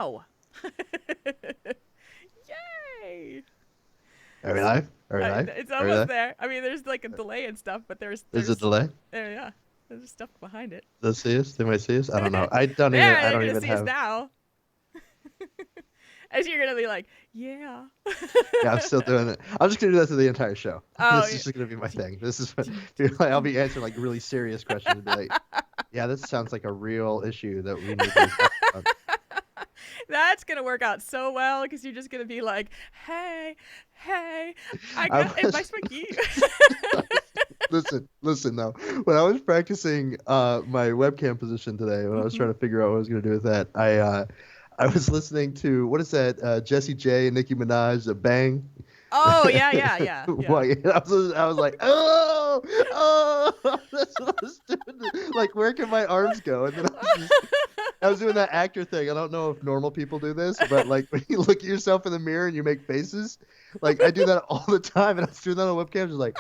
Oh. Yay! Are we live? Are we live? It's Are we almost live? there. I mean, there's like a delay and stuff, but There's a delay. yeah, there's stuff behind it. They'll see us. They might see us. I don't know. I don't even. There, I they're don't gonna even see us have. now. As you're gonna be like, yeah. Yeah, I'm still doing it. I'm just gonna do that to the entire show. Oh, This is yeah. just gonna be my thing. This is what Ding, like, I'll ding. be answering like really serious questions and be like, "Yeah, this sounds like a real issue that we need to talk about." That's gonna work out so well because you're just gonna be like, hey, hey, I I got it, my was Swinky. listen though. When I was practicing my webcam position today, when I was trying to figure out what I was gonna do with that, I was listening to what is that? Jessie J and Nicki Minaj, the Bang. Oh yeah, yeah, yeah, yeah. Like, I was like, oh, oh, that's what I was doing. Like, where can my arms go? And then I was doing that actor thing. I don't know if normal people do this, but like when you look at yourself in the mirror and you make faces, like I do that all the time. And I was doing that on webcam, just like,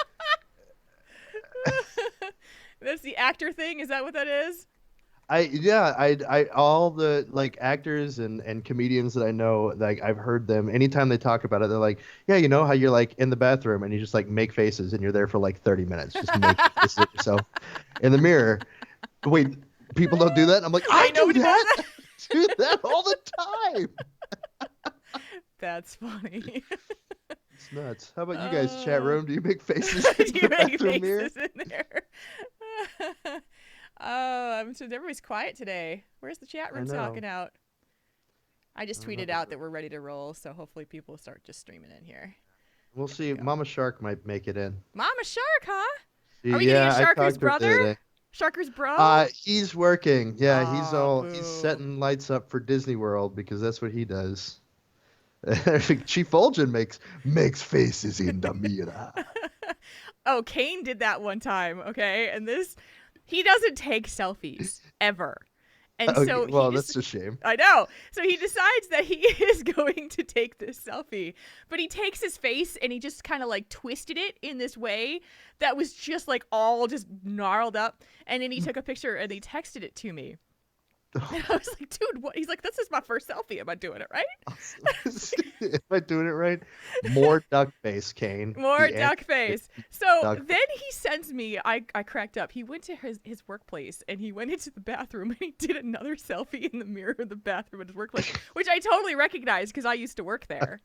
That's the actor thing. Is that what that is? all the like actors and comedians that I know, like I've heard them anytime they talk about it, they're like, yeah, you know how you're like in the bathroom and you just like make faces and you're there for like 30 minutes, just making faces at yourself in the mirror. Wait, people don't do that? I'm like, I Wait, do nobody does that. that. I do that all the time. That's funny. It's nuts. How about you guys, chat room? Do you make faces Do in you the make bathroom mirror? faces in there? Oh, so everybody's quiet today. Where's the chat I room know. talking out? I just I don't know. tweeted out that we're ready to roll, so hopefully people start just streaming in here. We'll There we see. go. Mama Shark might make it in. Mama Shark, huh? Are we gonna Yeah, get I Sharku's talked to her the brother? other day. Sharku's bro? He's working. Yeah, Aw, he's boo. setting lights up for Disney World because that's what he does. Chief Fulgen makes faces in the mirror. Oh, Kane did that one time, okay? And he doesn't take selfies ever. And Okay, so he well, just that's a shame. I know. So he decides that he is going to take this selfie, but he takes his face and he just kind of like twisted it in this way that was just like all just gnarled up. And then he took a picture and he texted it to me. And I was like, dude, what? He's like, this is my first selfie. Am I doing it right? Am I doing it right? More duck face, Kane. More The duck anti face. So duck then he sends me, I cracked up. He went to his workplace and he went into the bathroom and he did another selfie in the mirror of the bathroom at his workplace, which I totally recognize because I used to work there.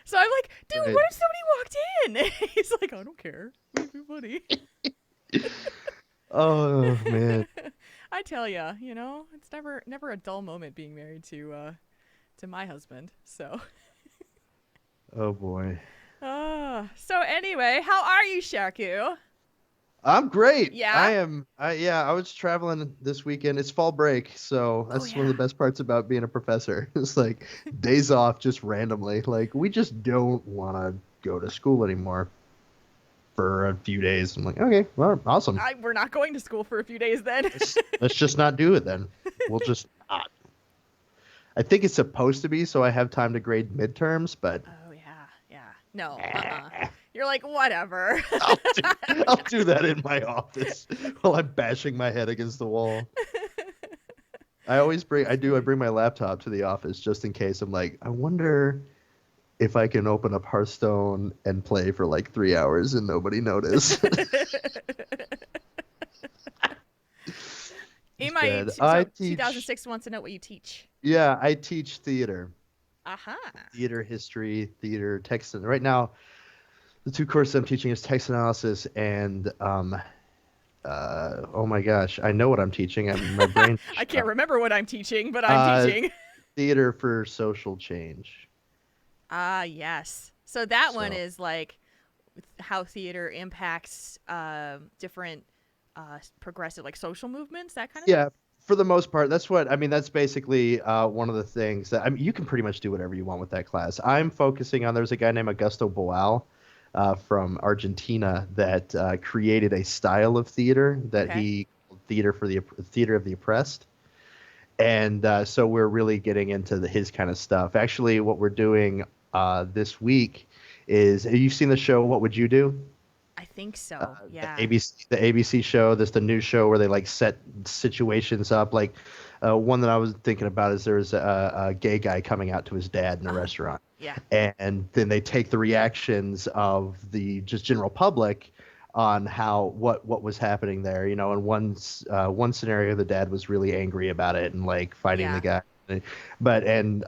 So I'm like, dude, Right. what if somebody walked in? And he's like, I don't care. It'd be funny. Oh man. I tell ya, it's never a dull moment being married to my husband. So, Oh boy. so anyway, how are you, Sharku? I'm great. Yeah. I am. I was traveling this weekend. It's fall break, so Oh that's one of yeah. the best parts about being a professor. It's like days off just randomly. Like we just don't want to go to school anymore for a few days. I'm like, okay, well, awesome. We're not going to school for a few days then. Let's just not do it then. We'll just not. I think it's supposed to be so I have time to grade midterms, but Oh yeah, yeah. No, You're like whatever. I'll do that in my office while I'm bashing my head against the wall. I bring my laptop to the office just in case. I'm like, I wonder if I can open up Hearthstone and play for like 3 hours and nobody notice. It's bad. I So teach, 2006 wants to know what you teach. yeah, I teach theater, Aha. theater history, theater text. Right now, the two courses I'm teaching is text analysis and oh my gosh, I know what I'm teaching. My brain. I can't remember what I'm teaching, but I'm Uh, teaching. theater for social change. Ah, yes. So that one So is like how theater impacts different progressive, like social movements, that kind of thing. yeah, for the most part, that's what I mean. That's basically one of the things that I mean. You can pretty much do whatever you want with that class. I'm focusing on. There's a guy named Augusto Boal from Argentina that created a style of theater that Okay. he called theater of the oppressed. And so we're really getting into his kind of stuff. Actually, what we're doing this week is, have you seen the show What Would You Do? I think so. The Yeah. ABC show. That's the new show where they like set situations up. Like One that I was thinking about is there was a gay guy coming out to his dad in a Uh-huh. restaurant, Yeah. and then they take the reactions of the just general public on how what was happening there. You know, in one scenario, the dad was really angry about it and like fighting the Yeah. guy, but and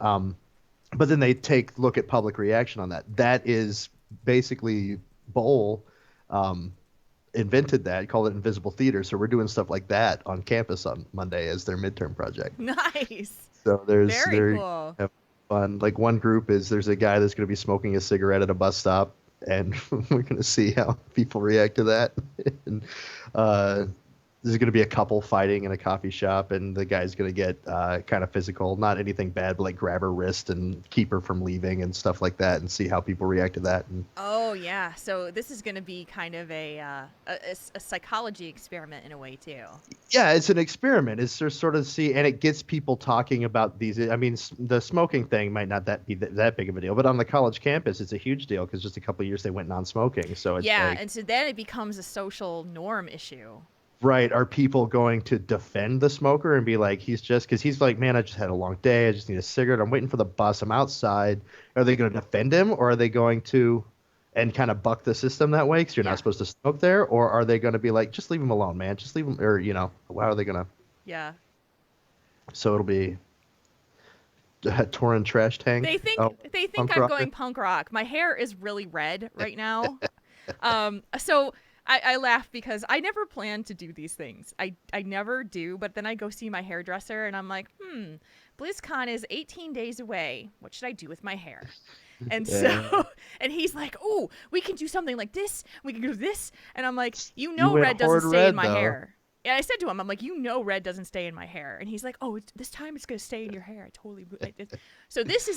but then they look at public reaction on that. That is basically Bowl um, invented that, called it invisible theater. So we're doing stuff like that on campus on Monday as their midterm project. Nice. So Very there cool. have fun. Like one group is there's a guy that's going to be smoking a cigarette at a bus stop, and we're going to see how people react to that. And uh, there's going to be a couple fighting in a coffee shop, and the guy's going to get kind of physical. Not anything bad, but like grab her wrist and keep her from leaving and stuff like that, and see how people react to that. And Oh yeah. So this is going to be kind of a psychology experiment in a way too. yeah, it's an experiment. It's to sort of see, and it gets people talking about these. I mean, the smoking thing might not be that big of a deal, but on the college campus, it's a huge deal because just a couple of years they went non-smoking. So it's Yeah, like, and so then it becomes a social norm issue. right, are people going to defend the smoker and be like, because he's like, man, I just had a long day. I just need a cigarette. I'm waiting for the bus. I'm outside. Are they going to defend him, or are they going to and kind of buck the system that way because you're Yeah. not supposed to smoke there, or are they going to be like, just leave him alone, man, just leave him, or how are they going to? Yeah. So it'll be Tauren trash tank. They think Oh, they think punk I'm rocker. going punk rock. My hair is really red right now. So I laugh because I never plan to do these things. I never do, but then I go see my hairdresser and I'm like, BlizzCon is 18 days away. What should I do with my hair? And Yeah. so, and he's like, "Oh, we can do something like this. We can do this." And I'm like, You went red doesn't hard stay in red, my though. hair." And I said to him, "I'm like, red doesn't stay in my hair." And he's like, "Oh, this time it's gonna stay in your hair." I totally. So this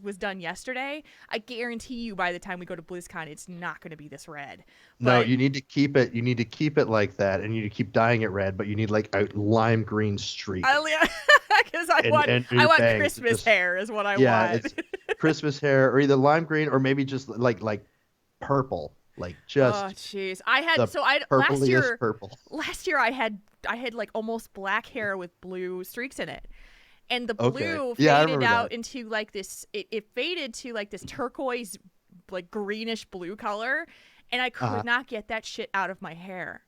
was done yesterday. I guarantee you, by the time we go to BlizzCon, it's not gonna be this red. No, But you need to keep it. You need to keep it like that, and you need to keep dyeing it red. But you need like a lime green streak, because I and I your want bangs Christmas just hair is what I yeah, want. it's Christmas hair, or either lime green, or maybe just like purple, like Oh just jeez. I the had so I purpliest purple. last year I had like almost black hair with blue streaks in it. And the Okay, blue yeah, I faded remember out that. into like this it faded to like this turquoise like greenish blue color and I Uh-huh. could not get that shit out of my hair.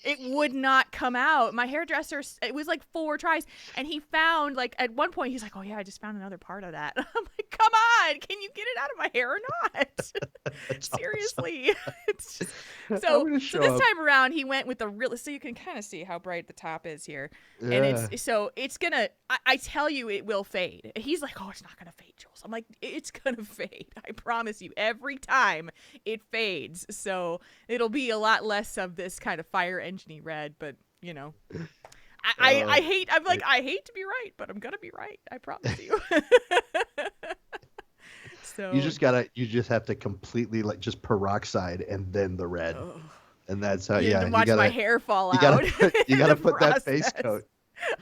It would not come out. My hairdresser, it was like 4 tries. And he found, like, at one point, he's like, "Oh, yeah, I just found another part of that." I'm like, "Come on. Can you get it out of my hair or not?" That's awesome. Seriously. It's just, I'm so gonna so show this up. time around, he went with the real, so you can kind of see how bright the top is here. And Yeah. it's gonna, I tell you, it will fade. He's like, "Oh, it's not gonna fade, Jules." I'm like, "It's gonna fade. I promise you. Every time it fades." So it'll be a lot less of this kind of fire engine-y red, but you know, I hate. I'm like, I hate to be right, but I'm gonna be right. I promise you. So You just have to completely like just peroxide and then the red, ugh. and that's how. You Yeah, watch my hair fall out. you in gotta the put that face process. coat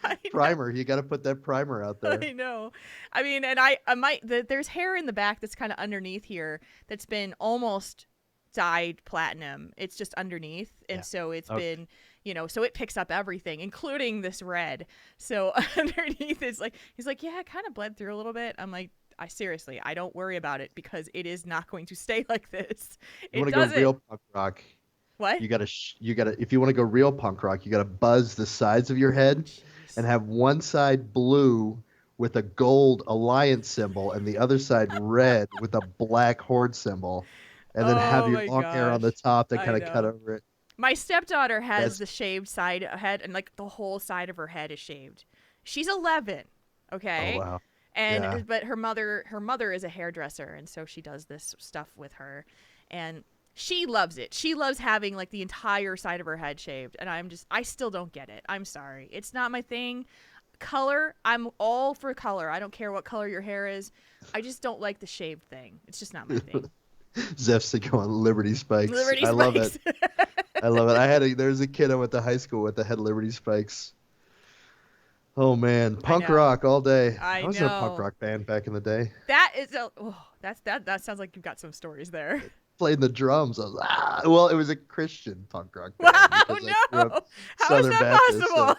I know. primer. You gotta put that primer out there. I know. I mean, and I might. There's hair in the back that's kind of underneath here that's been almost dyed platinum. It's just underneath, and Yeah. so it's Okay. been, so it picks up everything, including this red. So underneath is like, he's like, "Yeah, it kind of bled through a little bit." I'm like, I don't worry about it because it is not going to stay like this. You It want to go doesn't. real punk rock? What? You gotta. If you want to go real punk rock, you gotta buzz the sides of your head Jeez. and have one side blue with a gold alliance symbol and the other side red with a black horde symbol, and then have Oh your my long hair on the gosh. top that I kind of cut know. over it. My stepdaughter has That's the shaved side head, and like the whole side of her head is shaved. She's 11, oh okay? wow. Yeah. And but her mother is a hairdresser, and so she does this stuff with her, and she loves it. She loves having like the entire side of her head shaved, and I still don't get it. I'm sorry. It's not my thing. Color, I'm all for color. I don't care what color your hair is. I just don't like the shaved thing. It's just not my thing. Zeph's to go on Liberty Spikes. Liberty I love Spikes. it. I love it. There's a kid I went to high school with that had Liberty Spikes. Oh man, I punk know. rock all day. I was in a punk know. rock band back in the day. That is that sounds like you've got some stories there. Played the drums. I was well, it was a Christian punk rock band Wow, because I grew up no. How is Southern that Baptist. possible?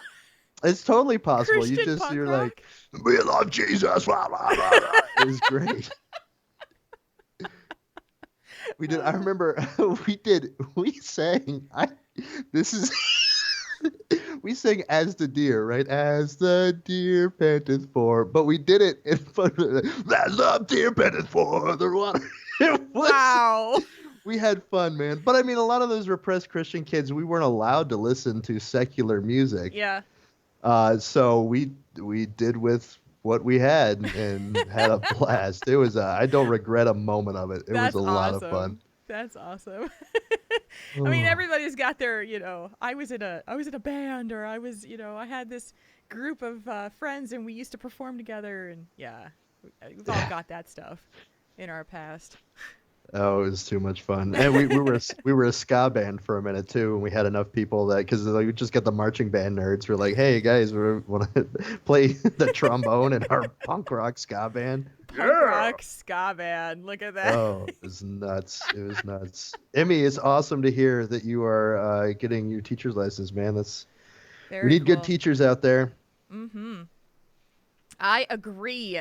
It's totally possible. Christian punk You're like, rock. we love Jesus. Blah, blah, blah, blah. It was great. We did. I remember we sang. This is, we sang As the Deer, right? As the deer panteth for. But we did it in front of that love deer panteth for the water. It was, Wow. we had fun, man. But I mean, a lot of those repressed Christian kids, we weren't allowed to listen to secular music. Yeah. So we did with what we had and had a blast. It was I don't regret a moment of it. It was That's a lot of fun. awesome. That's awesome. I mean, everybody's got their, I was in a band, or I was, I had this group of friends and we used to perform together, and yeah, we've all got that stuff in our past. Oh, it was too much fun. And we were a ska band for a minute too, and we had enough people that because we just got the marching band nerds. We're like, hey guys, we want to play the trombone in our punk rock ska band. Punk rock ska band. Look at that. Oh, it was nuts. It was nuts. Emmy, it's awesome to hear that you are getting your teacher's license, man. Very we need cool. good teachers out there. Mm-hmm. I agree.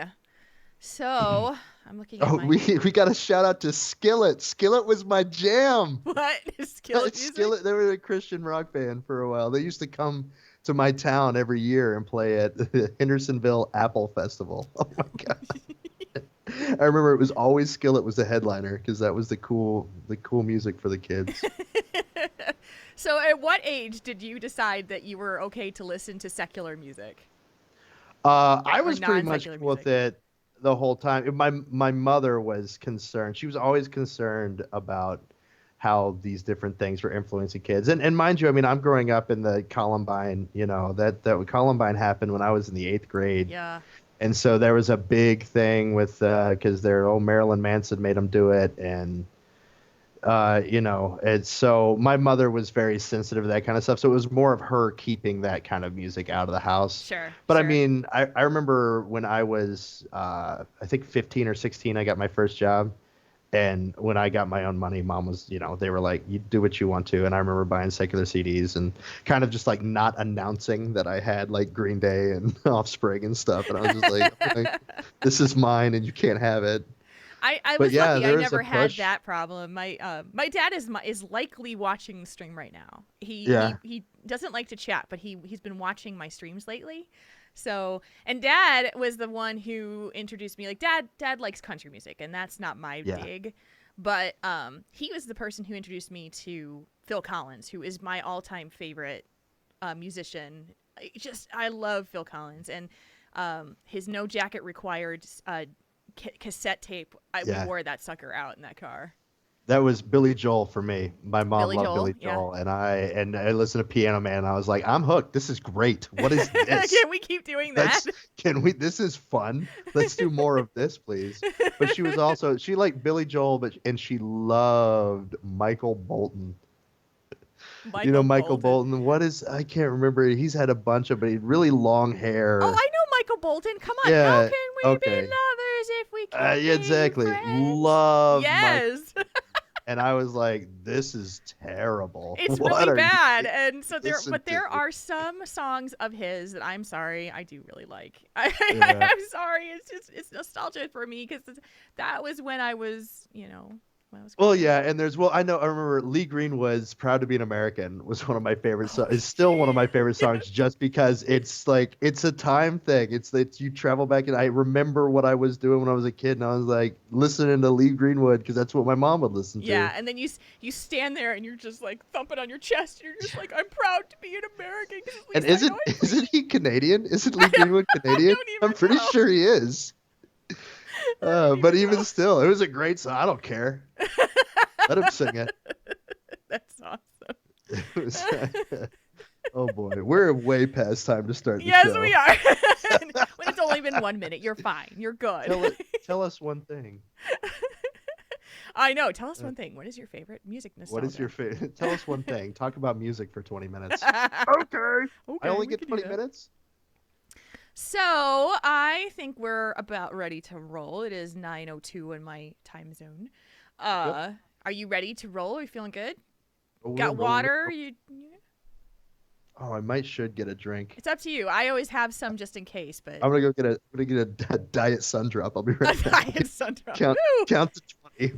So I'm looking at we got a shout out to Skillet. Skillet was my jam. What? Skillet music? Skillet, they were a Christian rock band for a while. They used to come to my town every year and play at the Hendersonville Apple Festival. Oh my god. I remember it was always Skillet was the headliner because that was the cool music for the kids. So at what age did you decide that you were okay to listen to secular music? I was pretty much cool with it the whole time. My mother was concerned. She was always concerned about how these different things were influencing kids. And mind you, I mean, I'm growing up in the Columbine, that Columbine happened when I was in the 8th grade. Yeah. And so there was a big thing with, because Marilyn Manson made them do it. And, it's so my mother was very sensitive to that kind of stuff. So it was more of her keeping that kind of music out of the house. Sure. But sure. I mean, I remember when I was, I think 15 or 16, I got my first job. And when I got my own money, Mom was, they were like, you do what you want to. And I remember buying secular CDs and kind of just like not announcing that I had like Green Day and Offspring and stuff. And I was just like, this is mine and you can't have it. I was lucky. I never had that problem. My dad is likely watching the stream right now. He doesn't like to chat, but he's been watching my streams lately. So, and Dad was the one who introduced me. Like Dad likes country music, and that's not my dig. But he was the person who introduced me to Phil Collins, who is my all-time favorite musician. I love Phil Collins, and his No Jacket Required cassette tape. We wore that sucker out in that car. That was Billy Joel for me. My mom loved Billy Yeah. Joel, and I listened to Piano Man. And I was like, I'm hooked. This is great. What is this? Can we keep doing that? This is fun. Let's do more of this, please. But she liked Billy Joel, and she loved Michael Bolton. Michael Bolton. I can't remember. He's had a bunch of, but he had really long hair. Oh, I know Michael Bolton. Come on. Yeah, How can we be lovers if we can't exactly. be friends? Love. Yes. And I was like, this is terrible. It's really bad. And so there are some songs of his that I'm sorry, I do really like. I'm sorry. It's nostalgia for me because that was when I was, Well, yeah, and I remember Lee Greenwood's "Proud to Be an American" was one of my favorite songs. It's still one of my favorite songs just because it's like it's a time thing. It's that you travel back, and I remember what I was doing when I was a kid, and I was like listening to Lee Greenwood because that's what my mom would listen to. Yeah, and then you stand there and you're just like thumping on your chest, and you're just like, I'm proud to be an American. And isn't he Canadian? Isn't Lee Greenwood Canadian? I'm pretty sure he is. But even still, it was a great song. I don't care. Let him sing it. That's awesome. It was, oh boy, we're way past time to start the show. Yes, we are. When it's only been 1 minute, you're fine. You're good. Tell us one thing. I know. Tell us one thing. What is your favorite music nostalgia? What is your favorite? Tell us one thing. Talk about music for 20 minutes. Okay. I only get 20 minutes? So I think we're about ready to roll. It is 9:02 in my time zone. Yep. Are you ready to roll? Are you feeling good? Oh, Got water? Oh, I might should get a drink. It's up to you. I always have some just in case, but I'm gonna get a diet sun drop. I'll be a right back. diet sundrop. Count Woo! count to 20.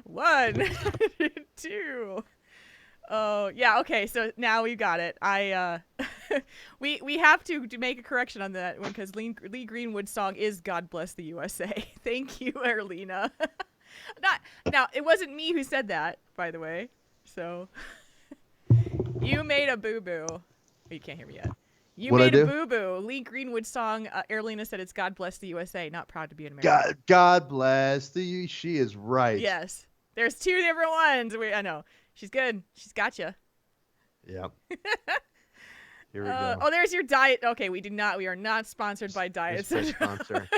1, 2. Oh yeah, okay. So now we got it. We have to make a correction on that one because Lee Greenwood's song is "God Bless the USA." Thank you, Erlina. Now it wasn't me who said that, by the way. So you made a boo boo. Oh, you can't hear me yet. You What'd made I a do? boo boo. Lee Greenwood's song. Erlina said it's "God Bless the USA." Not proud to be an American. God bless the. She is right. Yes. There's 2 different ones. I know. She's good. She's got you. Yep. Here we go. Oh, there's your diet. Okay, we are not sponsored by Diet There's my Central. sponsor.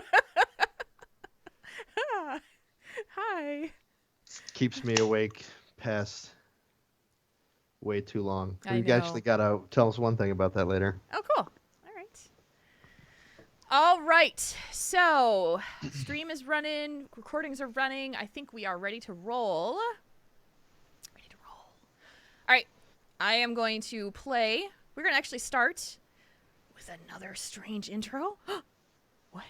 Hi. Keeps me awake past way too long. I We know. actually gotta tell us one thing about that later. Oh, cool. All right. So, stream is running. Recordings are running. I think we are ready to roll. All right. I am going to play. We're going to actually start with another strange intro. What?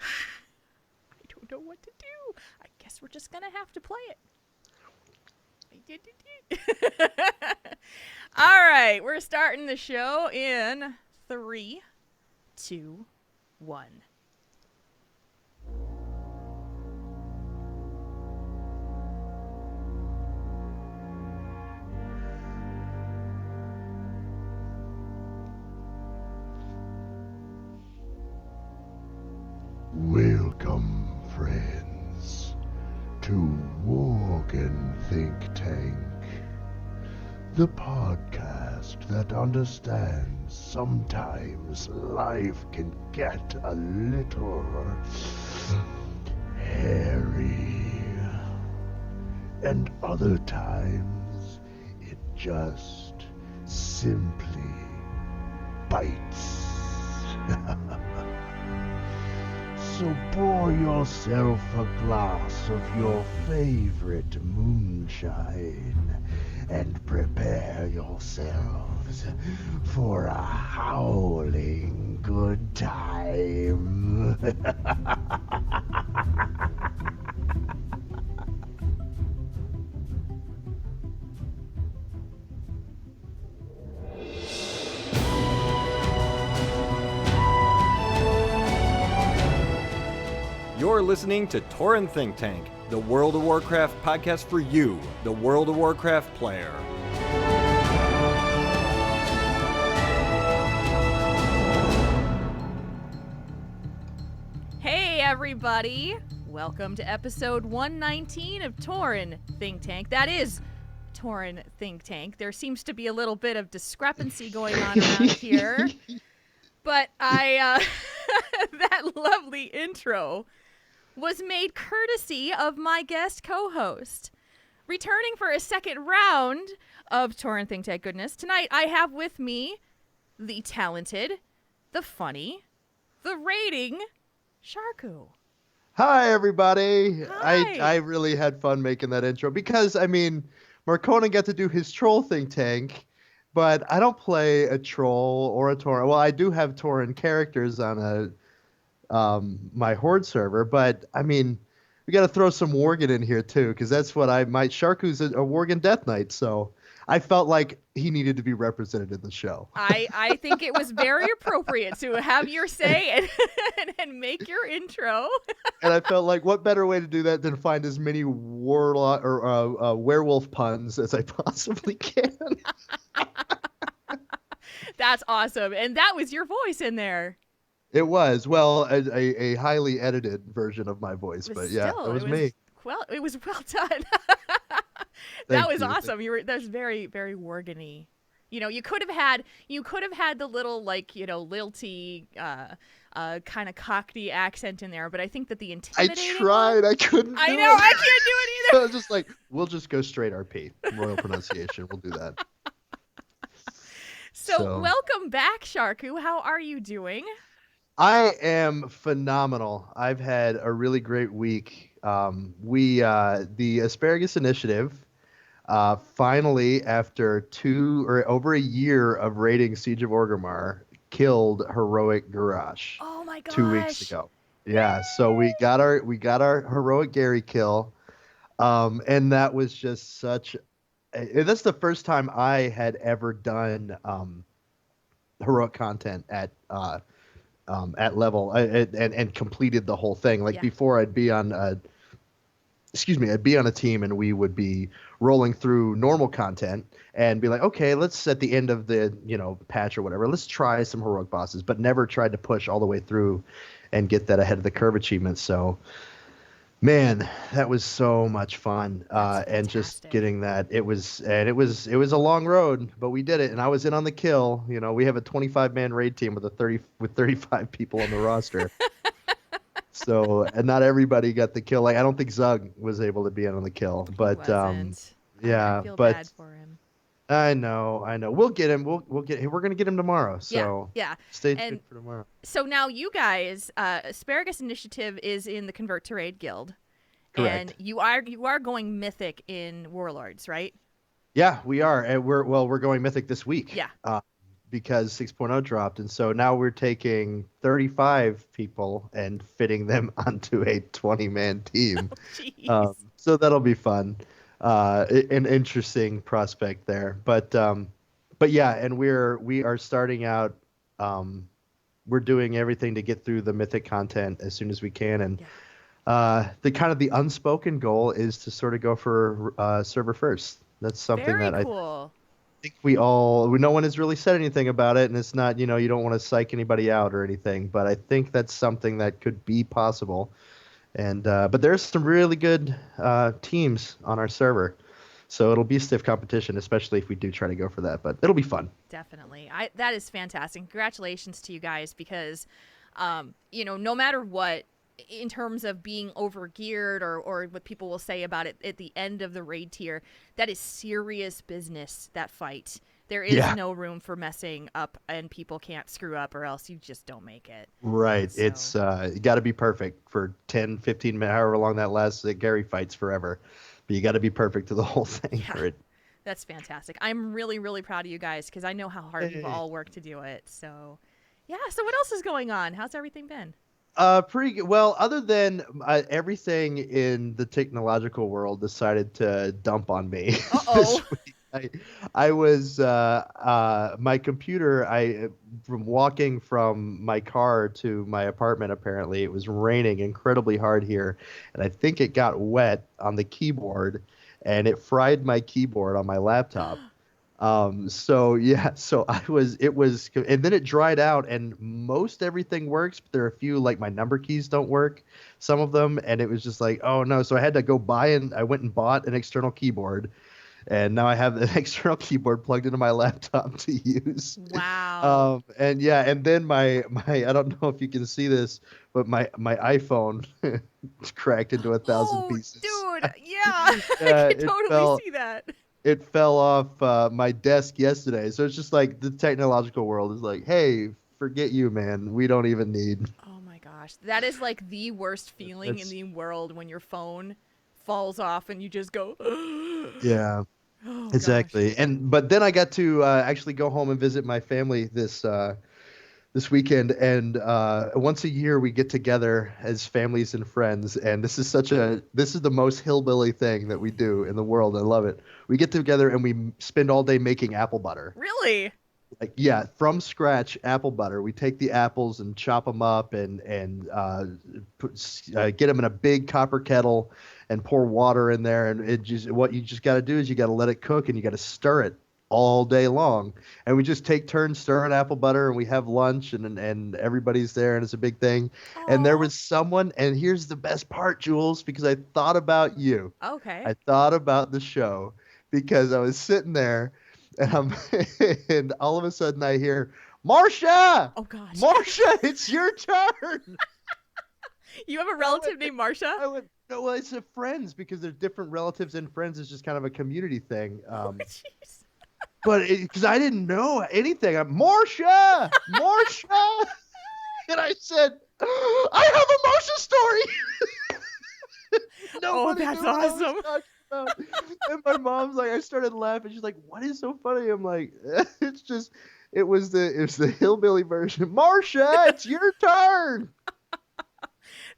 I don't know what to do. I guess we're just going to have to play it. All right. We're starting the show in 3, 2, 1. Welcome, friends, to Walk and Think Tank, the podcast that understands sometimes life can get a little hairy, and other times it just simply bites. So pour yourself a glass of your favorite moonshine and prepare yourselves for a howling good time. You're listening to Tauren Think Tank, the World of Warcraft podcast for you, the World of Warcraft player. Hey, everybody. Welcome to episode 119 of Tauren Think Tank. That is Tauren Think Tank. There seems to be a little bit of discrepancy going on around here. But that lovely intro was made courtesy of my guest co-host. Returning for a second round of Tauren Think Tank goodness, tonight I have with me the talented, the funny, the rating, Sharku. Hi, everybody. Hi. I really had fun making that intro because, I mean, Marcona got to do his troll think tank, but I don't play a troll or a Tauren. Well, I do have Tauren characters on my Horde server, but, I mean, we got to throw some Worgen in here, too, because that's what Sharku's a Worgen Death Knight, so I felt like he needed to be represented in the show. I think it was very appropriate to have your say and make your intro. And I felt like what better way to do that than find as many warlock or werewolf puns as I possibly can. That's awesome. And that was your voice in there. It was, well, a highly edited version of my voice, but yeah, Still, it was me. Well, it was well done. Thank Was you. awesome. That was very, very Worgen-y. You know, you could have had the little, like, you know, lilty, kind of cockney accent in there, but I think that the I intimidating tried. one, I couldn't. I do know, it. I can't do it I either. was just like, we'll just go straight RP, royal pronunciation. We'll do that. So welcome back, Sharku. How are you doing? I am phenomenal. I've had a really great week. The Asparagus Initiative finally, after over a year of raiding Siege of Orgrimmar, killed heroic Garrosh Oh my 2 weeks gosh. ago. Yeah, so we got our heroic Gary kill, and that was just that's the first time I had ever done heroic content at level, and completed the whole thing. Like Yeah. before, I'd be on a team and we would be rolling through normal content and be like, okay, let's at the end of the patch or whatever, let's try some heroic bosses, but never tried to push all the way through and get that ahead of the curve achievement. So, man, that was so much fun, That's and just fantastic. getting that. It was a long road, but we did it, and I was in on the kill. We have a 25-man raid team with 35 people on the roster. So, and not everybody got the kill. Like, I don't think Zug was able to be in on the kill, He but wasn't. I yeah, feel but bad for him. I know. We'll get him. We're gonna get him tomorrow. Yeah, So yeah. stay And tuned for tomorrow. so now you guys, Asparagus Initiative is in the Convert to Raid Guild. And Correct. you are going mythic in Warlords, right? Yeah, we are, and we're going mythic this week. Yeah. Because 6.0 dropped, and so now we're taking 35 people and fitting them onto a 20-man team. Jeez. So that'll be fun. An interesting prospect there, but yeah, and we are starting out. We're doing everything to get through the mythic content as soon as we can, and the unspoken goal is to sort of go for server first. That's something Very that I cool. think no one has really said anything about it, and it's not, you don't want to psych anybody out or anything, but I think that's something that could be possible. And but there's some really good teams on our server, so it'll be stiff competition, especially if we do try to go for that. But it'll be fun. Definitely. That is fantastic. Congratulations to you guys because, no matter what, in terms of being overgeared or what people will say about it at the end of the raid tier, that is serious business, that fight. There is Yeah. no room for messing up, and people can't screw up or else you just don't make it. Right. So- It's you got to be perfect for 10, 15 minutes, however long that lasts. Gary fights forever, but you got to be perfect to the whole thing Yeah. for it. That's fantastic. I'm really, really proud of you guys because I know how hard you've Hey. all worked to do it. So, yeah. So, what else is going on? How's everything been? Pretty good. Well, other than everything in the technological world decided to dump on me Uh-oh. this week. I was my computer. From walking from my car to my apartment. Apparently, it was raining incredibly hard here, and I think it got wet on the keyboard, and it fried my keyboard on my laptop. So yeah, and then it dried out and most everything works, but there are a few, like my number keys don't work, some of them, and it was just like, oh no. So I had to go I went and bought an external keyboard, and now I have an external keyboard plugged into my laptop to use. Wow. And yeah, and then my I don't know if you can see this, but my iPhone cracked into 1,000 pieces. Dude. Yeah. Yeah, I can totally see that. It fell off my desk yesterday. So it's just like the technological world is like, hey, forget you, man. We don't even need. Oh my gosh. That is like the worst feeling in That's- the world when your phone falls off and you just go, Yeah, oh, exactly. But then I got to actually go home and visit my family this weekend, and once a year we get together as families and friends, and this is the most hillbilly thing that we do in the world. I love it. We get together and we spend all day making apple butter. Really? Like, yeah, from scratch apple butter. We take the apples and chop them up and get them in a big copper kettle and pour water in there, and what you just got to do is you got to let it cook and you got to stir it all day long. And we just take turns stirring apple butter, and we have lunch, and everybody's there, and it's a big thing. And there Aw. was someone, and here's the best part, Jules, because I thought about you. Okay. I thought about the show because I was sitting there, and and all of a sudden I hear, Marcia! Oh gosh. Marcia, it's your turn. You have a relative named I Marsha? went, no, well, it's friends, because there's different relatives and friends. It's just kind of a community thing. Jeez. But because I didn't know anything, Marcia, Marcia, and I said, I have a Marcia story. Oh, that's knew what I was awesome. talking about. And my mom's like, I started laughing. She's like, what is so funny? I'm like, it's just, it was the hillbilly version. Marcia, it's your turn.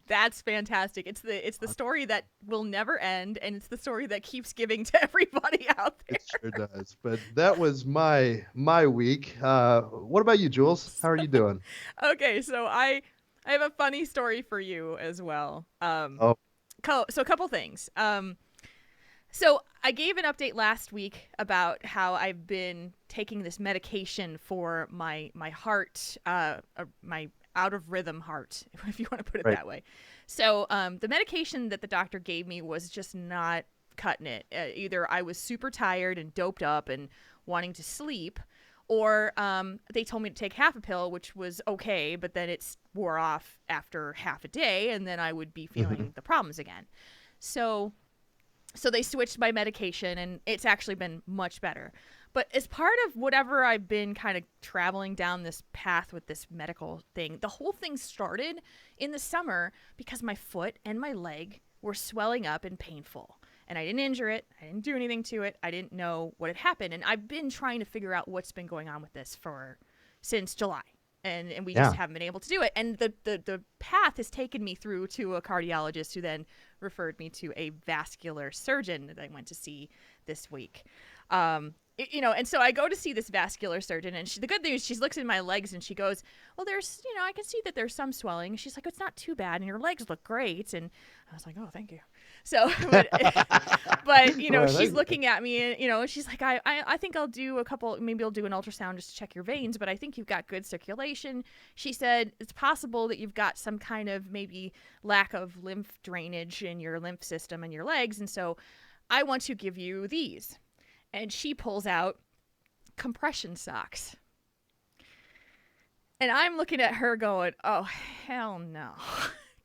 That's fantastic. It's the story that will never end, and it's the story that keeps giving to everybody out there. It sure does. But that was my week. What about you, Jules? How are you doing? Okay, so I have a funny story for you as well. Oh, So a couple things. So I gave an update last week about how I've been taking this medication for my heart, my out of rhythm heart, if you want to put it Right. that way. So the medication that the doctor gave me was just not cutting it. Either I was super tired and doped up and wanting to sleep, or they told me to take half a pill, which was okay, but then it wore off after half a day, and then I would be feeling the problems again. So they switched my medication, and it's actually been much better. But as part of whatever I've been kind of traveling down this path with this medical thing, the whole thing started in the summer because my foot and my leg were swelling up and painful. And I didn't injure it. I didn't do anything to it. I didn't know what had happened. And I've been trying to figure out what's been going on with this since July. And we just haven't been able to do it. And the path has taken me through to a cardiologist who then referred me to a vascular surgeon that I went to see this week. And so I go to see this vascular surgeon, and the good news, she looks at my legs and she goes, well, I can see that there's some swelling. She's like, it's not too bad, and your legs look great. And I was like, oh, thank you. So, but she's looking at me, and, she's like, I think I'll do maybe I'll do an ultrasound just to check your veins, but I think you've got good circulation. She said, it's possible that you've got some kind of maybe lack of lymph drainage in your lymph system and your legs. And so I want to give you these. And she pulls out compression socks. And I'm looking at her going, oh, hell no.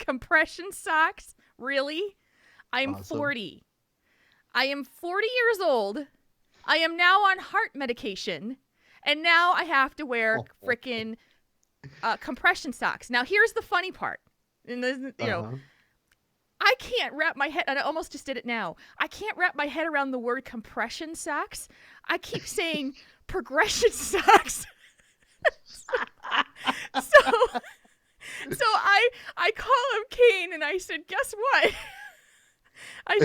Compression socks? Really? I'm awesome. 40. I am 40 years old. I am now on heart medication. And now I have to wear frickin' compression socks. Now, here's the funny part. And I can't wrap my head, and I almost just did it now. I can't wrap my head around the word compression socks. I keep saying progression socks. So I call him Kane, and I said, guess what?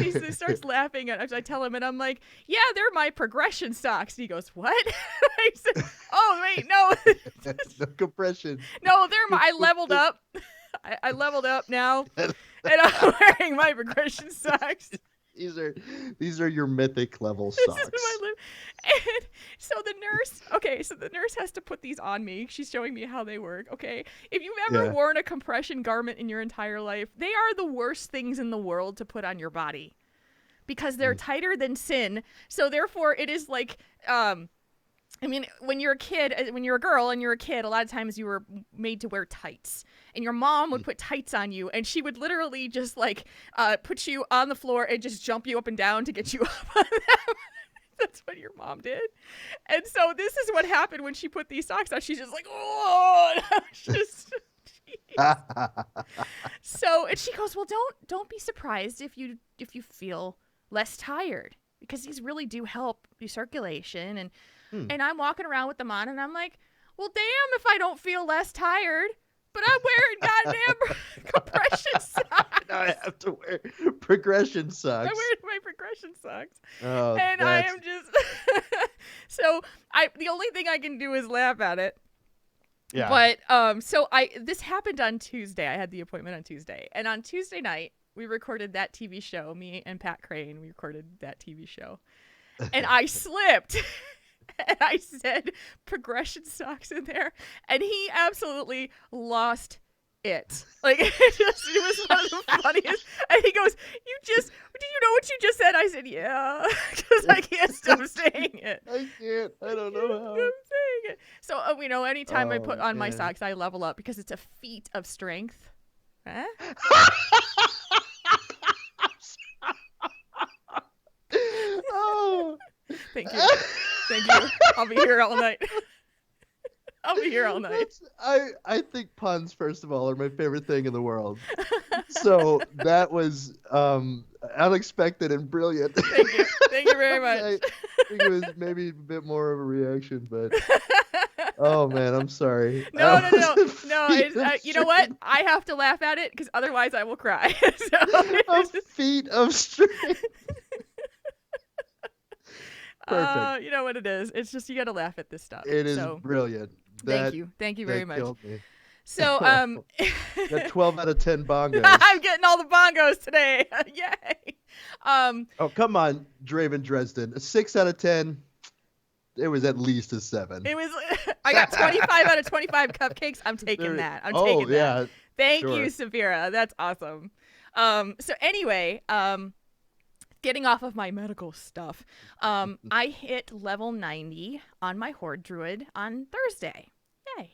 He starts laughing, and I tell him, and I'm like, yeah, they're my progression socks. And he goes, what? I said, oh, wait, no. No compression. No, I leveled up. I leveled up now, and I'm wearing my progression socks. These are your mythic level This socks. is my and so the nurse has to put these on me. She's showing me how they work. Okay, if you've ever worn a compression garment in your entire life, they are the worst things in the world to put on your body because they're tighter than sin. So therefore, it is like when you're a girl and you're a kid, a lot of times you were made to wear tights. And your mom would put tights on you, and she would literally just put you on the floor and just jump you up and down to get you up on them. That's what your mom did. And so this is what happened when she put these socks on. She's just like, oh, just. So, and she goes, well, don't be surprised if you feel less tired, because these really do help your circulation. And I'm walking around with them on, and I'm like, well, damn if I don't feel less tired. But I'm wearing goddamn compression socks. Now I have to wear progression socks. I'm wearing my progression socks. Oh, and I am just so the only thing I can do is laugh at it. Yeah. But this happened on Tuesday. I had the appointment on Tuesday. And on Tuesday night, we recorded that TV show. Me and Pat Crane, we recorded that TV show. And I slipped. And I said progression socks in there, and he absolutely lost it. Like it was one of the funniest. And he goes, "Did you know what you just said?" I said, "Yeah," because I can't stop saying it. I can't. I don't know how. I'm saying it. So anytime I put on my man. socks, I level up because it's a feat of strength. Huh? Oh. Thank you. Thank you. I'll be here all night. I'll be here all night. I think puns, first of all, are my favorite thing in the world. So that was unexpected and brilliant. Thank you. Thank you very much. I think it was maybe a bit more of a reaction, but oh man, I'm sorry. No. Feat of You know what? strength. I have to laugh at it because otherwise I will cry. A feat of strength. Perfect. You know what it is. It's just you got to laugh at this stuff. It is So, brilliant. thank you very that much. killed me. So, Got 12 out of 10 bongos. I'm getting all the bongos today. Yay. Oh, come on, Draven Dresden. A 6 out of 10. It was at least a 7. It was. I got 25 out of 25 cupcakes. I'm taking that. I'm taking that. Yeah. Thank sure. you, Sapphira. That's awesome. So anyway, getting off of my medical stuff, I hit level 90 on my Horde Druid on Thursday. Yay.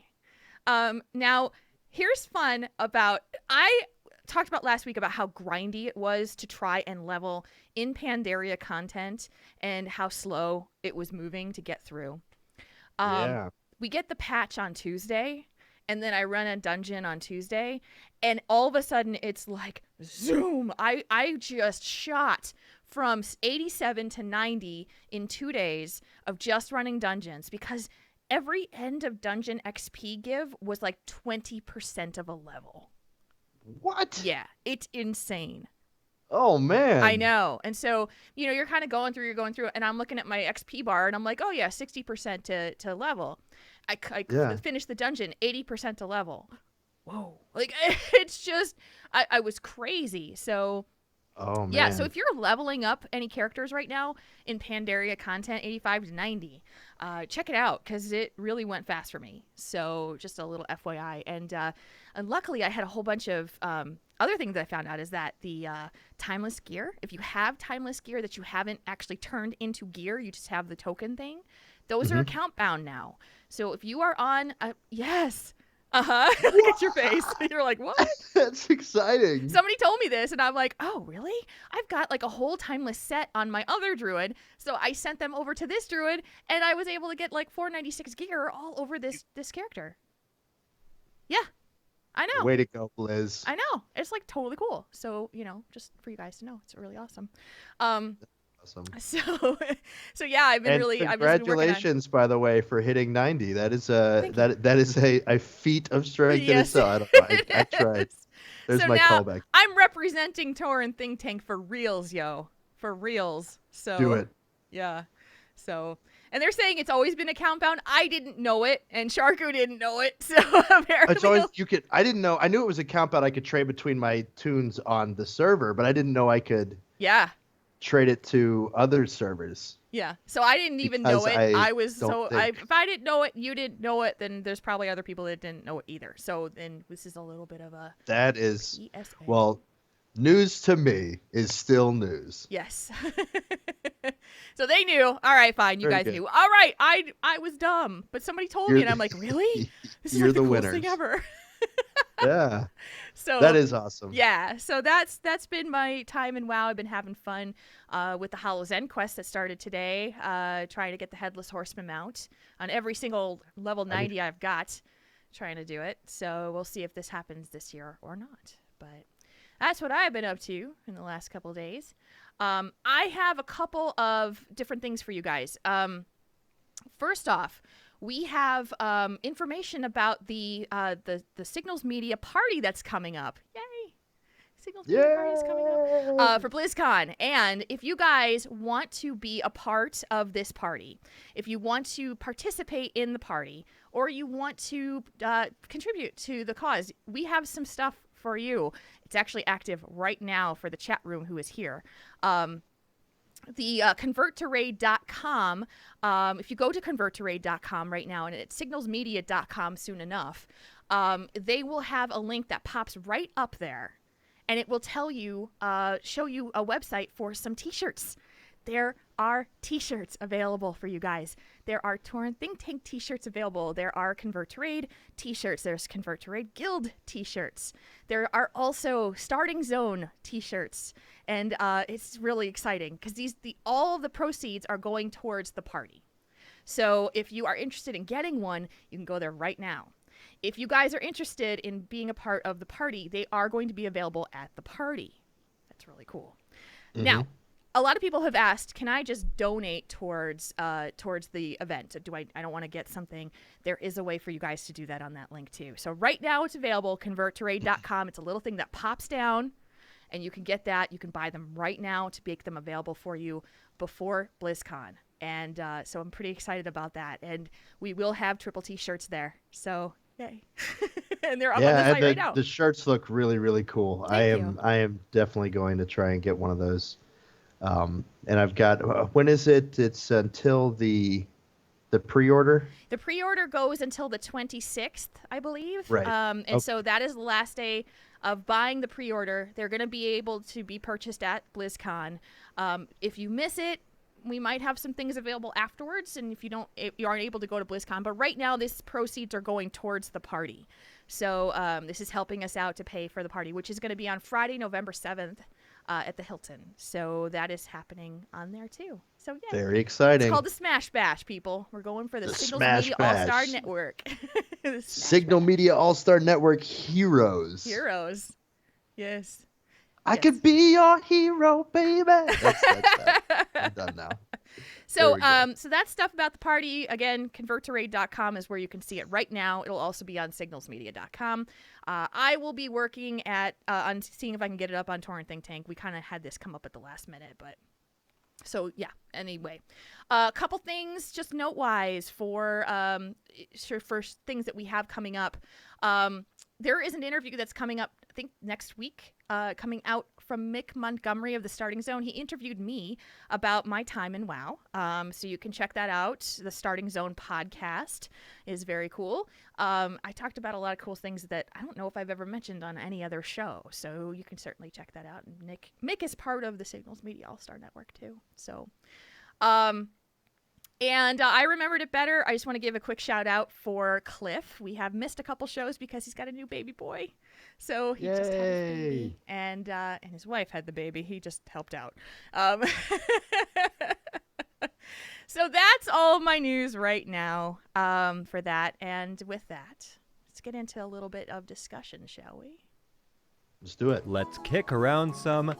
Now, here's fun about... I talked about last week about how grindy it was to try and level in Pandaria content and how slow it was moving to get through. Yeah. We get the patch on Tuesday, and then I run a dungeon on Tuesday, and all of a sudden it's like zoom. I just shot from 87 to 90 in 2 days of just running dungeons because every end of dungeon XP give was like 20% of a level. What? Yeah, it's insane. Oh, man. I know. And so, you're kind of going through, and I'm looking at my XP bar, and I'm like, oh, yeah, 60% to level. I finished the dungeon, 80% to level. Whoa. Like, it's just, I was crazy. So, Oh, man. yeah, so if you're leveling up any characters right now in Pandaria content, 85 to 90, check it out, because it really went fast for me. So, just a little FYI. And luckily, I had a whole bunch of other things that I found out is that the timeless gear, if you have timeless gear that you haven't actually turned into gear, you just have the token thing, those are account bound now. So if you are on, yes, look at your face. You're like, what? That's exciting. Somebody told me this, and I'm like, oh, really? I've got like a whole timeless set on my other druid. So I sent them over to this druid, and I was able to get like 496 gear all over this character. Yeah. I know. Way to go, Liz. I know. It's like totally cool. So, just for you guys to know, it's really awesome. Awesome. So yeah, I've been And really congratulations, by the way, for hitting 90. That is a feat of strength in Yes, itself. I don't know. I tried. There's so my now, callback. I'm representing Tauren Think Tank for reals, yo. For reals. So Do it. Yeah. So, and they're saying it's always been account bound. I didn't know it, and Sharku didn't know it. So apparently, It's always I didn't know. I knew it was account bound. I could trade between my tunes on the server, but I didn't know I could. Yeah. Trade it to other servers. Yeah. So I didn't even know Because it. I If I didn't know it, you didn't know it, then there's probably other people that didn't know it either. So then this is a little bit of a That is PSA. well, news to me is still news. Yes. So they knew. All right, fine. You Very guys good. knew. All right. I was dumb, but somebody told me, and I'm like, really? This is You're like the the coolest winners. thing ever. Yeah. So That is awesome. Yeah, so that's been my time in WoW. I've been having fun with the Hollow Zen quest that started today, trying to get the Headless Horseman mount on every single level 90 I've got, trying to do it. So we'll see if this happens this year or not. But that's what I've been up to in the last couple of days. I have a couple of different things for you guys. First off, we have information about the Signals Media party that's coming up. Yay! Signals Media party is coming up for BlizzCon. And if you guys want to be a part of this party, if you want to participate in the party, or you want to contribute to the cause, we have some stuff for you. It's actually active right now for the chat room who is here. The converttoraid.com, if you go to converttoraid.com right now, and it's signalsmedia.com soon enough, they will have a link that pops right up there, and it will tell you, show you a website for some t-shirts. There are t-shirts available for you guys. There are Tauren Think Tank t-shirts available. There are Convert to Raid t-shirts. There's Convert to Raid Guild t-shirts. There are also Starting Zone t-shirts. And it's really exciting because all of the proceeds are going towards the party. So if you are interested in getting one, you can go there right now. If you guys are interested in being a part of the party, they are going to be available at the party. That's really cool. Mm-hmm. Now, a lot of people have asked, can I just donate towards the event? I don't want to get something. There is a way for you guys to do that on that link too. So right now it's available, converttoraid.com. It's a little thing that pops down, and you can get that. You can buy them right now to make them available for you before BlizzCon. And so I'm pretty excited about that. And we will have Triple T shirts there. So yay. And they're up on the site right now. The shirts look really, really cool. Thank I you. am definitely going to try and get one of those. And I've got, when is it? It's until the pre-order? The pre-order goes until the 26th, I believe. Right. And so that is the last day of buying the pre-order. They're going to be able to be purchased at BlizzCon. If you miss it, we might have some things available afterwards, and if you aren't able to go to BlizzCon. But right now, this proceeds are going towards the party. So this is helping us out to pay for the party, which is going to be on Friday, November 7th at the Hilton. So that is happening on there, too. So, yeah. Very exciting. It's called the Smash Bash, people. We're going for the Signals Smash Media Bash. All-Star Network. Signal Media All-Star Network Heroes. Heroes. Yes. I could be your hero, baby. That's that. I'm done now. So so that's stuff about the party. Again, converttoraid.com is where you can see it right now. It'll also be on signalsmedia.com. I will be working on seeing if I can get it up on Tauren Think Tank. We kind of had this come up at the last minute, but so yeah. Anyway, a couple things just note-wise for things that we have coming up. There is an interview that's coming up, I think next week, coming out from Mick Montgomery of the Starting Zone. He interviewed me about my time in WoW. So you can check that out. The Starting Zone podcast is very cool. I talked about a lot of cool things that I don't know if I've ever mentioned on any other show. So you can certainly check that out. And Mick is part of the Signals Media All-Star Network too. So, and I remembered it better. I just want to give a quick shout out for Cliff. We have missed a couple shows because he's got a new baby boy. So he just had his baby, and his wife had the baby. He just helped out. So that's all my news right now for that. And with that, let's get into a little bit of discussion, shall we? Let's do it. Let's kick around some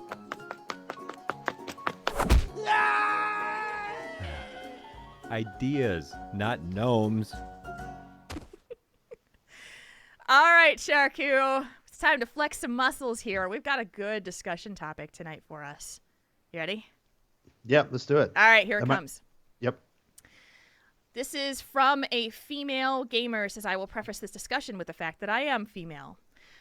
ideas, not gnomes. All right, Sharku. It's time to flex some muscles here. We've got a good discussion topic tonight for us. You ready? Yep, let's do it. All right, here it comes. Yep. This is from a female gamer. Says, I will preface this discussion with the fact that I am female.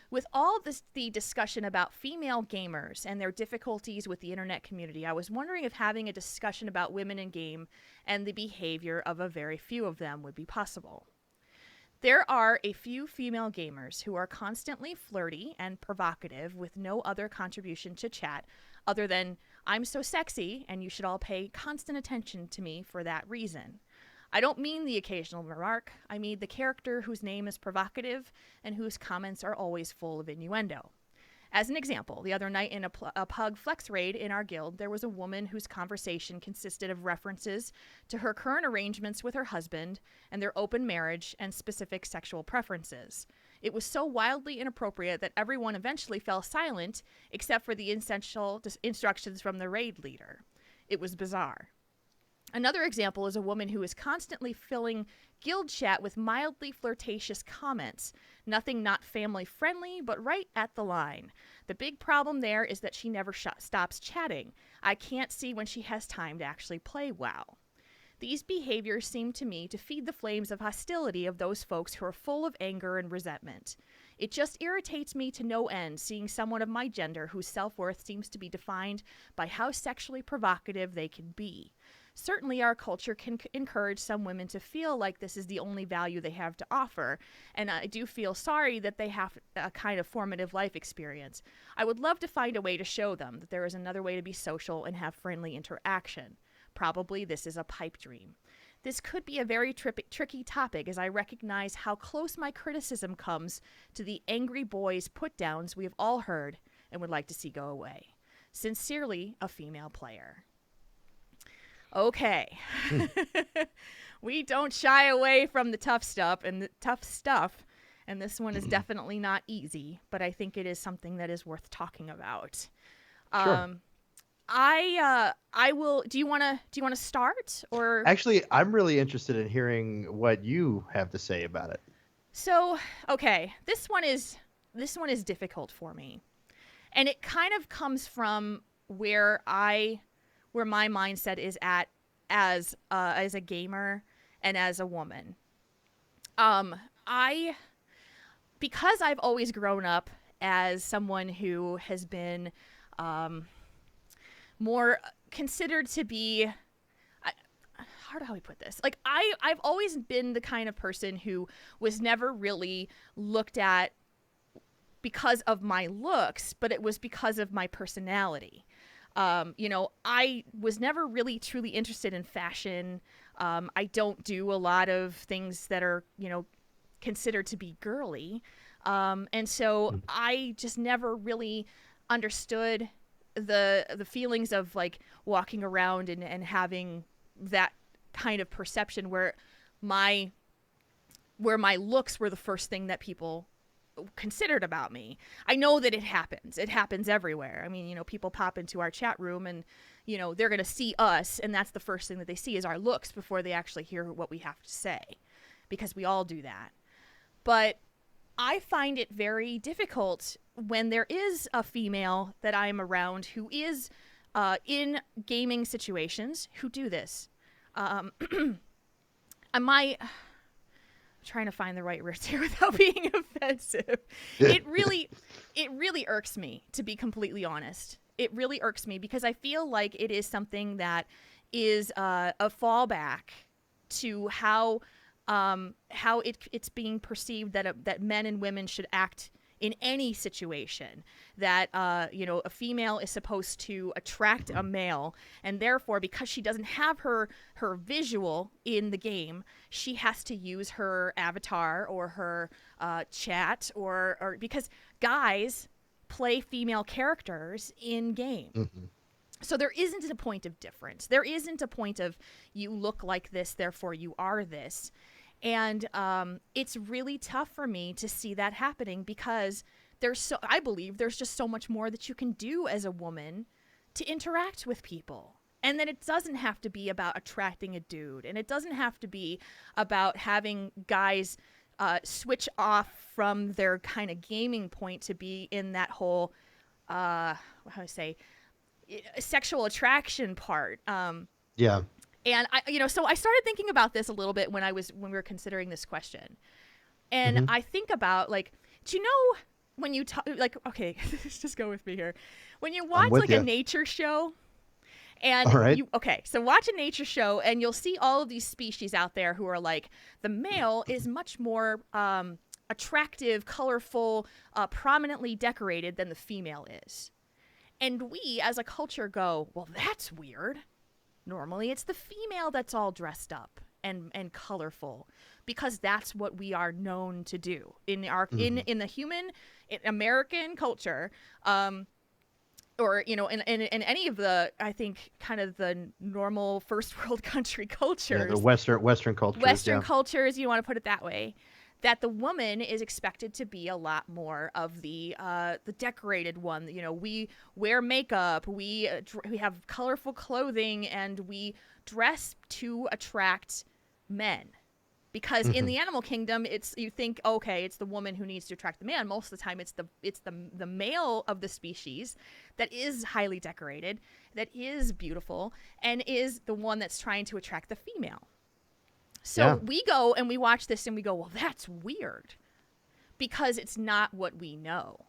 With all the discussion about female gamers and their difficulties with the internet community, I was wondering if having a discussion about women in game and the behavior of a very few of them would be possible. There are a few female gamers who are constantly flirty and provocative with no other contribution to chat other than, I'm so sexy and you should all pay constant attention to me for that reason. I don't mean the occasional remark. I mean the character whose name is provocative and whose comments are always full of innuendo. As an example, the other night in a pug flex raid in our guild, there was a woman whose conversation consisted of references to her current arrangements with her husband and their open marriage and specific sexual preferences. It was so wildly inappropriate that everyone eventually fell silent except for the essential instructions from the raid leader. It was bizarre. Another example is a woman who is constantly filling guild chat with mildly flirtatious comments. Nothing not family friendly, but right at the line. The big problem there is that she never stops chatting. I can't see when she has time to actually play WoW. These behaviors seem to me to feed the flames of hostility of those folks who are full of anger and resentment. It just irritates me to no end seeing someone of my gender whose self-worth seems to be defined by how sexually provocative they can be. Certainly our culture can encourage some women to feel like this is the only value they have to offer, and I do feel sorry that they have a kind of formative life experience. I would love to find a way to show them that there is another way to be social and have friendly interaction. Probably this is a pipe dream. This could be a very tricky topic, as I recognize how close my criticism comes to the angry boys put-downs we have all heard and would like to see go away. Sincerely, a female player. Okay. We don't shy away from the tough stuff, and this one is definitely not easy, but I think it is something that is worth talking about. Sure. I will. Do you want to start, or? Actually, I'm really interested in hearing what you have to say about it. So, okay, this one is difficult for me, and it kind of comes from where my mindset is at as a gamer and as a woman. Because I've always grown up as someone who has been more considered to be, how do I put this? Like, I've always been the kind of person who was never really looked at because of my looks, but it was because of my personality. I was never really truly interested in fashion. I don't do a lot of things that are, considered to be girly. And so I just never really understood the feelings of like walking around and having that kind of perception where my looks were the first thing that people considered about me. I know that it happens. It happens everywhere. I mean, people pop into our chat room and, they're going to see us, and that's the first thing that they see is our looks before they actually hear what we have to say, because we all do that. But I find it very difficult when there is a female that I'm around who is in gaming situations who do this. I'm trying to find the right words here without being offensive. It really irks me, to be completely honest. It really irks me because I feel like it is something that is a fallback to how it's being perceived that men and women should act in any situation, that a female is supposed to attract a male, and therefore because she doesn't have her visual in the game, she has to use her avatar or her chat or because guys play female characters in game. So there isn't a point of difference. There isn't a point of you look like this, therefore you are this. And it's really tough for me to see that happening because I believe there's just so much more that you can do as a woman to interact with people. And then it doesn't have to be about attracting a dude. And it doesn't have to be about having guys switch off from their kind of gaming point to be in that whole, sexual attraction part. Yeah. And so I started thinking about this a little bit when we were considering this question. And I think about, like, do you know when you talk, like, okay, just go with me here. When you watch like a nature show and so watch a nature show and you'll see all of these species out there who are like, the male is much more attractive, colorful, prominently decorated than the female is. And we as a culture go, well, that's weird. Normally it's the female that's all dressed up and colorful because that's what we are known to do in our in the American culture, or in any of the, I think, kind of the normal first world country cultures. Yeah, the Western cultures. Western cultures, you want to put it that way. That the woman is expected to be a lot more of the decorated one. We wear makeup, we have colorful clothing, and we dress to attract men. Because in the animal kingdom, you think, okay, it's the woman who needs to attract the man. Most of the time, it's the male of the species that is highly decorated, that is beautiful, and is the one that's trying to attract the female. So we go and we watch this and we go, well, that's weird because it's not what we know.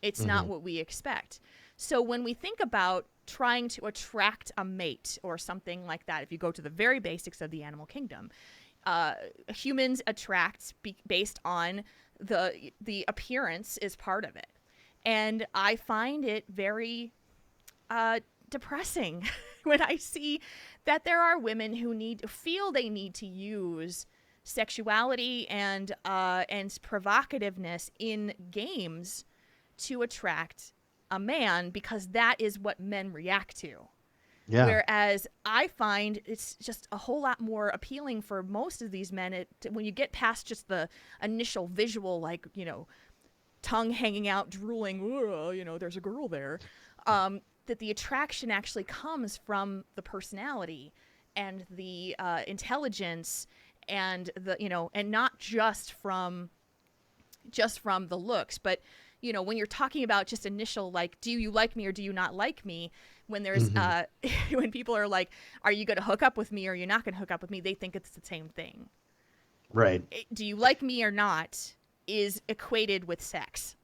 It's not what we expect. So when we think about trying to attract a mate or something like that, if you go to the very basics of the animal kingdom, humans attract based on the appearance is part of it. And I find it very depressing when I see that there are women who feel they need to use sexuality and provocativeness in games to attract a man because that is what men react to. Yeah. Whereas I find it's just a whole lot more appealing for most of these men when you get past just the initial visual, like, tongue hanging out, drooling, there's a girl there, that the attraction actually comes from the personality and the intelligence and and not just from the looks, but when you're talking about just initial, like, do you like me or do you not like me, when there's when people are like, are you going to hook up with me or you're not going to hook up with me, they think it's the same thing. Right. Do you like me or not is equated with sex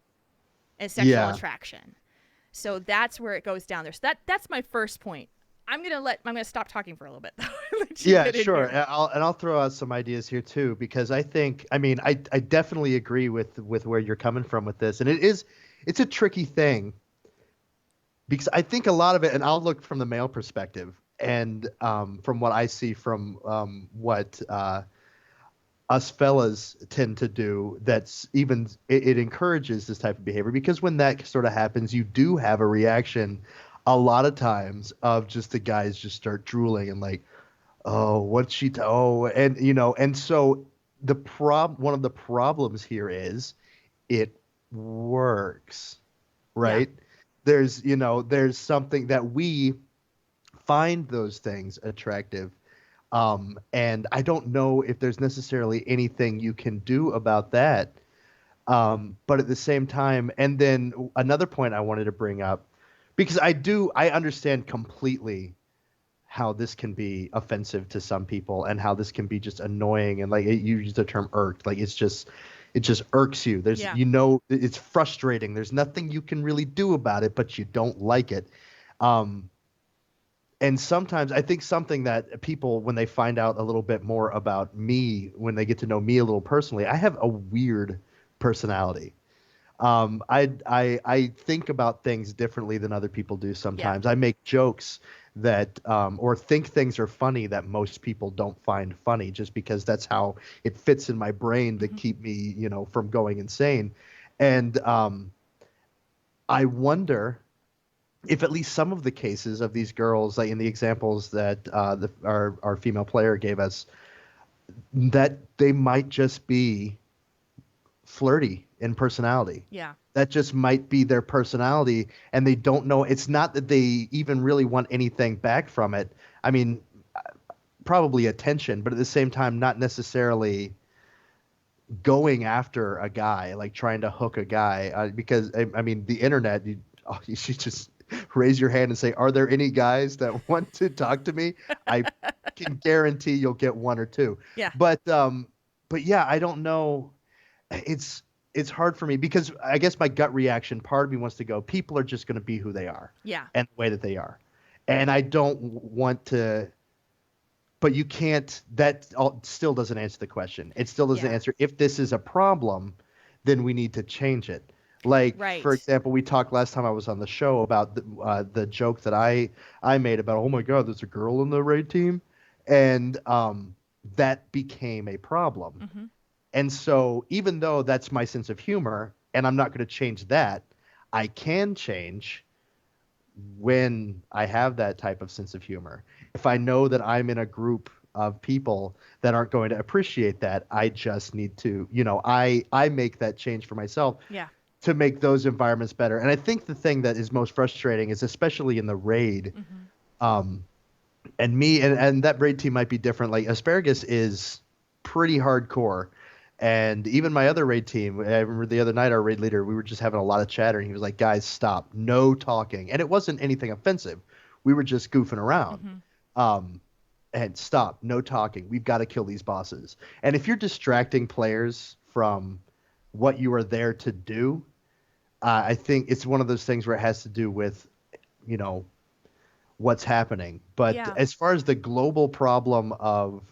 and sexual attraction. So that's where it goes down there. So that's my first point. I'm gonna stop talking for a little bit. Yeah, sure. And I'll throw out some ideas here too, because I definitely agree with where you're coming from with this, and it's a tricky thing, because I think a lot of it, and I'll look from the male perspective, and from what I see from what us fellas tend to do, that's even it encourages this type of behavior, because when that sort of happens, you do have a reaction a lot of times of just the guys just start drooling and like, oh, what's she and so one of the problems here is it works, right? Yeah. There's something that we find those things attractive. And I don't know if there's necessarily anything you can do about that. But at the same time, and then another point I wanted to bring up, because I understand completely how this can be offensive to some people and how this can be just annoying, and like you use the term irked, like it just irks you. There's it's frustrating. There's nothing you can really do about it, but you don't like it. And sometimes I think something that people, when they find out a little bit more about me, when they get to know me a little personally, I have a weird personality. I think about things differently than other people do sometimes. Yeah. I make jokes that or think things are funny that most people don't find funny, just because that's how it fits in my brain to keep me, from going insane. And I wonder if at least some of the cases of these girls, like in the examples that our female player gave us, that they might just be flirty in personality. Yeah. That just might be their personality, and they don't know. It's not that they even really want anything back from it. I mean, probably attention, but at the same time, not necessarily going after a guy, like trying to hook a guy. Because I mean, the internet, you should just raise your hand and say, are there any guys that want to talk to me? I can guarantee you'll get one or two. Yeah. But yeah, I don't know. It's hard for me, because I guess my gut reaction, part of me wants to go, people are just going to be who they are. Yeah. And the way that they are. And I don't want to, but you can't, still doesn't answer the question. It still doesn't answer, if this is a problem, then we need to change it. Like, Right. For example, we talked last time I was on the show about the joke that I made about, oh my God, there's a girl in the raid team. And that became a problem. Mm-hmm. And so even though that's my sense of humor, and I'm not going to change that, I can change when I have that type of sense of humor. If I know that I'm in a group of people that aren't going to appreciate that, I just need to, I make that change for myself. Yeah. To make those environments better. And I think the thing that is most frustrating is, especially in the raid, and me, and that raid team might be different. Like, Asparagus is pretty hardcore. And even my other raid team, I remember the other night, our raid leader, we were just having a lot of chatter, and he was like, guys, stop, no talking. And it wasn't anything offensive. We were just goofing around. And stop, no talking. We've got to kill these bosses. And if you're distracting players from what you are there to do, I think it's one of those things where it has to do with, what's happening. But as far as the global problem of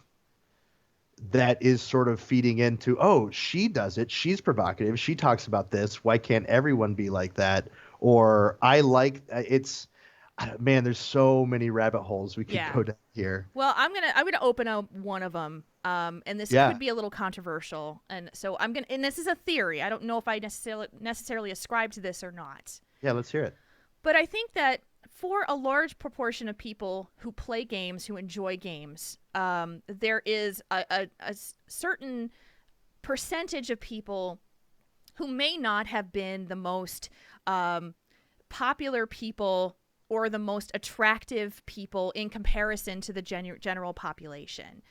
that is sort of feeding into, oh, she does it, she's provocative, she talks about this, why can't everyone be like that? Or man, there's so many rabbit holes we could go down here. Well, I'm gonna open up one of them, and this could be a little controversial, and so and this is a theory. I don't know if I necessarily ascribe to this or not. Yeah, let's hear it. But I think that for a large proportion of people who play games, who enjoy games, there is a certain percentage of people who may not have been the most popular people or the most attractive people in comparison to the general population.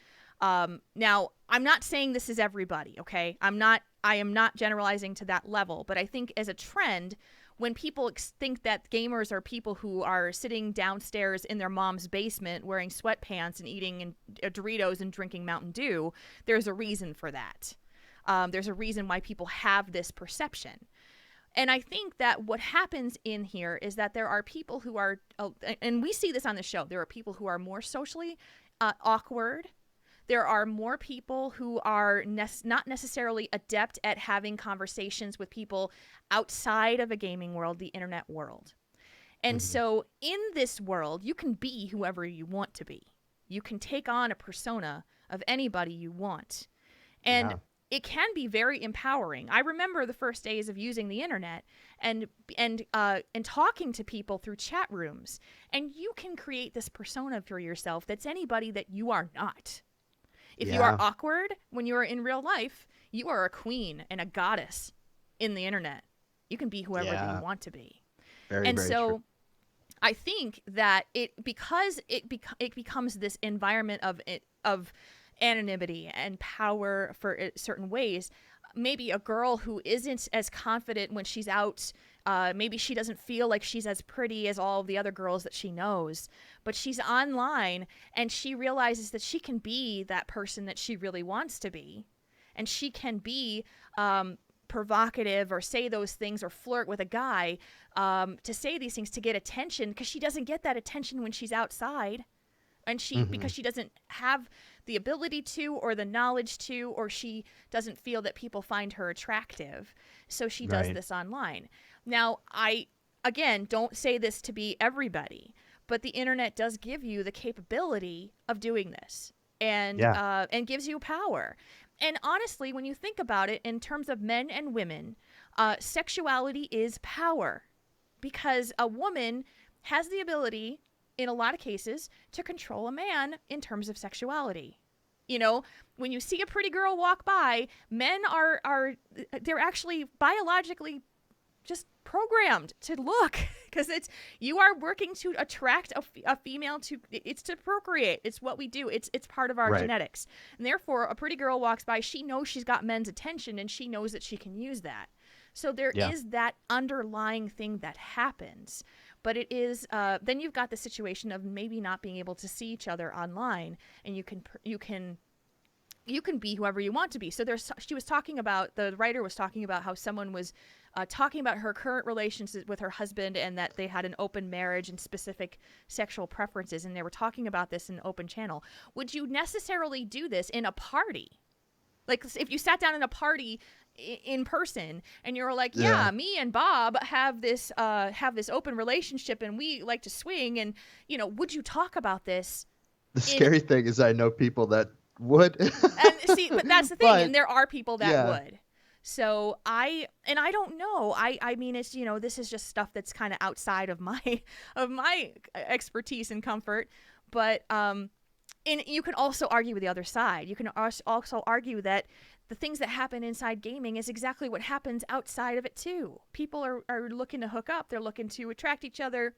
Now, I'm not saying this is everybody, okay? I am not generalizing to that level, but I think as a trend, when people think that gamers are people who are sitting downstairs in their mom's basement wearing sweatpants and eating Doritos and drinking Mountain Dew, there's a reason for that. There's a reason why people have this perception. And I think that what happens in here is that there are people who are, and we see this on the show, there are people who are more socially awkward. There are more people who are not necessarily adept at having conversations with people outside of a gaming world, the internet world. And so in this world, you can be whoever you want to be. You can take on a persona of anybody you want. And it can be very empowering. I remember the first days of using the internet and talking to people through chat rooms. And you can create this persona for yourself that's anybody that you are not. If you are awkward when you are in real life, you are a queen and a goddess in the internet. You can be whoever you want to be. Very true. I think that because it becomes this environment of anonymity and power for certain ways. Maybe a girl who isn't as confident when she's out, maybe she doesn't feel like she's as pretty as all of the other girls that she knows, but she's online and she realizes that she can be that person that she really wants to be, and she can be provocative or say those things or flirt with a guy to say these things to get attention, because she doesn't get that attention when she's outside, and because she doesn't have the ability to or the knowledge to, or she doesn't feel that people find her attractive. So she does this online. Now, I, again, don't say this to be everybody, but the internet does give you the capability of doing this and gives you power. And honestly, when you think about it in terms of men and women, sexuality is power, because a woman has the ability, in a lot of cases, to control a man in terms of sexuality. You know, when you see a pretty girl walk by, men they're actually biologically just programmed to look, because you are working to attract a female it's to procreate. It's what we do. It's part of our genetics. And therefore, a pretty girl walks by, she knows she's got men's attention, and she knows that she can use that. So there is that underlying thing that happens. But it is then you've got the situation of maybe not being able to see each other online, and you can be whoever you want to be. So she was talking about, the writer was talking about how someone was talking about her current relationship with her husband, and that they had an open marriage and specific sexual preferences, and they were talking about this in an open channel. Would you necessarily do this in a party? Like, if you sat down in a party in person and you're like, me and Bob have this open relationship and we like to swing, and would you talk about this? The scary thing is I know people that would. And see, but that's the thing, and there are people that would. So I don't know. I mean, it's, this is just stuff that's kind of outside of my expertise and comfort, but and you can also argue with the other side. You can also argue that the things that happen inside gaming is exactly what happens outside of it too. People are looking to hook up. They're looking to attract each other.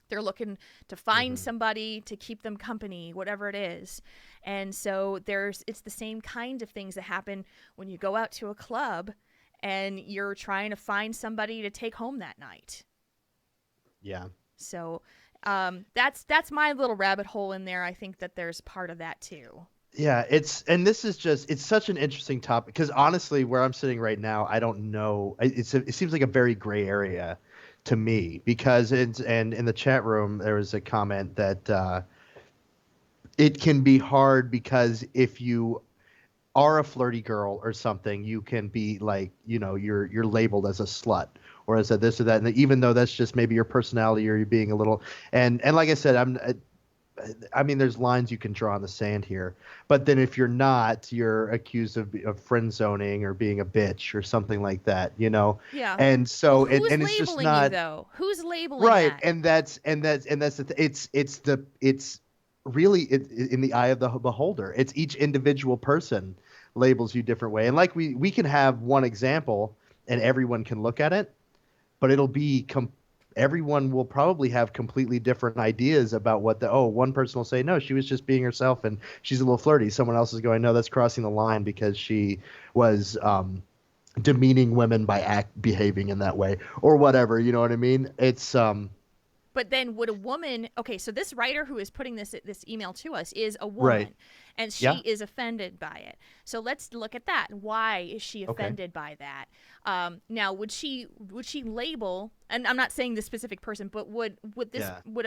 They're looking to find somebody to keep them company, whatever it is. And so it's the same kind of things that happen when you go out to a club and you're trying to find somebody to take home that night. Yeah. So that's my little rabbit hole in there. I think that there's part of that too. Yeah, it's such an interesting topic, because honestly, where I'm sitting right now, I don't know. It seems like a very gray area to me, because and in the chat room there was a comment that it can be hard, because if you are a flirty girl or something, you can be like, you're labeled as a slut or as a this or that, and even though that's just maybe your personality, or you're being a little, and like I said, I mean, there's lines you can draw in the sand here. But then if you're not, you're accused of friend zoning or being a bitch or something like that, you know? Yeah. And Well, so, who's and it's just labeling you not though? Who's labeling right. that? And that's it's really in the eye of the beholder. It's each individual person labels you different way. And like we can have one example and everyone can look at it, but it'll be everyone will probably have completely different ideas about what one person will say, no, she was just being herself and she's a little flirty. Someone else is going, no, that's crossing the line because she was demeaning women by behaving in that way or whatever. You know what I mean? It's But then would a woman, okay, so this writer who is putting this email to us is a woman, right. and she Yeah. is offended by it. So let's look at that. Why is she Okay. offended by that? Now, would she label, and I'm not saying this specific person, but would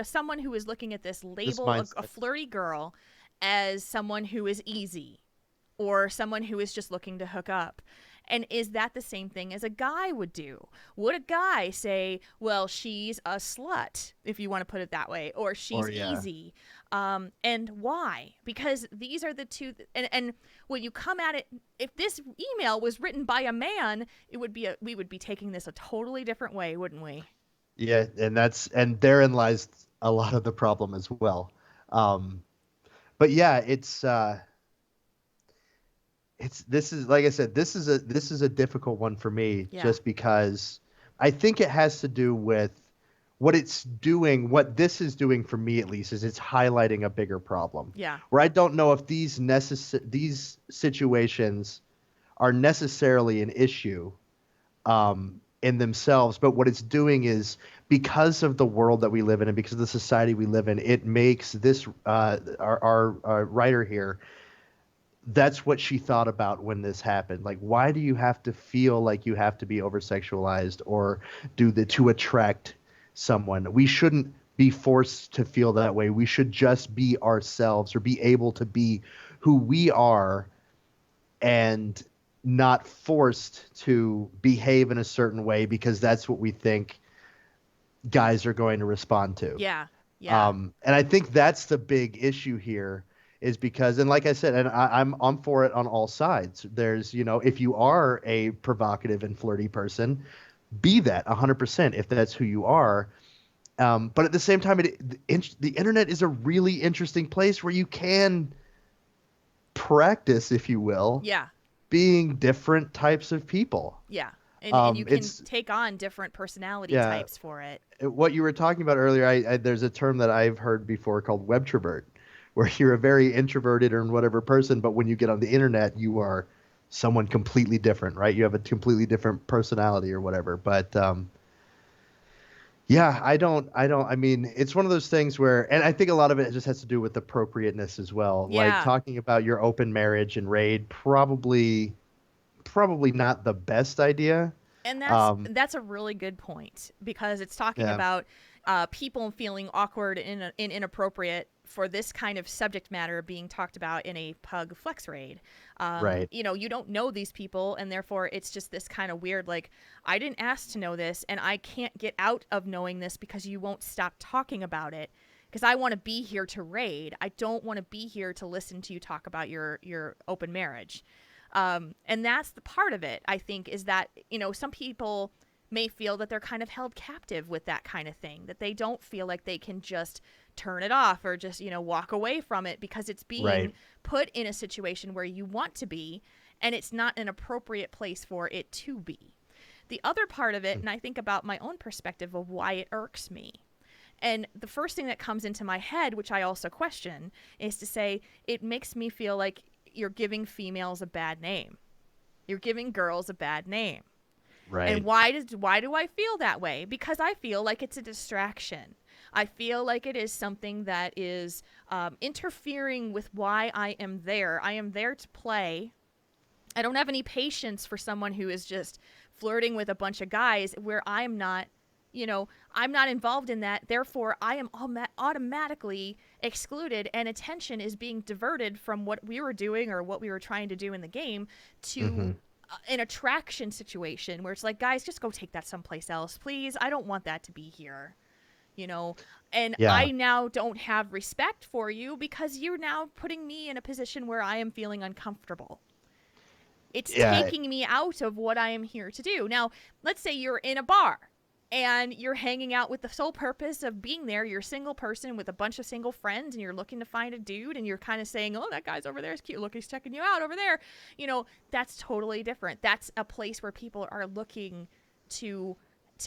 someone who is looking at this label a flirty girl as someone who is easy or someone who is just looking to hook up? And is that the same thing as a guy would do? Would a guy say, well, she's a slut, if you want to put it that way, or she's easy? And why? Because these are the two. And when you come at it, if this email was written by a man, we would be taking this a totally different way, wouldn't we? Yeah, and therein lies a lot of the problem as well. But yeah, this is like I said, this is a difficult one for me just because I think it has to do with what it's doing. What this is doing for me, at least, is it's highlighting a bigger problem. Yeah. Where I don't know if these situations are necessarily an issue in themselves, but what it's doing is because of the world that we live in and because of the society we live in, it makes this our writer here. That's what she thought about when this happened. Like, why do you have to feel like you have to be over-sexualized or to attract someone? We shouldn't be forced to feel that way. We should just be ourselves or be able to be who we are and not forced to behave in a certain way because that's what we think guys are going to respond to. Yeah. And I think that's the big issue here. Is because, and like I said, and I'm for it on all sides. There's, if you are a provocative and flirty person, be that 100% if that's who you are. But at the same time, the internet is a really interesting place where you can practice, if you will, being different types of people. Yeah. And you can take on different personality types for it. What you were talking about earlier, there's a term that I've heard before called webtrovert, where you're a very introverted or whatever person, but when you get on the internet, you are someone completely different, right? You have a completely different personality or whatever. But I mean, it's one of those things where, and I think a lot of it just has to do with appropriateness as well. Yeah. Like talking about your open marriage and raid, probably not the best idea. And that's a really good point because it's talking about people feeling awkward and inappropriate for this kind of subject matter being talked about in a pug flex raid. Right. You don't know these people, and therefore it's just this kind of weird, like, I didn't ask to know this, and I can't get out of knowing this because you won't stop talking about it. Because I want to be here to raid. I don't want to be here to listen to you talk about your open marriage. And that's the part of it, I think, is that, some people may feel that they're kind of held captive with that kind of thing, that they don't feel like they can just turn it off or just, walk away from it because it's being put in a situation where you want to be and it's not an appropriate place for it to be. The other part of it, and I think about my own perspective of why it irks me. And the first thing that comes into my head, which I also question, is to say it makes me feel like you're giving females a bad name. You're giving girls a bad name. Right. And why do I feel that way? Because I feel like it's a distraction. I feel like it is something that is interfering with why I am there. I am there to play. I don't have any patience for someone who is just flirting with a bunch of guys where I'm not, I'm not involved in that. Therefore, I am automatically excluded and attention is being diverted from what we were doing or what we were trying to do in the game to an attraction situation where it's like, guys, just go take that someplace else, please. I don't want that to be here. you know, and Yeah. I now don't have respect for you because you're now putting me in a position where I am feeling uncomfortable. It's Yeah. taking me out of what I am here to do. Now, let's say you're in a bar and you're hanging out with the sole purpose of being there. You're a single person with a bunch of single friends and you're looking to find a dude and you're kind of saying, oh, that guy's over there is cute. Look, he's checking you out over there. You know, that's totally different. That's a place where people are looking to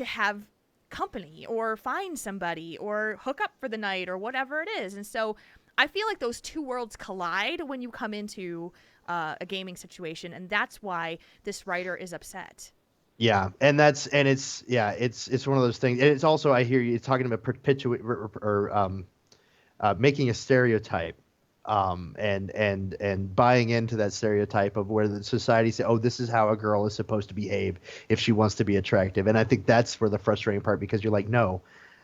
have company or find somebody or hook up for the night or whatever it is. And so I feel like those two worlds collide when you come into a gaming situation, and that's why this writer is upset. Yeah, and it's one of those things. And it's also, I hear you talking about perpetuate or making a stereotype, and buying into that stereotype of where the society say, oh, this is how a girl is supposed to behave if she wants to be attractive. And I think that's where the frustrating part, because you're like, no,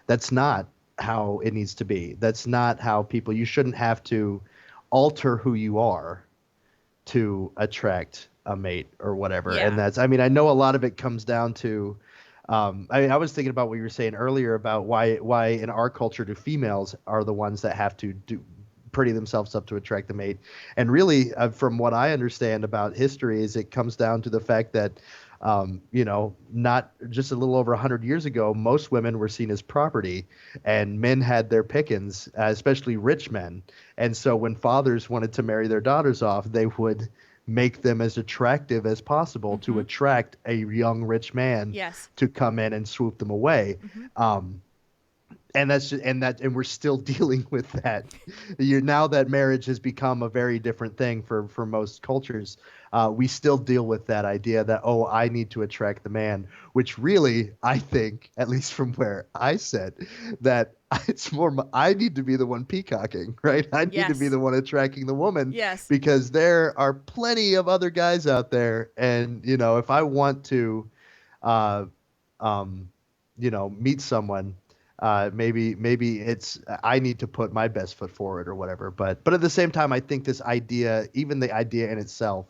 that's not how it needs to be. That's not how people. You shouldn't have to alter who you are to attract a mate or whatever. Yeah. And that's, I mean, I know a lot of it comes down to, I was thinking about what you were saying earlier about why in our culture do females are the ones that have to pretty themselves up to attract the mate. And really, from what I understand about history, is it comes down to the fact that, not just a little over 100 years ago, most women were seen as property, and men had their pickings, especially rich men. And so when fathers wanted to marry their daughters off, they would make them as attractive as possible to attract a young rich man to come in and swoop them away. And that's just, and we're still dealing with that. Now that marriage has become a very different thing for most cultures, we still deal with that idea that, oh, I need to attract the man, which really, I think, at least from where I sit, that it's more I need to be the one peacocking, right? I need to be the one attracting the woman, because there are plenty of other guys out there, and if I want to, meet someone. Maybe it's I need to put my best foot forward or whatever. But at the same time, I think this idea, even the idea in itself,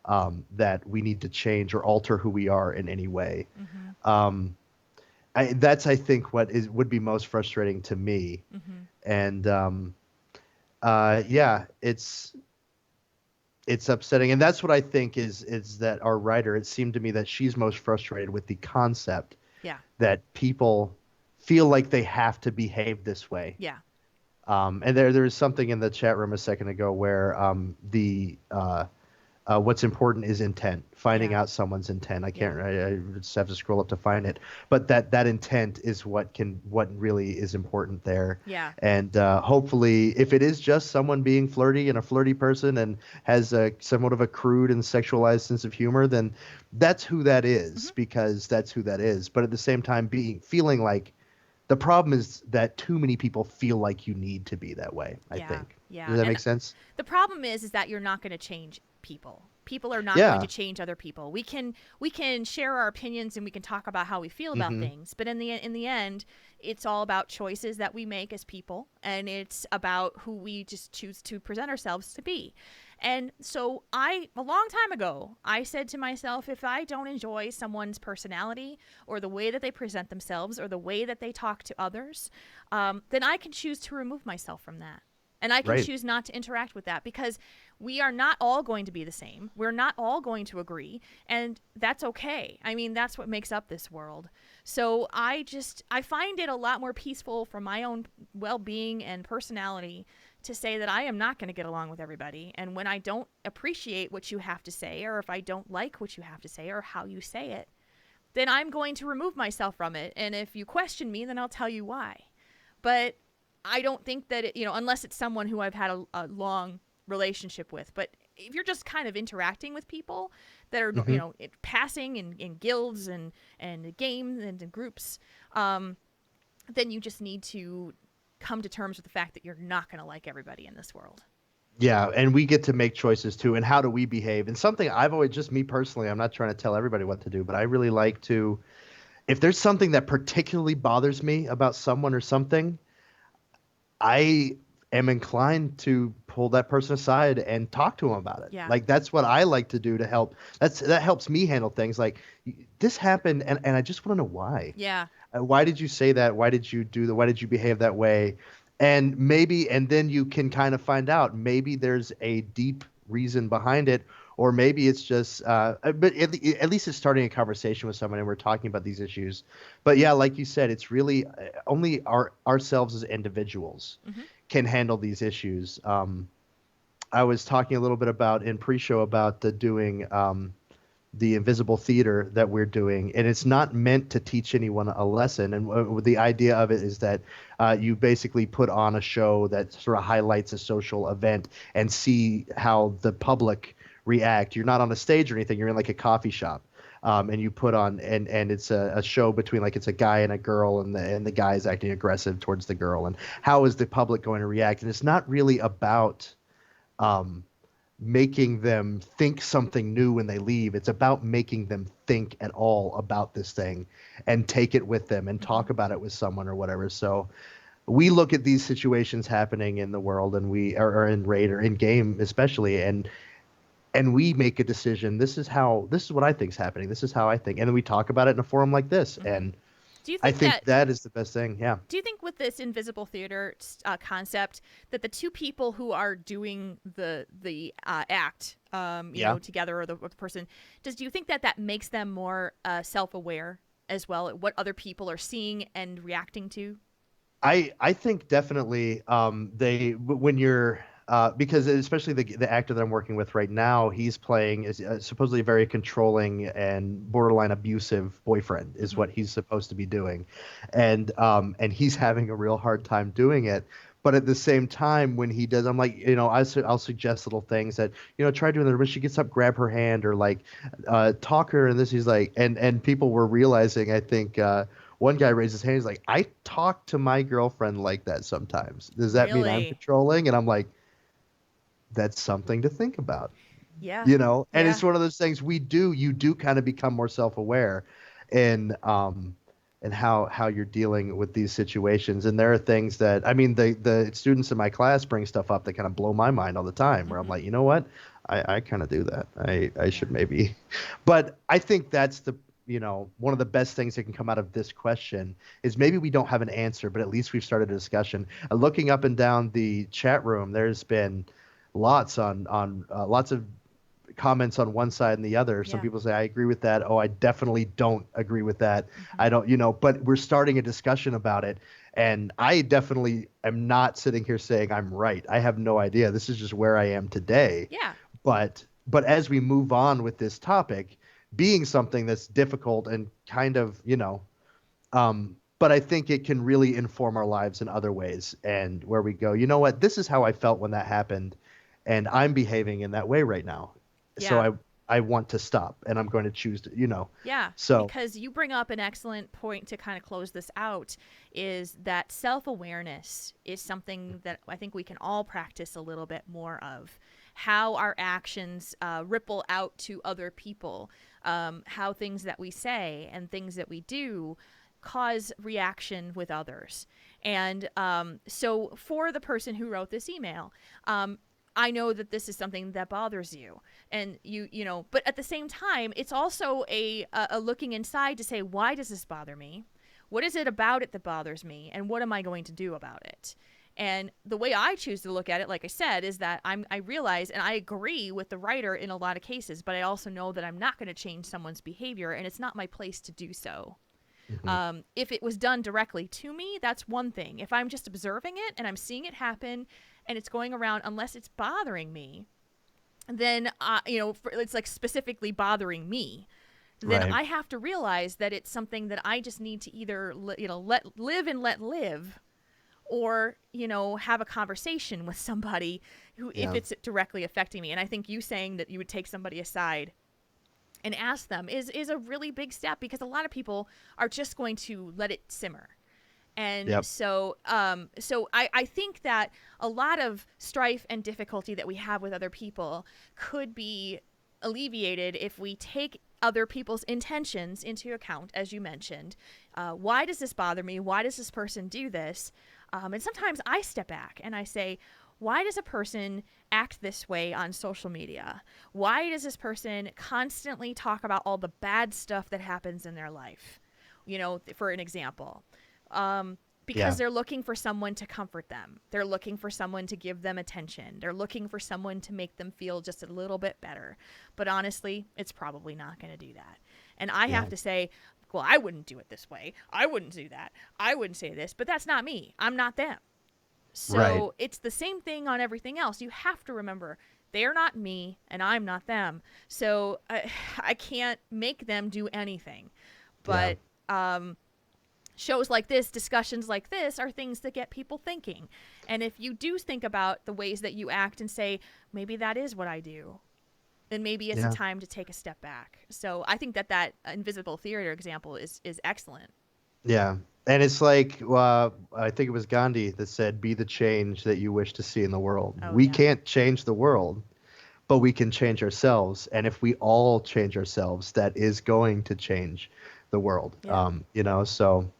that we need to change or alter who we are in any way, that's I think what would be most frustrating to me. And it's upsetting, and that's what I think is that our writer. It seemed to me that she's most frustrated with the concept that people feel like they have to behave this way. And there was something in the chat room a second ago where what's important is intent, finding out someone's intent. I just have to scroll up to find it, but that intent is what really is important there. And hopefully, if it is just someone being flirty and a flirty person and has somewhat of a crude and sexualized sense of humor, then that's who that is, because that's who that is. But at the same time, feeling like, the problem is that too many people feel like you need to be that way, I think. Does that make sense? The problem is that you're not going to change people. People are not going to change other people. We can share our opinions and we can talk about how we feel about things, but in the end, it's all about choices that we make as people, and it's about who we just choose to present ourselves to be. And so a long time ago, I said to myself, if I don't enjoy someone's personality or the way that they present themselves or the way that they talk to others, then I can choose to remove myself from that. And I can choose not to interact with that, because we are not all going to be the same. We're not all going to agree, and that's okay. I mean, that's what makes up this world. So I find it a lot more peaceful for my own well-being and personality to say that I am not going to get along with everybody. And when I don't appreciate what you have to say, or if I don't like what you have to say or how you say it, then I'm going to remove myself from it. And if you question me, then I'll tell you why. But I don't think that unless it's someone who I've had a long relationship with. But if you're just kind of interacting with people that are, passing in guilds and games and in groups, then you just need to come to terms with the fact that you're not going to like everybody in this world. Yeah, and we get to make choices too. And how do we behave? And something I've always, just me personally, I'm not trying to tell everybody what to do, but I really like to, if there's something that particularly bothers me about someone or something, I am inclined to pull that person aside and talk to them about it. Yeah. Like that's what I like to do to help. That helps me handle things. Like this happened, and I just want to know why. Yeah. Why did you say that? Why did you do that? Why did you behave that way? And then you can kind of find out maybe there's a deep reason behind it, or maybe it's just, but at least it's starting a conversation with someone and we're talking about these issues. But yeah, like you said, it's really only ourselves as individuals Mm-hmm. can handle these issues. I was talking a little bit about in pre-show about doing the invisible theater that we're doing, and it's not meant to teach anyone a lesson. And the idea of it is that you basically put on a show that sort of highlights a social event and see how the public react. You're not on a stage or anything. You're in like a coffee shop. And you put on, and it's a show between, like, it's a guy and a girl, and the guy is acting aggressive towards the girl, and how is the public going to react? And it's not really about making them think something new when they leave. It's about making them think at all about this thing and take it with them and talk about it with someone or whatever. So we look at these situations happening in the world, and we are in raid or in game especially, and we make a decision. This is what I think is happening. This is how I think. And then we talk about it in a forum like this. And Do you I think think that is the best thing. Yeah. Do you think with this invisible theater concept that the two people who are doing the act, you know, together, or the person, do you think that makes them more self-aware as well at what other people are seeing and reacting to? I think definitely when you're because especially the actor that I'm working with right now, he's playing is supposedly a very controlling and borderline abusive boyfriend is what he's supposed to be doing, and he's having a real hard time doing it. But at the same time, when he does, I'm like, you know, I'll suggest little things that, you know, try doing that. When she gets up, grab her hand, or like talk her. And this, he's like, and people were realizing, I think one guy raised his hand. He's like, I talk to my girlfriend like that sometimes. Does that mean I'm Really? controlling? And I'm like, that's something to think about. Yeah. You know, and Yeah. it's one of those things you do kind of become more self-aware and how you're dealing with these situations. And there are things that, I mean, the students in my class bring stuff up that kind of blow my mind all the time, where I'm like, you know what, I kind of do that. I should maybe, but I think that's one of the best things that can come out of this question is maybe we don't have an answer, but at least we've started a discussion. Looking up and down the chat room, there's been lots of comments on one side and the other. Some people say, I agree with that. Oh, I definitely don't agree with that. I don't, but we're starting a discussion about it. And I definitely am not sitting here saying I'm right. I have no idea. This is just where I am today. Yeah. But as we move on with this topic, being something that's difficult and kind of, but I think it can really inform our lives in other ways, and where we go, you know what, this is how I felt when that happened, and I'm behaving in that way right now. Yeah. So I want to stop, and I'm going to choose to, Yeah. So because you bring up an excellent point to kind of close this out, is that self-awareness is something that I think we can all practice a little bit more of. How our actions ripple out to other people, how things that we say and things that we do cause reaction with others. And so for the person who wrote this email, I know that this is something that bothers you, and but at the same time, it's also a looking inside to say, why does this bother me? What is it about it that bothers me? And what am I going to do about it? And the way I choose to look at it, like I said, is that I realize, and I agree with the writer in a lot of cases, but I also know that I'm not going to change someone's behavior, and it's not my place to do so. If it was done directly to me, that's one thing. If I'm just observing it and I'm seeing it happen and it's going around, unless it's bothering me, then, it's like specifically bothering me, then Right. I have to realize that it's something that I just need to either, let live, or, have a conversation with somebody who, if it's directly affecting me. And I think you saying that you would take somebody aside and ask them is a really big step, because a lot of people are just going to let it simmer. And so I think that a lot of strife and difficulty that we have with other people could be alleviated if we take other people's intentions into account, as you mentioned. Why does this bother me? Why does this person do this? And sometimes I step back and I say, why does a person act this way on social media? Why does this person constantly talk about all the bad stuff that happens in their life? For an example, because they're looking for someone to comfort them. They're looking for someone to give them attention. They're looking for someone to make them feel just a little bit better. But honestly, it's probably not going to do that. And I have to say, well, I wouldn't do it this way. I wouldn't do that. I wouldn't say this, but that's not me. I'm not them. So it's the same thing on everything else. You have to remember, they're not me and I'm not them. So I can't make them do anything. But shows like this, discussions like this are things that get people thinking. And if you do think about the ways that you act and say, maybe that is what I do, then maybe it's a time to take a step back. So I think that invisible theater example is excellent. Yeah. And it's like, I think it was Gandhi that said, be the change that you wish to see in the world. We can't change the world, but we can change ourselves. And if we all change ourselves, that is going to change the world. So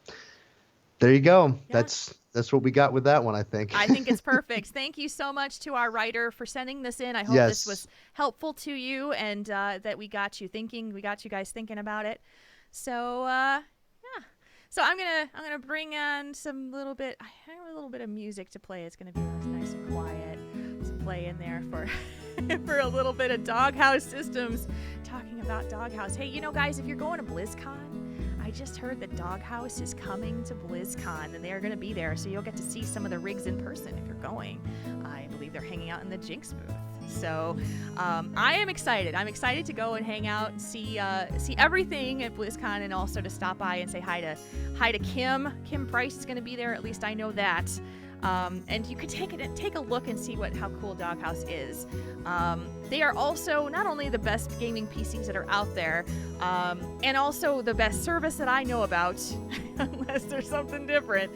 there you go. That's what we got with that one, I think. I think it's perfect. Thank you so much to our writer for sending this in. I hope this was helpful to you and that we got you guys thinking about it. So so I'm gonna bring on I have a little bit of music to play. It's gonna be nice and quiet to play in there for for a little bit of Doghouse Systems, talking about Doghouse. Hey, guys, if you're going to BlizzCon, I just heard that Doghouse is coming to BlizzCon, and they're going to be there, so you'll get to see some of the rigs in person if you're going. I believe they're hanging out in the Jinx booth. So I am excited. I'm excited to go and hang out and see everything at BlizzCon, and also to stop by and say hi to Kim. Kim Price is going to be there. At least I know that. And you could take a look and see how cool Doghouse is. They are also not only the best gaming PCs that are out there, and also the best service that I know about, unless there's something different.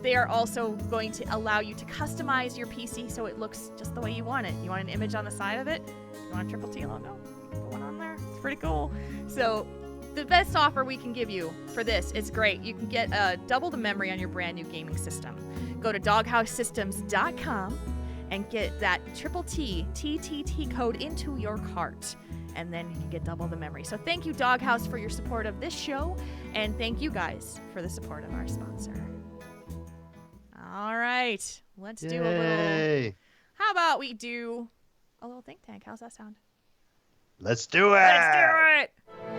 They are also going to allow you to customize your PC so it looks just the way you want it. You want an image on the side of it? You want a Triple T logo? Put one on there. It's pretty cool. So the best offer we can give you for this is great. You can get double the memory on your brand new gaming system. Go to doghousesystems.com and get that Triple T TTT code into your cart, and then you can get double the memory. So thank you, Doghouse, for your support of this show, and thank you guys for the support of our sponsor. All right, let's do a little. How about we do a little think tank? How's that sound? Let's do it. Let's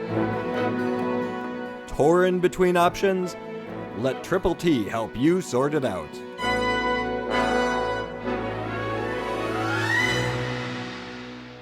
do it. Tauren between options? Let Triple T help you sort it out.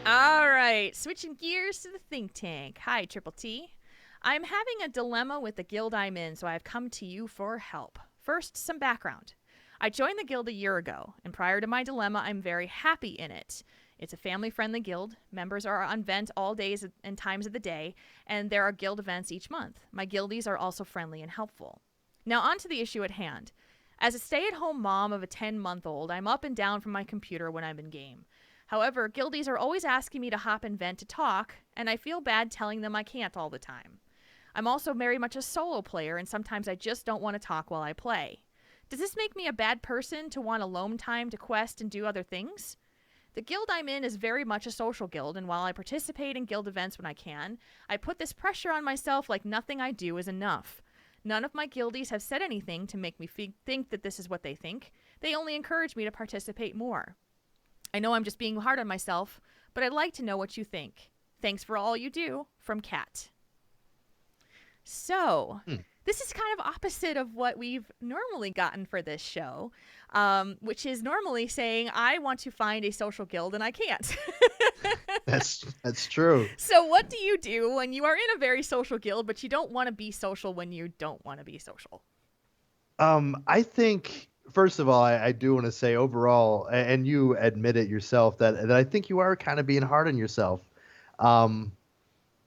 All right, switching gears to the think tank. Hi, Triple T. I'm having a dilemma with the guild I'm in, so I've come to you for help. First, some background. I joined the guild a year ago, and prior to my dilemma, I'm very happy in it. It's a family-friendly guild. Members are on vent all days and times of the day, and there are guild events each month. My guildies are also friendly and helpful. Now on to the issue at hand. As a stay-at-home mom of a 10-month-old, I'm up and down from my computer when I'm in game. However, guildies are always asking me to hop and vent to talk, and I feel bad telling them I can't all the time. I'm also very much a solo player, and sometimes I just don't want to talk while I play. Does this make me a bad person to want alone time to quest and do other things? The guild I'm in is very much a social guild, and while I participate in guild events when I can, I put this pressure on myself like nothing I do is enough. None of my guildies have said anything to make me think that this is what they think. They only encourage me to participate more. I know I'm just being hard on myself, but I'd like to know what you think. Thanks for all you do, from Kat. So, this is kind of opposite of what we've normally gotten for this show, which is normally saying, I want to find a social guild and I can't. That's true. So what do you do when you are in a very social guild, but you don't want to be social when you don't want to be social? I think, first of all, I do want to say overall, and you admit it yourself, that I think you are kind of being hard on yourself.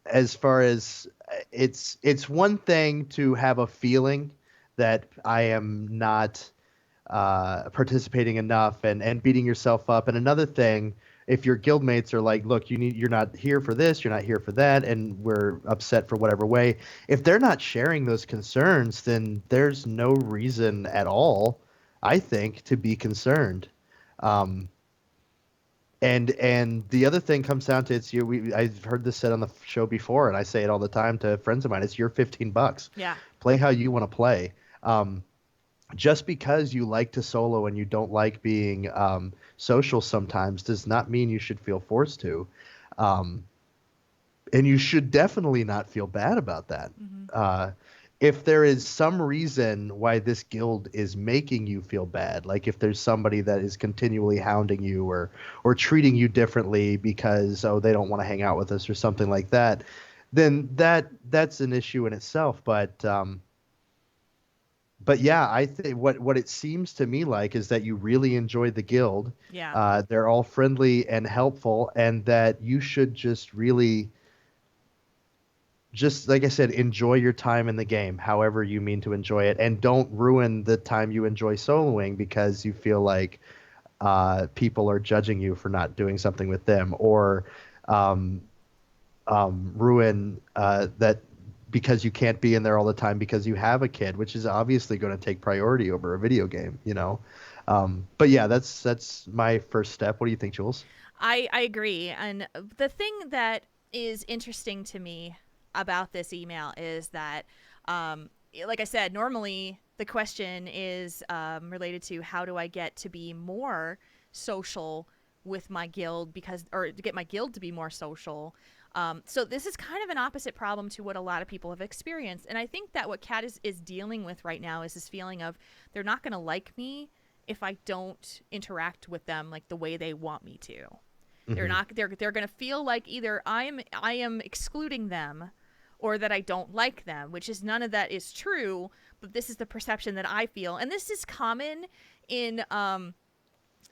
As far as it's one thing to have a feeling that I am not participating enough and beating yourself up, and another thing if your guildmates are like, look, you're not here for this, you're not here for that, and we're upset for whatever way, if they're not sharing those concerns, then there's no reason at all, I think, to be concerned. And the other thing comes down to I've heard this said on the show before, and I say it all the time to friends of mine. It's your $15. Yeah. Play how you want to play. Just because you like to solo and you don't like being social sometimes does not mean you should feel forced to. And you should definitely not feel bad about that. If there is some reason why this guild is making you feel bad, like if there's somebody that is continually hounding you or treating you differently because, oh, they don't want to hang out with us or something like that, then that's an issue in itself. But yeah, I think what it seems to me like is that you really enjoy the guild. Yeah. They're all friendly and helpful, and that you should just really, just like I said, enjoy your time in the game, however you mean to enjoy it, and don't ruin the time you enjoy soloing because you feel like people are judging you for not doing something with them, or ruin that because you can't be in there all the time because you have a kid, which is obviously going to take priority over a video game, you know. But yeah, that's my first step. What do you think, Jules? I agree. And the thing that is interesting to me about this email is that, like I said, normally the question is related to how do I get to be more social with my guild or to get my guild to be more social. So this is kind of an opposite problem to what a lot of people have experienced. And I think that what Kat is dealing with right now is this feeling of they're not going to like me if I don't interact with them like the way they want me to. They're going to feel like either I am excluding them or that I don't like them, which is none of that is true, but this is the perception that I feel. And this is common in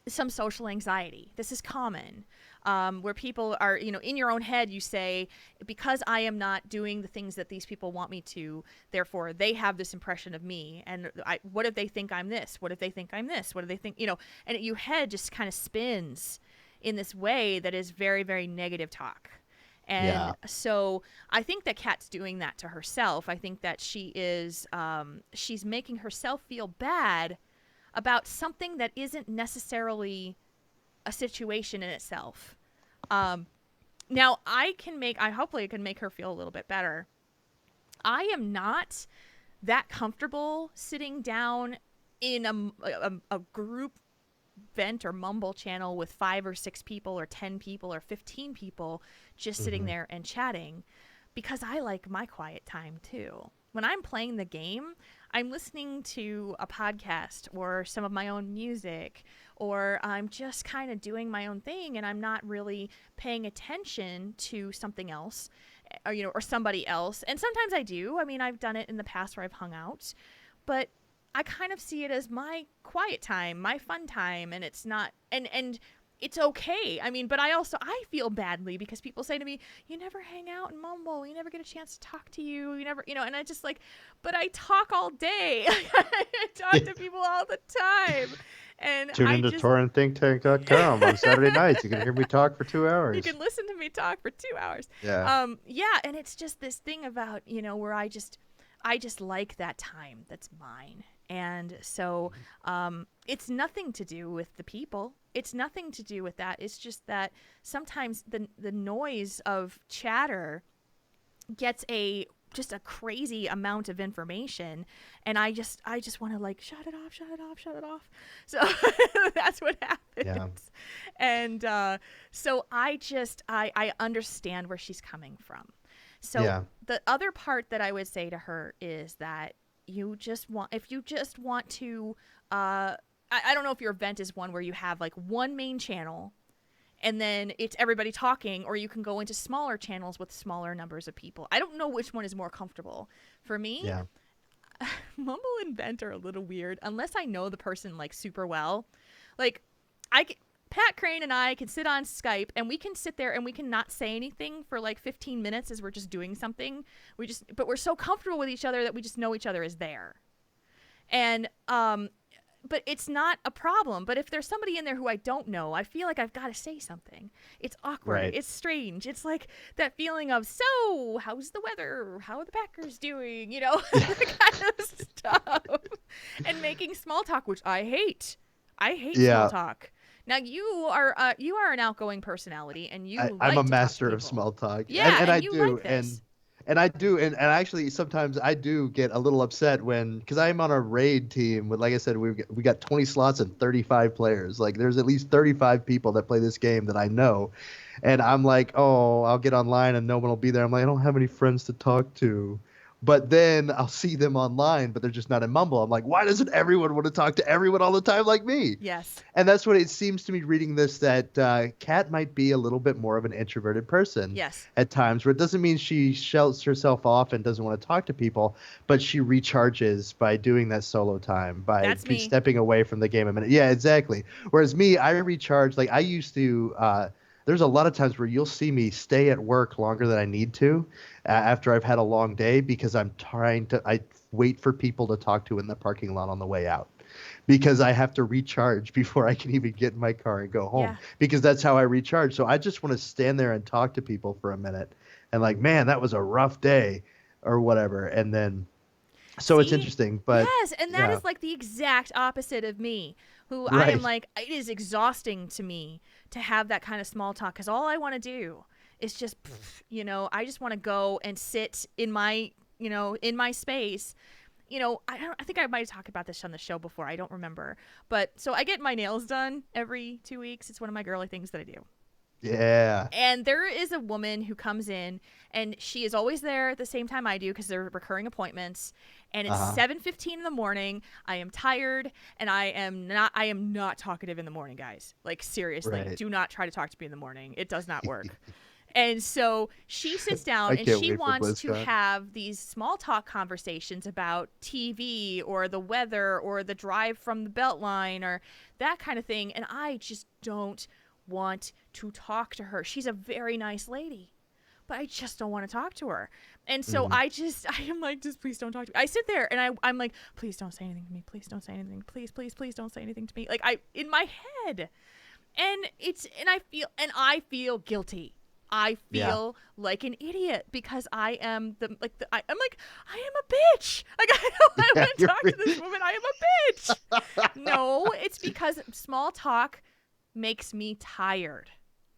some social anxiety. This is common where people are, in your own head, you say, because I am not doing the things that these people want me to, therefore they have this impression of me. And what if they think I'm this? What if they think I'm this? What do they think? And your head just kind of spins in this way that is very, very negative talk. And so I think that Kat's doing that to herself. I think that she is, she's making herself feel bad about something that isn't necessarily a situation in itself. Now hopefully I can make her feel a little bit better. I am not that comfortable sitting down in a group vent or mumble channel with 5 or 6 people or 10 people or 15 people just sitting there and chatting, because I like my quiet time too. When I'm playing the game, I'm listening to a podcast or some of my own music, or I'm just kind of doing my own thing and I'm not really paying attention to something else or somebody else. And sometimes I do. I mean, I've done it in the past where I've hung out, but I kind of see it as my quiet time, my fun time, and it's not, and it's okay. I mean, but I feel badly because people say to me, you never hang out and mumble, you never get a chance to talk to you never, and I just like, but I talk all day. I talk to people all the time. And Tune into TaurenThinkTank.com on Saturday nights. You can hear me talk for 2 hours. You can listen to me talk for 2 hours. Yeah. And it's just this thing about, where I just like that time that's mine. And so it's nothing to do with the people. It's nothing to do with that. It's just that sometimes the noise of chatter gets just a crazy amount of information, and I just want to like shut it off. So that's what happens. Yeah. And so I understand where she's coming from. So the other part that I would say to her is that if you just want to, I don't know if your event is one where you have like one main channel and then it's everybody talking, or you can go into smaller channels with smaller numbers of people. I don't know which one is more comfortable. For me, Mumble and Vent are a little weird unless I know the person like super well. Like Pat Crane and I can sit on Skype and we can sit there and we can not say anything for like 15 minutes as we're just doing something. But we're so comfortable with each other that we just know each other is there. And, but it's not a problem. But if there's somebody in there who I don't know, I feel like I've got to say something. It's awkward. Right. It's strange. It's like that feeling of, so how's the weather? How are the Packers doing? That kind of stuff. And making small talk, which I hate. I hate small talk. Now you are an outgoing personality, and you I'm like a to talk to master of people. small talk, Yeah, and I and you do, like this. and I do, and actually sometimes I do get a little upset because I'm on a raid team with, like I said, we got 20 slots and 35 players. Like there's at least 35 people that play this game that I know, and I'm like, oh, I'll get online and no one will be there. I'm like, I don't have any friends to talk to. But then I'll see them online, but they're just not in Mumble. I'm like, why doesn't everyone want to talk to everyone all the time like me? Yes. And that's what it seems to me reading this, that Kat might be a little bit more of an introverted person Yes. at times, where it doesn't mean she shells herself off and doesn't want to talk to people, but she recharges by doing that solo time, by That's me. stepping away from the game a minute. Yeah, exactly. Whereas me, I recharge, like I used to, there's a lot of times where you'll see me stay at work longer than I need to after I've had a long day, because I wait for people to talk to in the parking lot on the way out, because I have to recharge before I can even get in my car and go home, Yeah. because that's how I recharge. So I just want to stand there and talk to people for a minute and like, man, that was a rough day or whatever. And then, so it's See? interesting, but Yes, and that yeah, is like the exact opposite of me, who I am right. like, it is exhausting to me to have that kind of small talk, because all I want to do is just, I just want to go and sit in my, in my space. I think I might have talked about this on the show before. I don't remember. But so I get my nails done every 2 weeks. It's one of my girly things that I do. Yeah. And there is a woman who comes in, and she is always there at the same time I do, because they're recurring appointments. And it's Uh-huh. 7:15 in the morning. I am tired, and I am not talkative in the morning, guys. Like seriously, Right. do not try to talk to me in the morning. It does not work. And so she sits down I and can't she wait for wants to BlizzCon. have these small talk conversations about TV or the weather or the drive from the Beltline or that kind of thing. And I just don't want to talk to her. She's a very nice lady, but I just don't want to talk to her. And so Mhm. I am like, just please don't talk to me. I sit there and I'm like, please don't say anything to me. Please don't say anything. Please, please, please don't say anything to me. Like in my head. And I feel guilty. I Yeah. feel like an idiot because I am I'm like, I am a bitch. Like I don't Yeah, want to you're talk to this woman. I am a bitch. No, it's because small talk makes me tired.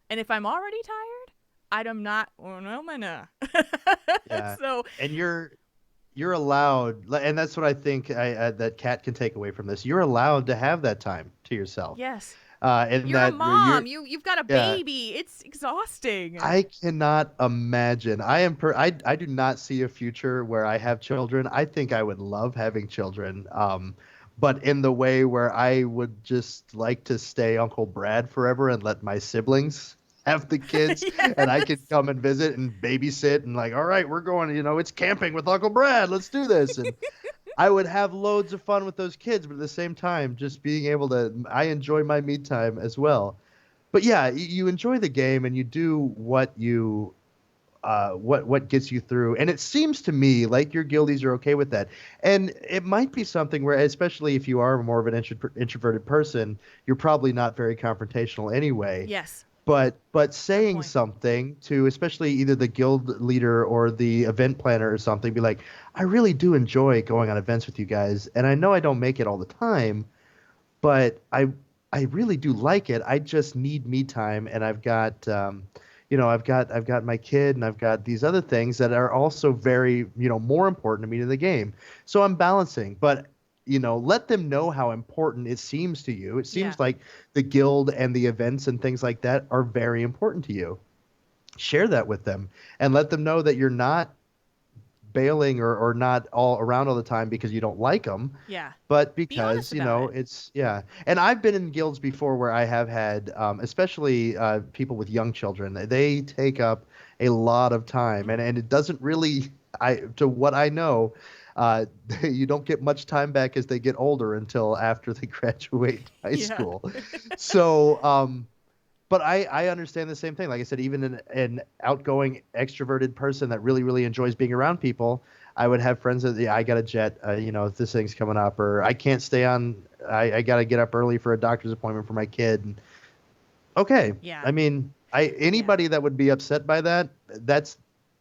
And if I'm already tired, I'm not, oh no, man. Yeah. So, And you're allowed, and that's what I think that Kat can take away from this. You're allowed to have that time to yourself. yes. And You're a that mom. You've got a yeah, baby. It's exhausting. I cannot imagine. I do not see a future where I have children. I think I would love having children. But in the way where I would just like to stay Uncle Brad forever and let my siblings have the kids, and I could Yes. come and visit and babysit and like, all right, we're going, it's camping with Uncle Brad. Let's do this. And I would have loads of fun with those kids, but at the same time, just being able to, I enjoy my me time as well. But yeah, you enjoy the game and you do what gets you through. And it seems to me like your guildies are okay with that. And it might be something where, especially if you are more of an introverted person, you're probably not very confrontational anyway. Yes. But Good saying point. something to, especially either the guild leader or the event planner or something, be like, I really do enjoy going on events with you guys, and I know I don't make it all the time, but I really do like it. I just need me time, and I've got I've got my kid, and I've got these other things that are also very, more important to me in the game. So I'm balancing, but let them know how important it seems to you. It Yeah. seems like the guild and the events and things like that are very important to you. Share that with them and let them know that you're not bailing or not all around all the time because you don't like them, Yeah. but Be honest because about it. it's yeah. And I've been in guilds before where I have had especially people with young children. They take up a lot of time, and it doesn't really, I to what I know, you don't get much time back as they get older until after they graduate high Yeah. school. So but I understand the same thing. Like I said, even an outgoing, extroverted person that really, really enjoys being around people, I would have friends that, yeah, I got a jet, if this thing's coming up, or I can't stay on, I got to get up early for a doctor's appointment for my kid. And, okay. Yeah. I mean, Yeah. anybody that would be upset by that, that's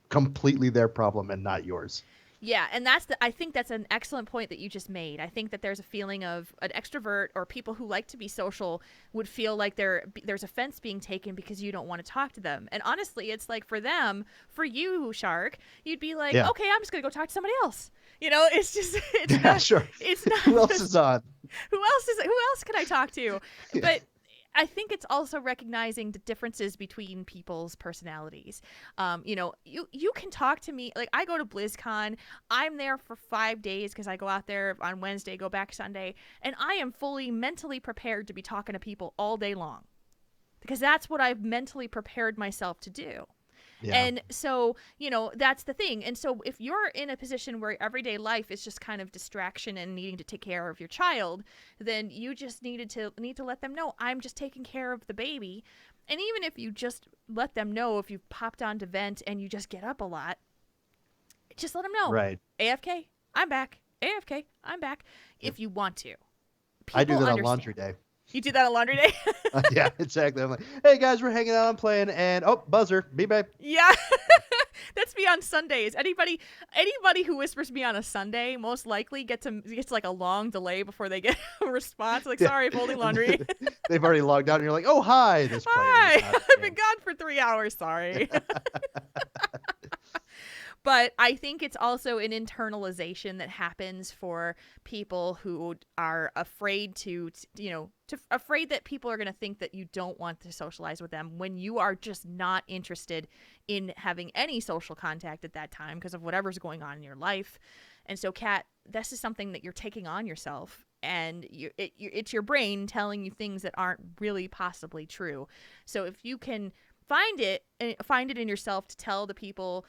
completely their problem and not yours. Yeah, and I think that's an excellent point that you just made. I think that there's a feeling of an extrovert or people who like to be social would feel like there's offense being taken because you don't want to talk to them. And honestly, it's like for you, Shark, you'd be like, Yeah. okay, I'm just gonna go talk to somebody else. It's just it's Yeah, not sure. it's not Who else just- is on? who else can I talk to? Yeah. But I think it's also recognizing the differences between people's personalities. You can talk to me. Like, I go to BlizzCon. I'm there for 5 days because I go out there on Wednesday, go back Sunday, and I am fully mentally prepared to be talking to people all day long because that's what I've mentally prepared myself to do. Yeah. And so, that's the thing. And so if you're in a position where everyday life is just kind of distraction and needing to take care of your child, then you just need to let them know, I'm just taking care of the baby. And even if you just let them know, if you've popped on to vent and you just get up a lot, just let them know. Right. AFK, I'm back. AFK, I'm back. If you want to. I do People that on understand. laundry day. You do that on laundry day? Yeah, exactly. I'm like, hey guys, we're hanging out, I'm playing, and buzzer, be back. Yeah. That's me on Sundays. Anybody who whispers me on a Sunday most likely gets like a long delay before they get a response. Like, sorry, folding laundry. They've already logged out, and you're like, oh hi, this player. Hi, is not I've been in. gone for 3 hours. Sorry. But I think it's also an internalization that happens for people who are afraid afraid that people are going to think that you don't want to socialize with them when you are just not interested in having any social contact at that time because of whatever's going on in your life. And so, Kat, this is something that you're taking on yourself, and it's your brain telling you things that aren't really possibly true. So if you can find it in yourself to tell the people,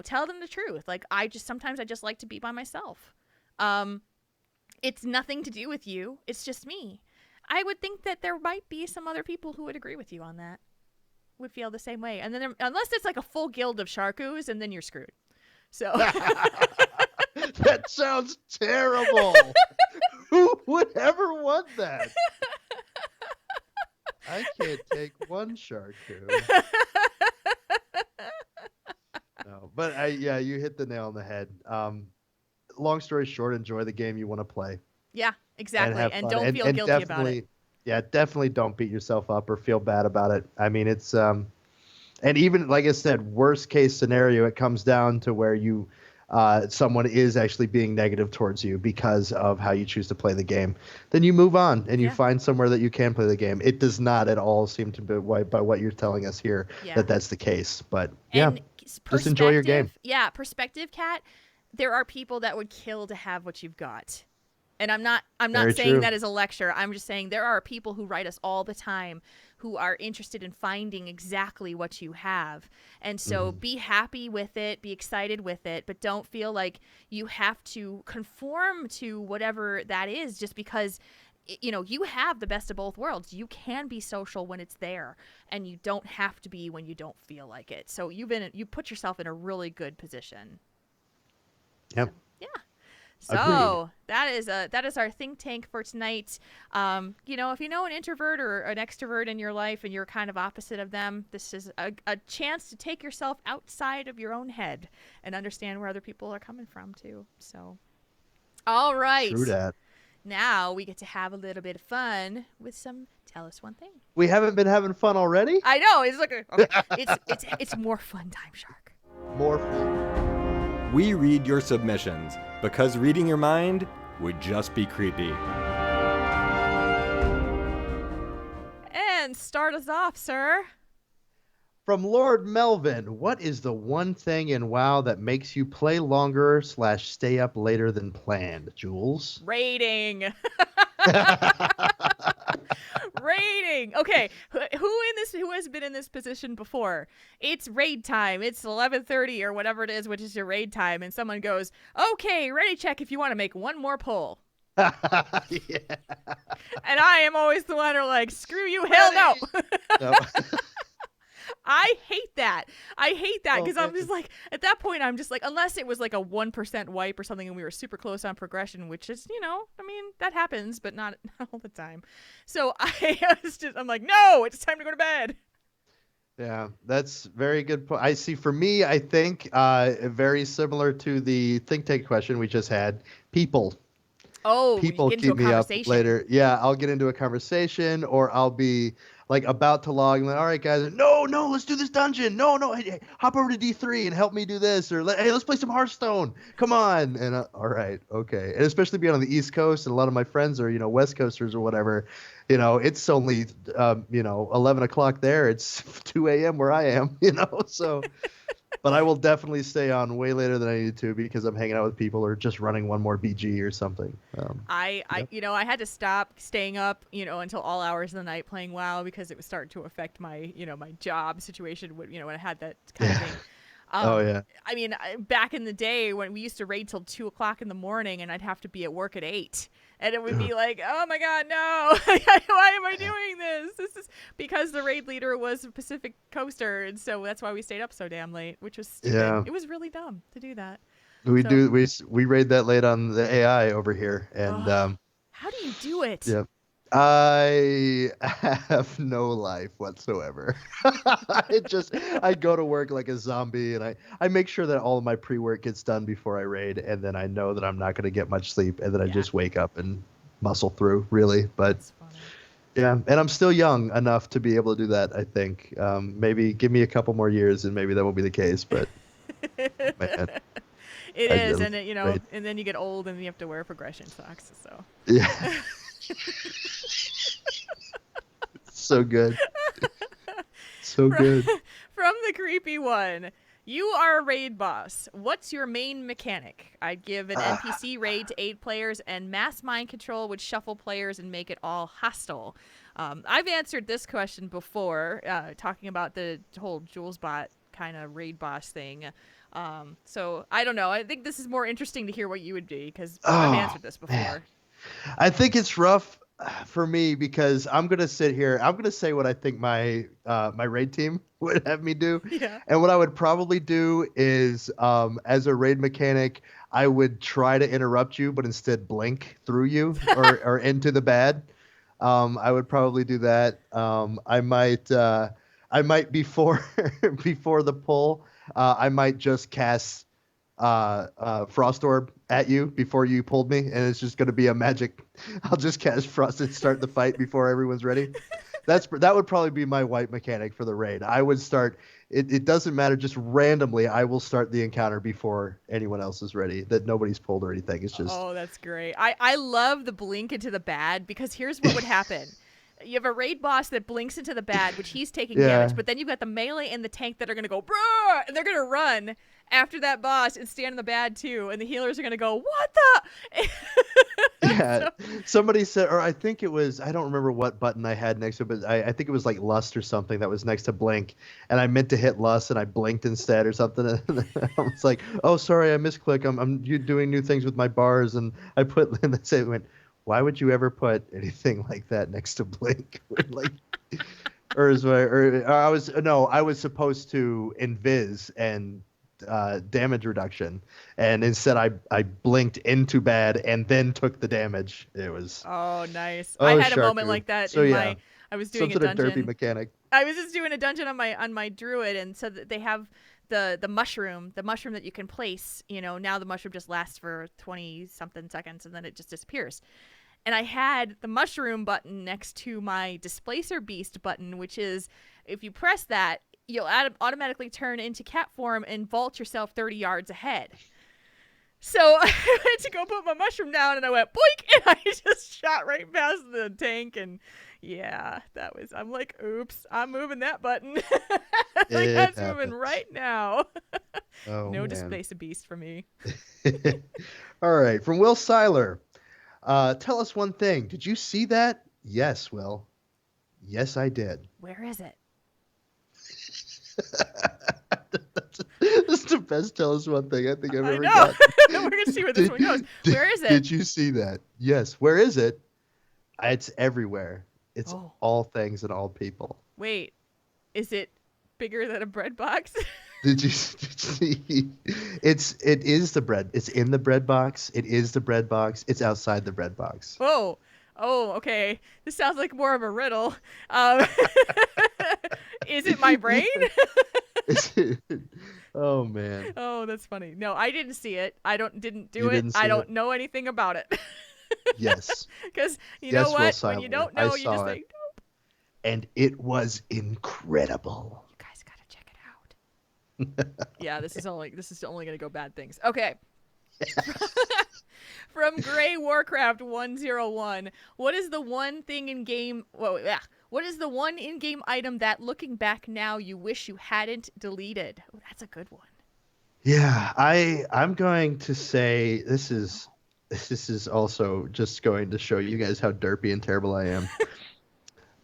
tell them the truth. Like, sometimes I just like to be by myself. It's nothing to do with you. It's just me. I would think that there might be some other people who would agree with you on that, would feel the same way. And then unless it's like a full guild of Sharkus, and then you're screwed. So That sounds terrible. Who would ever want that? I can't take one Sharku. No, but you hit the nail on the head. Long story short, enjoy the game you want to play. yeah, exactly. have And fun. don't feel guilty about it. Yeah, definitely don't beat yourself up or feel bad about it. I mean, it's and even like I said, worst case scenario, it comes down to where you someone is actually being negative towards you because of how you choose to play the game. Then you move on and you find somewhere that you can play the game. It does not at all seem to be by what you're telling us here that that's the case. But And just enjoy your game. Yeah, perspective, Kat. There are people that would kill to have what you've got. And I'm not Very saying true. that as a lecture. I'm just saying there are people who write us all the time who are interested in finding exactly what you have. And so be happy with it, be excited with it, but don't feel like you have to conform to whatever that is just because you have the best of both worlds. You can be social when it's there, and you don't have to be when you don't feel like it. So you put yourself in a really good position. Yep. Yeah. So that is our think tank for tonight. If you know an introvert or an extrovert in your life and you're kind of opposite of them, this is a chance to take yourself outside of your own head and understand where other people are coming from too. So, all right. True that. Now we get to have a little bit of fun with some Tell Us One Thing. We haven't been having fun already? I know. It's like it's more fun time, Shark. More fun. We read your submissions because reading your mind would just be creepy. And start us off, sir. From Lord Melvin, what is the one thing in WoW that makes you play longer / stay up later than planned, Jules? Rating. Rating. Okay, who has been in this position before? It's raid time. It's 11:30 or whatever it is, which is your raid time, and someone goes, "Okay, ready check if you want to make one more pull." Yeah. And I am always the one who like, "Screw you, hell no." No. I hate that. Because I'm Okay. just like, at that point, I'm just like, unless it was like a 1% wipe or something and we were super close on progression, which is, that happens, but not all the time. So I'm like, no, it's time to go to bed. Yeah, that's very good point. I see. For me, I think very similar to the think tank question we just had. People, Oh, you people get into a keep me up conversation. later. Yeah, I'll get into a conversation, or I'll be like about to log. And like, all right, guys, no, no, let's do this dungeon. No, no, hey, hop over to D3 and help me do this, or hey, let's play some Hearthstone. Come on. And all right, okay. And especially being on the East Coast, and a lot of my friends are West Coasters or whatever. It's only 11 o'clock there. It's 2 a.m. where I am. So. But I will definitely stay on way later than I need to because I'm hanging out with people or just running one more BG or something. Yeah. I had to stop staying up, until all hours of the night playing WoW because it was starting to affect my, my job situation. When I had that kind of Yeah. thing. Oh yeah. I mean, back in the day when we used to raid till 2 o'clock in the morning, and I'd have to be at work at 8, and it would be like, oh my god, no! Why am I doing this? This is because the raid leader was a Pacific Coaster, and so that's why we stayed up so damn late, which was stupid. Yeah. It was really dumb to do that. We raid that late on the AI over here, and How do you do it? yeah. I have no life whatsoever. I go to work like a zombie, and I make sure that all of my pre-work gets done before I raid, and then I know that I'm not going to get much sleep, and then I just wake up and muscle through, really. But That's funny. yeah, and I'm still young enough to be able to do that, I think. Maybe give me a couple more years, and maybe that won't be the case, but man, It I is, just and raid. and then you get old, and you have to wear progression socks. So. Yeah. So good. So good. From the creepy one. You are a raid boss. What's your main mechanic? I'd give an NPC raid to 8 players, and mass mind control would shuffle players and make it all hostile. I've answered this question before, talking about the whole Jules bot kind of raid boss thing. So I don't know. I think this is more interesting to hear what you would be, because I've answered this before. Man. I think it's rough for me because I'm gonna sit here. I'm gonna say what I think my raid team would have me do. Yeah. And what I would probably do is, as a raid mechanic, I would try to interrupt you, but instead blink through you or into the bad. I would probably do that. I might before before the pull, I might just cast Frost Orb at you before you pulled me, and it's just going to be a magic. I'll just cast Frost and start the fight before everyone's ready. That would probably be my white mechanic for the raid. I would start. It doesn't matter. Just randomly, I will start the encounter before anyone else is ready. That nobody's pulled or anything. It's just. Oh, that's great. I love the blink into the bad, because here's what would happen. You have a raid boss that blinks into the bad, which he's taking damage, but then you've got the melee and the tank that are going to go, bruh, and they're going to run after that boss and stand in the bad too, and the healers are going to go, what the? Yeah, somebody said, or I think it was, I don't remember what button I had next to it, but I think it was like Lust or something that was next to Blink, and I meant to hit Lust and I blinked instead or something. And I was like, oh, sorry, I misclicked. I'm doing new things with my bars, and I put, and they went, why would you ever put anything like that next to Blink? Like, I was supposed to invis and damage reduction, and instead I blinked into bad and then took the damage. It was nice. Oh, I had Sharku. a moment like that So, in yeah. I was Some doing a sort of dungeon. derpy mechanic. I was just doing a dungeon on my druid, and so that they have the mushroom that you can place. Now the mushroom just lasts for 20 something seconds, and then it just disappears. And I had the mushroom button next to my displacer beast button, which is, if you press that, you'll automatically turn into cat form and vault yourself 30 yards ahead. So I went to go put my mushroom down, and I went boink, and I just shot right past the tank. And yeah, I'm like, oops, I'm moving that button. Like, that's moving right now. Oh, No man. displacer beast for me. All right, from Will Seiler. Tell us one thing. Did you see that? Yes, Will. Yes, I did. Where is it? That's the best tell us one thing I think I've ever I know. gotten. We're going to see where this one goes. Where is it? Did you see that? Yes. Where is it? It's everywhere. It's all things and all people. Wait, is it bigger than a bread box? Did you see? It is the bread. It's in the bread box. It is the bread box. It's outside the bread box. Oh, okay. This sounds like more of a riddle. Is it my brain? Oh man. Oh, that's funny. No, I didn't see it. Didn't do You it. didn't I see don't it? know anything about it. Yes. Because you Yes, know Will what? When Silently. you don't I know, you just saw it. say, nope. And it was incredible. You guys gotta check it out. Yeah, this is only gonna go bad things. Okay. From Gray Warcraft 101, what is the one thing in game? What is the one in-game item that, looking back now, you wish you hadn't deleted? Oh, that's a good one. Yeah, I'm going to say this is also just going to show you guys how derpy and terrible I am.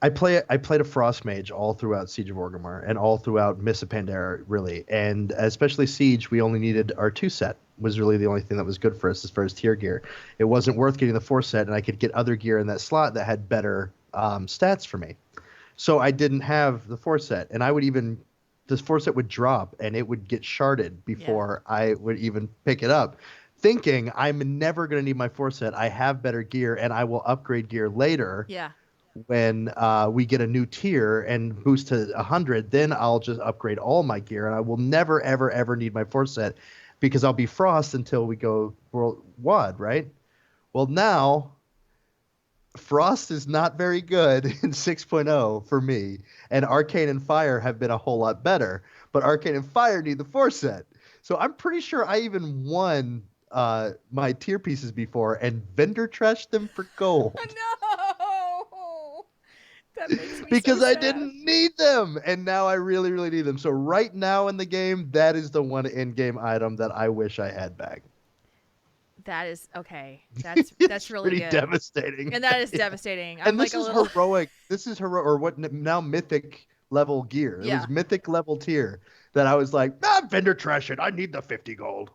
I played a Frost Mage all throughout Siege of Orgrimmar and all throughout Mists of Pandaria, really. And especially Siege, we only needed our 2 set was really the only thing that was good for us as far as tier gear. It wasn't worth getting the 4 set, and I could get other gear in that slot that had better stats for me. So I didn't have the 4 set, and this 4 set would drop, and it would get sharded before I would even pick it up, thinking I'm never going to need my 4 set. I have better gear, and I will upgrade gear later. Yeah. When we get a new tier and boost to 100, then I'll just upgrade all my gear, and I will never, ever, ever need my 4 set because I'll be Frost until we go World WOD, right? Well, now Frost is not very good in 6.0 for me, and Arcane and Fire have been a whole lot better, but Arcane and Fire need the 4 set. So I'm pretty sure I even won my tier pieces before and vendor trashed them for gold. No! That makes me Because so I sad. didn't need them, and now I really, really need them. So right now in the game, that is the one in-game item that I wish I had back. That is okay. That's really pretty good. devastating. And that is devastating. I'm And like this is a little heroic. This is heroic, or what now mythic level gear. It Yeah. was mythic level tier that I was like, vendor trash it. I need the 50 gold.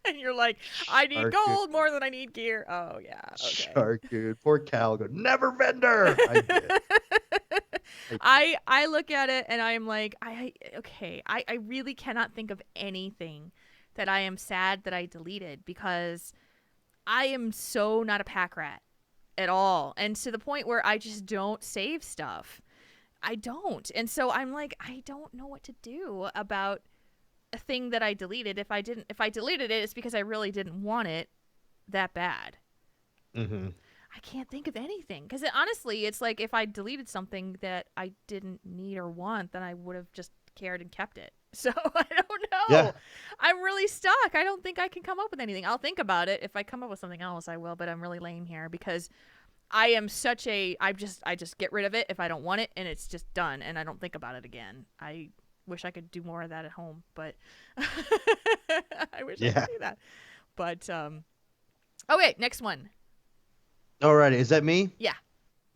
and you're like, I need Sharku. gold more than I need gear. Oh yeah. Okay. Sharku. Poor Cal. Never vendor. I did. I look at it and I'm like, I really cannot think of anything that I am sad that I deleted because I am so not a pack rat at all. And to the point where I just don't save stuff. I don't. And so I'm like, I don't know what to do about a thing that I deleted. If I deleted it, it's because I really didn't want it that bad. Mm-hmm. I can't think of anything because honestly, it's like if I deleted something that I didn't need or want, then I would have just cared and kept it. So I don't know. Yeah. I'm really stuck. I don't think I can come up with anything. I'll think about it. If I come up with something else, I will. But I'm really lame here because I am such a. I just get rid of it if I don't want it, and it's just done, and I don't think about it again. I wish I could do more of that at home, but I wish I could do that. But okay, next one. Alrighty, is that me? Yeah.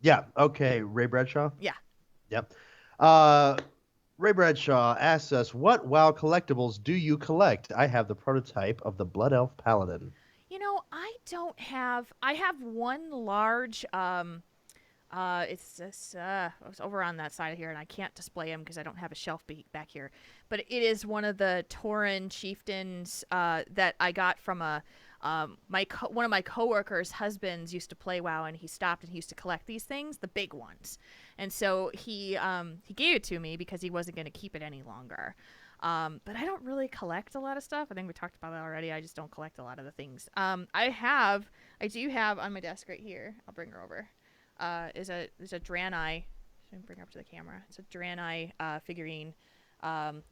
Yeah. Okay, Ray Bradshaw. Yeah. Yep. Ray Bradshaw asks us, "What WoW collectibles do you collect?" I have the prototype of the Blood Elf Paladin. You know, I don't have. I have one large. It's this. It's over on that side here, and I can't display him because I don't have a shelf back here. But it is one of the Tauren chieftains that I got from a. One of my coworkers' husbands used to play WoW, and he stopped and he used to collect these things, the big ones. And so he gave it to me because he wasn't going to keep it any longer. But I don't really collect a lot of stuff. I think we talked about that already. I just don't collect a lot of the things. I do have on my desk right here. I'll bring her over. Is a Draenei. Should I bring her up to the camera? It's a Draenei figurine.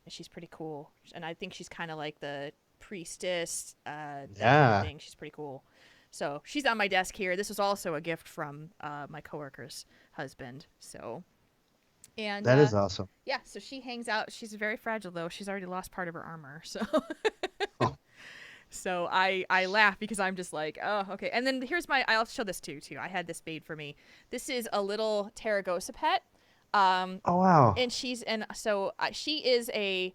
She's pretty cool, and I think she's kind of like the priestess. That kind of thing. She's pretty cool. So she's on my desk here. This was also a gift from my coworker's husband. So. And that is awesome. Yeah, so she hangs out. She's very fragile though. She's already lost part of her armor. So So I laugh because I'm just like, oh, okay. And then here's I'll show this too. I had this made for me. This is a little Taragosa pet. Oh wow. And she is a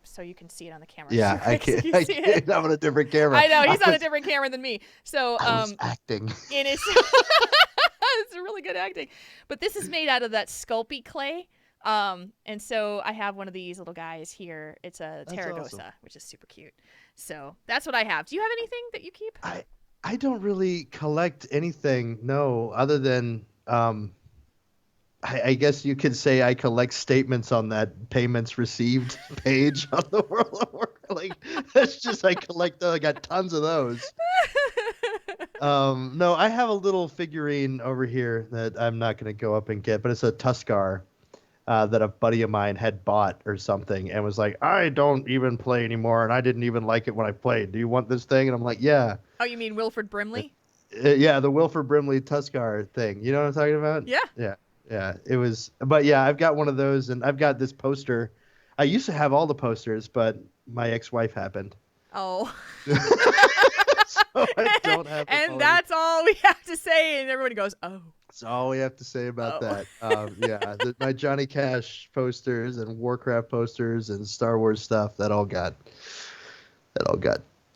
so you can see it on the camera. Yeah, I can't. I'm on a different camera. I know, he's on a different camera than me. So I was acting. And it's it's really good acting. But this is made out of that Sculpey clay. And so I have one of these little guys here. It's a Taragosa, awesome. which is super cute. So that's what I have. Do you have anything that you keep? I don't really collect anything, no, other than I guess you could say I collect statements on that payments received page on the World of Warcraft. Like, that's just, I collect those. I got tons of those. No, I have a little figurine over here that I'm not going to go up and get, but it's a Tuskar that a buddy of mine had bought or something and was like, I don't even play anymore, and I didn't even like it when I played. Do you want this thing? And I'm like, yeah. Oh, you mean Wilford Brimley? Yeah, the Wilford Brimley Tuskar thing. You know what I'm talking about? Yeah. Yeah. Yeah, it was. But yeah, I've got one of those, and I've got this poster. I used to have all the posters, but my ex-wife happened. Oh. So I don't have them And all. that's all we have to say, and everybody goes, oh. That's all we have to say about Oh. that. Yeah, my Johnny Cash posters and Warcraft posters and Star Wars stuff that all got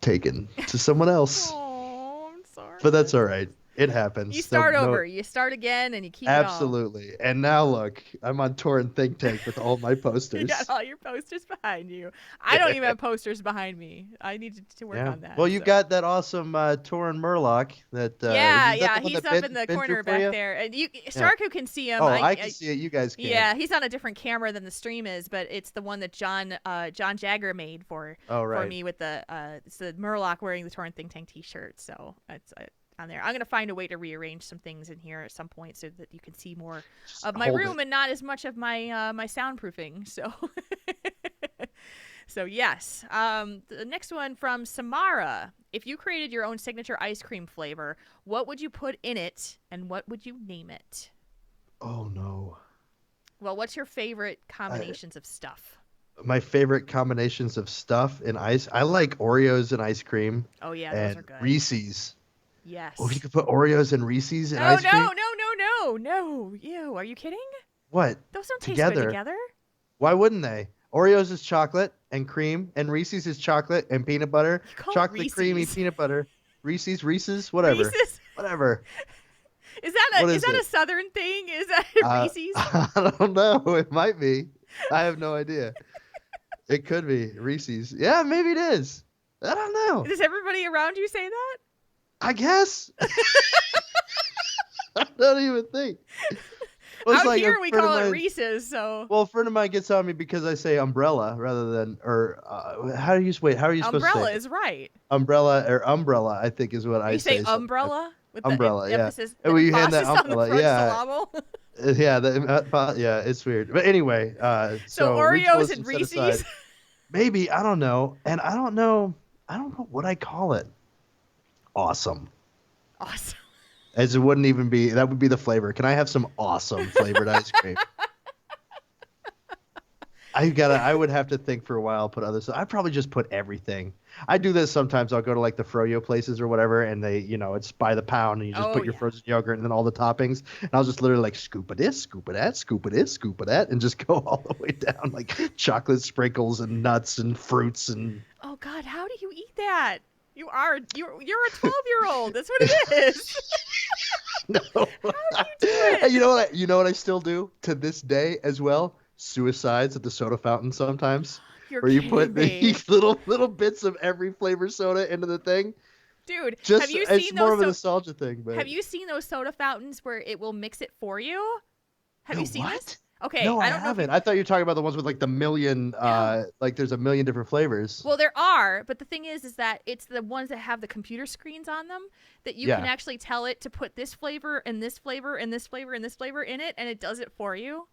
taken to someone else. Oh, I'm sorry. But that's all right. It happens. You start No- over. You start again, and you keep it Absolutely. And now look, I'm on Tauren Think Tank with all my all. posters. You got all your posters behind you. I don't even have posters behind me. I need to work on that. Well, you so. got that awesome Tauren Murloc. That Yeah, is that yeah, the one he's that up in the bent corner for back you? there. And Sharku can see him. Oh, I can see it. You guys can. Yeah, he's on a different camera than the stream is, but it's the one that John Jagger made for me with the it's the Murloc wearing the Tauren Think Tank T-shirt. So it's on there. I'm gonna find a way to rearrange some things in here at some point so that you can see more of my room and not as much of my my soundproofing. So. So yes, the next one from Samara. If you created your own signature ice cream flavor, what would you put in it, and what would you name it? Oh no. Well, what's your favorite combinations of stuff? My favorite combinations of stuff in ice. I like Oreos and ice cream. Oh yeah, and those are good. Reese's. Yes. Oh, if you could put Oreos and Reese's in No, ice no, cream. no. Ew, are you kidding? What? Those don't taste Together. good together. Why wouldn't they? Oreos is chocolate and cream, and Reese's is chocolate and peanut butter. You call it Chocolate, creamy Reese's. peanut butter. Reese's, whatever. Reese's? Whatever. Is that What is is that it? a Southern thing? Is that Reese's? I don't know. It might be. I have no idea. It could be Reese's. Yeah, maybe it is. I don't know. Does everybody around you say that? I guess. I don't even think. Well, it's Out like a here we friend of call it mine- Reese's. So Well, a friend of mine gets on me because I say umbrella rather than how are you supposed umbrella to say it? is right. Umbrella, I think is what I You say sometimes. umbrella with Umbrella, the yeah. emphasis. And when you hand that emphasis on the umbrella, first yeah. syllable. Yeah, it's weird. But anyway, So we Oreos chose and to set aside- Reese's. Maybe, I don't know. And I don't know what I call it. Awesome. Awesome. As it wouldn't even be, that would be the flavor. Can I have some awesome flavored ice cream? I would have to think for a while, put other stuff. I'd probably just put everything. I do this sometimes. I'll go to like the froyo places or whatever, and they, it's by the pound, and you just put your frozen yogurt and then all the toppings. And I'll just literally like scoop of this, scoop of that, scoop of this, scoop of that, and just go all the way down, like chocolate sprinkles and nuts and fruits and. Oh God, how do you eat that? You're a 12-year-old. That's what it is. No. How do you do it? And you know what I still do to this day as well? Suicides at the soda fountain sometimes. You're Where you kidding put me. these little bits of every flavor soda into the thing. Dude, Just have you it's seen more those? of a nostalgia thing, but Have you seen those soda fountains where it will mix it for you? Have No, you seen what? this? Okay, No, I don't know if haven't. I thought you were talking about the ones with like the million, like there's a million different flavors. Well, there are, but the thing is that it's the ones that have the computer screens on them that you can actually tell it to put this flavor and this flavor and this flavor and this flavor in it, and it does it for you.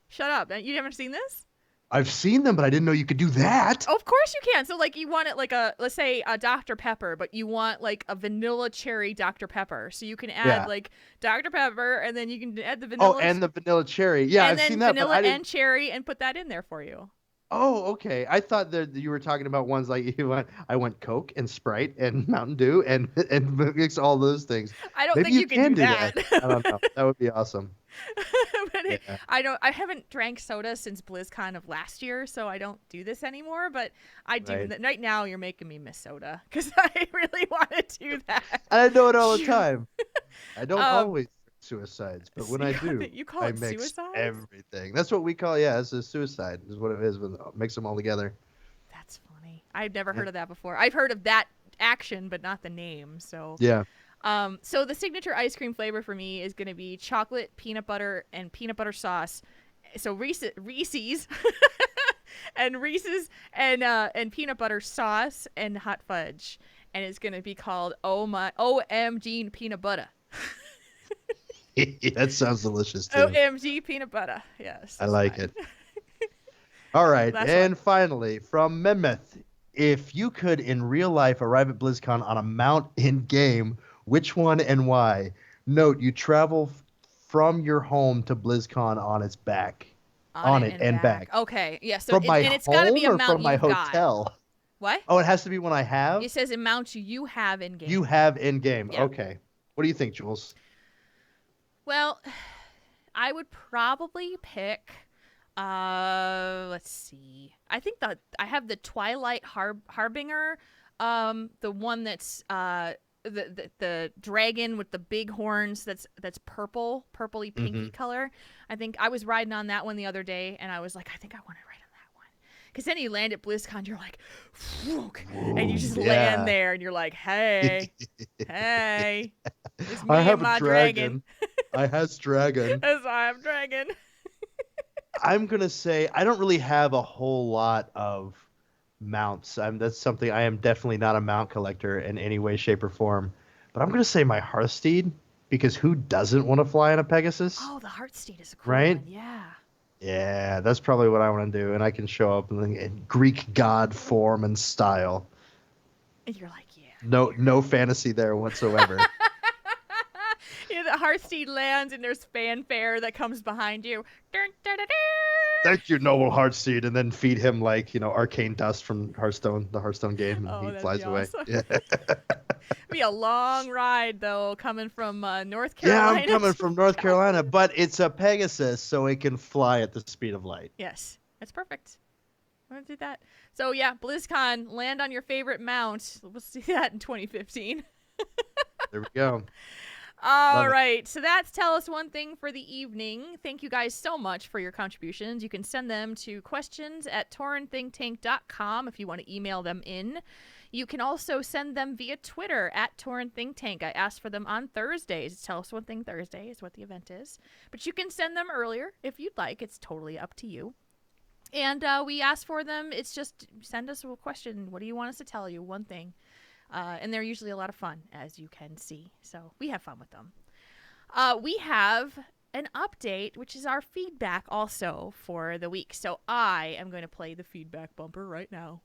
Shut up. You haven't seen this? I've seen them, but I didn't know you could do that. Oh, of course you can. So, like, you want it like let's say a Dr. Pepper, but you want like a vanilla cherry Dr. Pepper. So you can add like Dr. Pepper, and then you can add the vanilla. Oh, and the vanilla cherry. Yeah, and I've then seen that. vanilla But I didn't... and cherry, and put that in there for you. Oh, okay. I thought that you were talking about ones like I went Coke and Sprite and Mountain Dew and mix all those things. I don't Maybe think you can do that. I don't know. That would be awesome. But I haven't drank soda since BlizzCon of last year, so I don't do this anymore. But I do right now. You're making me miss soda because I really want to do that. I do it all the time. I don't always suicides, but when I do, you call I it mix suicides? everything. That's what we call it's a suicide is what it is. When mix them all together. That's funny. I've never heard of that before. I've heard of that action, but not the name. So yeah. So the signature ice cream flavor for me is going to be chocolate, peanut butter, and peanut butter sauce. So Reese's and Reese's and peanut butter sauce and hot fudge, and it's going to be called OMG peanut butter. That sounds delicious too. OMG peanut butter. Yes. I like it. All right, Last and one. finally from Memeth, if you could in real life arrive at BlizzCon on a mount in game, which one and why? Note, you travel from your home to BlizzCon on its back. On it and back. Okay. Yeah. So From my and it's got to be a home or mount from my you've got. hotel? What? Oh, it has to be one I have? It says amount you have in game. You have in game. Yeah. Okay. What do you think, Jules? Well, I would probably pick. Let's see. I think that I have the Twilight Harbinger, the one that's the dragon with the big horns. That's purpley pinky color. I think I was riding on that one the other day, and I was like, I think I want to ride on that one. Because then you land at BlizzCon, you're like, and you just land there, and you're like, hey, hey, it's me I have and my a dragon. I has dragon. As I have dragon. I'm going to say I don't really have a whole lot of mounts. That's something I am definitely not a mount collector in any way, shape, or form. But I'm going to say my Hearthsteed, because who doesn't want to fly on a Pegasus? Oh, the Hearthsteed is a cool Right? one. Yeah. Yeah, that's probably what I want to do. And I can show up in Greek god form and style. And you're like, yeah. No fantasy there whatsoever. Yeah, the Hearthsteed lands and there's fanfare that comes behind you. Dun, dun, dun, dun. Thank you, noble Hearthsteed, and then feed him arcane dust from Hearthstone, the Hearthstone game, and Oh, he that'd flies be away. awesome. Yeah. Be a long ride though, coming from North Yeah, Carolina. I'm coming from North Carolina, but it's a Pegasus, so it can fly at the speed of light. Yes, that's perfect. I'm gonna do that. So yeah, BlizzCon, land on your favorite mount. We'll see that in 2015. There we go. All Love it. right, so that's Tell Us One Thing for the evening. Thank you guys so much for your contributions. You can send them to questions@taurenThinkTank.com if you want to email them in. You can also send them via Twitter @TaurenThinkTank. I asked for them on Thursdays. Tell Us One Thing Thursday is what the event is. But you can send them earlier if you'd like. It's totally up to you. And we ask for them. It's just send us a question. What do you want us to tell you? One thing. And they're usually a lot of fun, as you can see. So we have fun with them. We have an update, which is our feedback also for the week. So I am going to play the feedback bumper right now.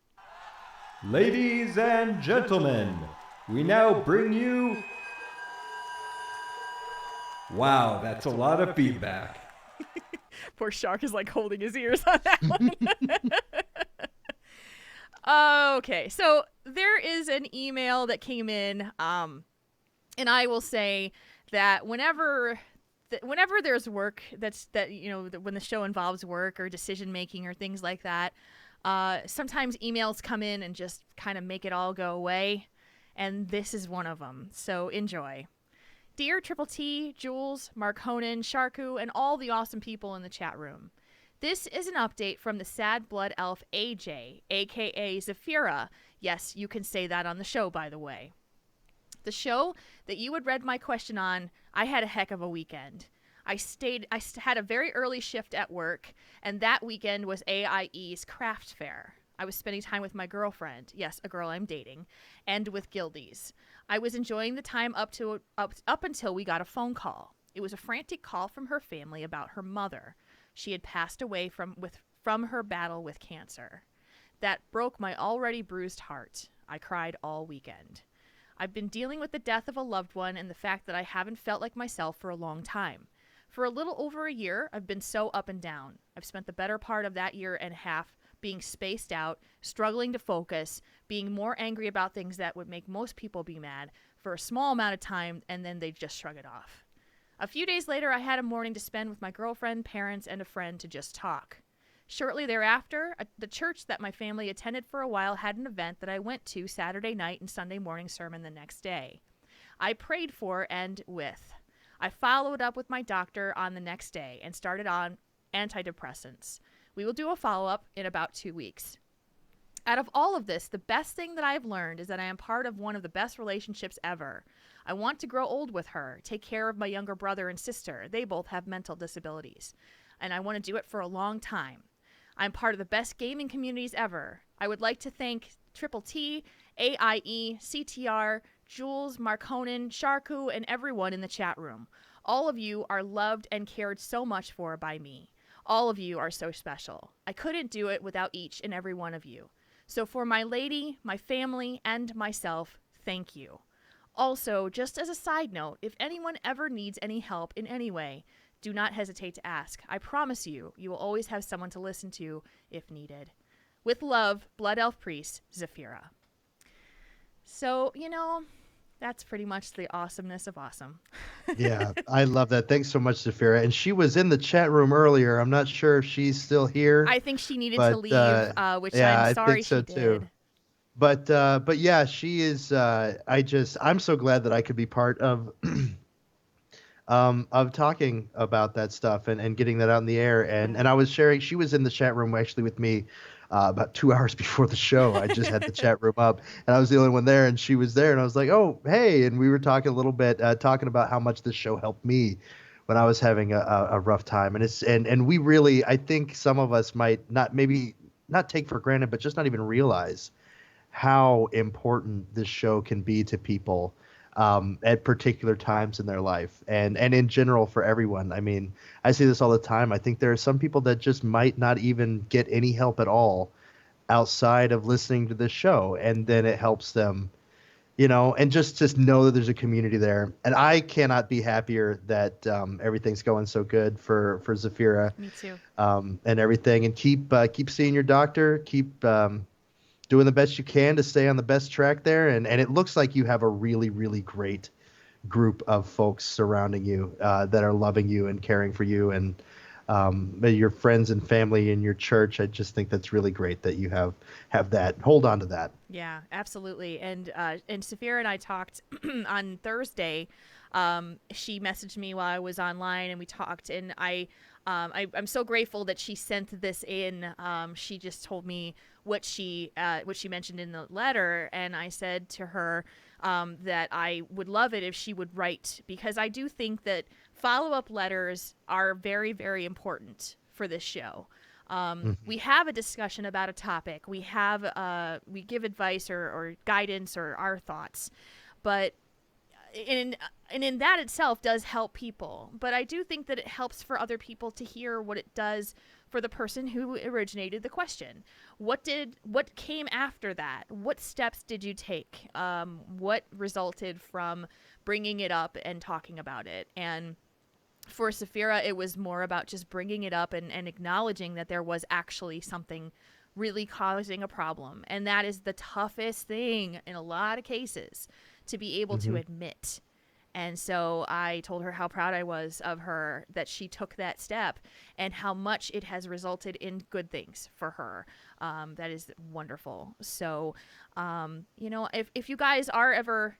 Ladies and gentlemen, we now bring you... Wow, that's a lot of feedback. Poor Shark is like holding his ears on that one. Okay, so there is an email that came in, and I will say that whenever there's work when the show involves work or decision making or things like that, sometimes emails come in and just kind of make it all go away, and this is one of them. So enjoy. Dear Triple T, Jules, Mark Honan, Sharku, and all the awesome people in the chat room. This is an update from the Sad Blood Elf AJ, aka Zafira. Yes, you can say that on the show, by the way. The show that you had read my question on, I had a heck of a weekend. I had a very early shift at work, and that weekend was AIE's craft fair. I was spending time with my girlfriend, yes, a girl I'm dating, and with guildies. I was enjoying the time up until we got a phone call. It was a frantic call from her family about her mother. She had passed away from her battle with cancer. That broke my already bruised heart. I cried all weekend. I've been dealing with the death of a loved one and the fact that I haven't felt like myself for a long time. For a little over a year, I've been so up and down. I've spent the better part of that year and a half being spaced out, struggling to focus, being more angry about things that would make most people be mad for a small amount of time, and then they just shrug it off. A few days later, I had a morning to spend with my girlfriend, parents, and a friend to just talk. Shortly thereafter, the church that my family attended for a while had an event that I went to Saturday night and Sunday morning sermon the next day. I prayed for and with. I followed up with my doctor on the next day and started on antidepressants. We will do a follow-up in about 2 weeks. Out of all of this, the best thing that I've learned is that I am part of one of the best relationships ever. I want to grow old with her, take care of my younger brother and sister. They both have mental disabilities. And I want to do it for a long time. I'm part of the best gaming communities ever. I would like to thank Triple T, AIE, CTR, Jules, Marconin, Sharku, and everyone in the chat room. All of you are loved and cared so much for by me. All of you are so special. I couldn't do it without each and every one of you. So for my lady, my family, and myself, thank you. Also, just as a side note, if anyone ever needs any help in any way, do not hesitate to ask. I promise you, you will always have someone to listen to if needed. With love, Blood Elf Priest, Zephyra. So, that's pretty much the awesomeness of awesome. Yeah, I love that. Thanks so much, Zafira. And she was in the chat room earlier. I'm not sure if she's still here. I think she needed to leave, which yeah, I'm sorry I think so she did. too. But yeah, she is. I'm so glad that I could be part of talking about that stuff and getting that out in the air. And I was sharing. She was in the chat room actually with me. About 2 hours before the show, I just had the chat room up, and I was the only one there, and she was there, and I was like, "Oh, hey!" And we were talking a little bit, talking about how much this show helped me when I was having a rough time, and we really, I think some of us might not take for granted, but just not even realize how important this show can be to people at particular times in their life, and in general for everyone. I mean, I see this all the time. I think there are some people that just might not even get any help at all outside of listening to this show, and then it helps them, and just know that there's a community there. And I cannot be happier that everything's going so good for Zafira. Me too. And everything, and keep seeing your doctor, keep doing the best you can to stay on the best track there. And it looks like you have a really, really great group of folks surrounding you that are loving you and caring for you, and your friends and family in your church. I just think that's really great that you have that. Hold on to that. Yeah, absolutely. And Saphira and I talked on Thursday. She messaged me while I was online, and we talked. And I'm so grateful that she sent this in. She just told me what she mentioned in the letter, and I said to her that I would love it if she would write, because I do think that follow-up letters are very, very important for this show. We have a discussion about a topic. We give advice or guidance or our thoughts, but in that itself does help people. But I do think that it helps for other people to hear what it does for the person who originated the question. What came after that? What steps did you take? What resulted from bringing it up and talking about it? And for Saphira, it was more about just bringing it up and acknowledging that there was actually something really causing a problem. And that is the toughest thing in a lot of cases, to be able to admit. And so I told her how proud I was of her that she took that step, and how much it has resulted in good things for her. That is wonderful. So, if you guys are ever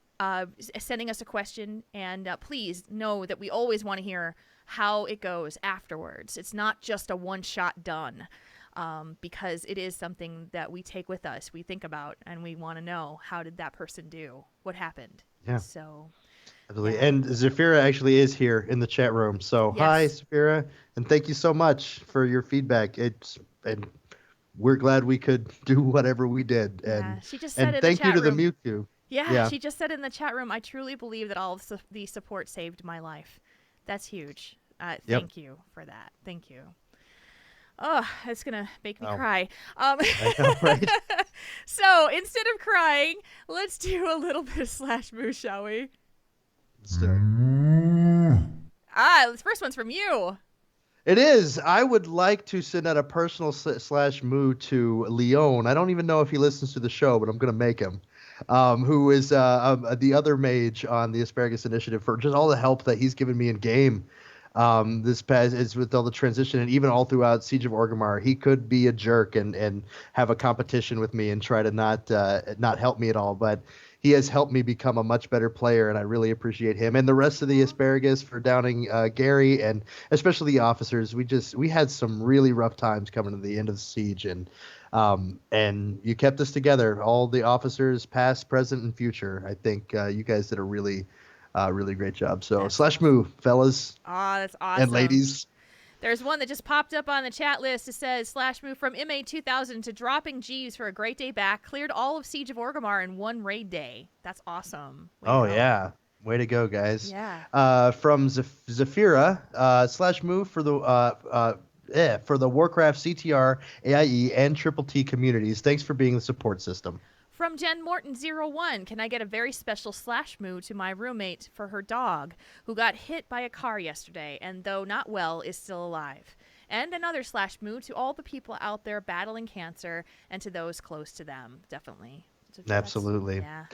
sending us a question, and please know that we always want to hear how it goes afterwards. It's not just a one-shot done, because it is something that we take with us, we think about, and we want to know, how did that person do? What happened? Yeah. So... Absolutely. Yeah. And Zafira actually is here in the chat room. So Hi, Zafira, and thank you so much for your feedback. And we're glad we could do whatever we did. And she just said, and thank you to the Mewtwo. Yeah, she just said in the chat room, I truly believe that all of the support saved my life. That's huge. Thank you for that. Thank you. Oh, it's going to make me cry. I know, right? So instead of crying, let's do a little bit of /Moos, shall we? This first one's from you. It is. I would like to send out a personal /moo to Leon. I don't even know if he listens to the show, but I'm going to make him. Who is the other mage on the Asparagus Initiative, for just all the help that he's given me in game. This past is with all the transition, and even all throughout Siege of Orgrimmar. He could be a jerk and have a competition with me and try to not help me at all, but he has helped me become a much better player, and I really appreciate him and the rest of the Asparagus for downing Gary, and especially the officers. We had some really rough times coming to the end of the siege, and you kept us together, all the officers, past, present, and future. I think you guys did a really Really great job. So That's slash moo, fellas Oh, that's awesome. and ladies. There's one that just popped up on the chat list. It says, slash move from MA 2000 to dropping G's for a great day back. Cleared all of Siege of Orgrimmar in one raid day. That's awesome. Way to Oh, go. yeah. Way to go, guys. Yeah. From Zafira, slash move for the Warcraft CTR, AIE, and Triple T communities. Thanks for being the support system. From Jen Morton01, can I get a very special slash moo to my roommate for her dog, who got hit by a car yesterday, and though not well, is still alive? And another slash moo to all the people out there battling cancer and to those close to them. Definitely. Absolutely. Yeah.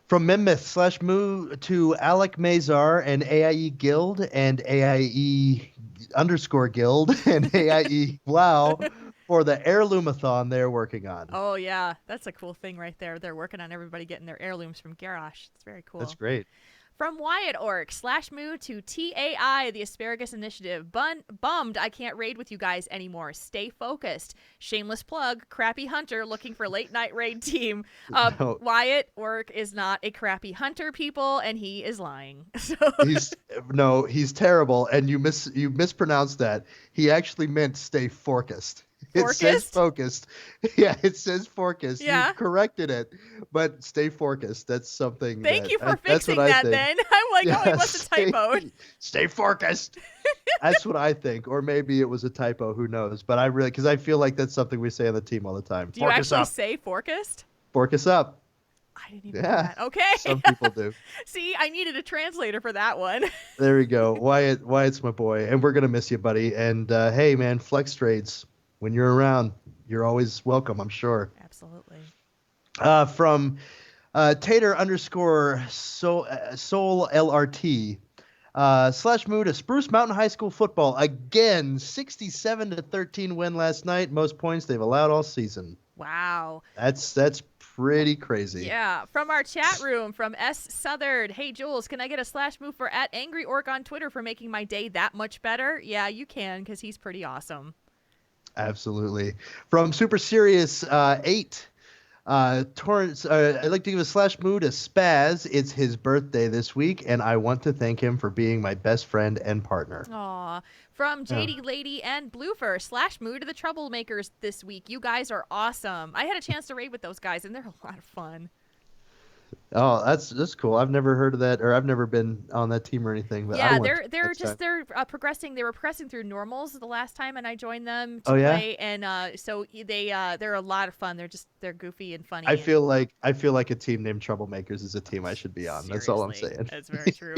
From Memeth, slash moo to Alec Mazar and AIE Guild and AIE _ Guild and AIE Wow for the heirloomathon they're working on. Oh, yeah. That's a cool thing right there. They're working on everybody getting their heirlooms from Garrosh. It's very cool. That's great. From Wyatt Orc, slash moo to TAI, the Asparagus Initiative. Bummed I can't raid with you guys anymore. Stay focused. Shameless plug, Crappy Hunter looking for late night raid team. No. Wyatt Orc is not a crappy hunter, people, and he is lying. So He's terrible, and you mispronounced that. He actually meant stay focused. It says focused. Yeah, it says focused. Yeah. You corrected it, but stay focused. That's something. Thank you for fixing that then. I'm like, oh, he must have typoed. Stay focused. That's what I think. Or maybe it was a typo. Who knows? But because I feel like that's something we say on the team all the time. Do you actually say forkest? Focus up. I didn't even know that. Okay. Some people do. See, I needed a translator for that one. There we go. Wyatt's my boy, and we're going to miss you, buddy. And hey, man, flex trades. When you're around, you're always welcome, I'm sure. Absolutely. From Tater _ Soul LRT, slash moo to Spruce Mountain High School football. Again, 67-13 win last night. Most points they've allowed all season. Wow. That's pretty crazy. Yeah. From our chat room, from S. Southard. Hey, Jules, can I get a slash move for @AngryOrc on Twitter for making my day that much better? Yeah, you can, because he's pretty awesome. Absolutely. From Super Serious 8, Torrance, I'd like to give a slash moo to Spaz. It's his birthday this week, and I want to thank him for being my best friend and partner. Aw. From JD Lady and Bluefer, slash moo to the Troublemakers this week. You guys are awesome. I had a chance to raid with those guys, and they're a lot of fun. Oh, that's cool. I've never heard of that, or I've never been on that team or anything. But yeah, they're progressing. They were progressing through normals the last time, and I joined them to play. And so they're a lot of fun. They're goofy and funny. I feel like a team named Troublemakers is a team I should be on. Seriously, that's all I'm saying. That's very true.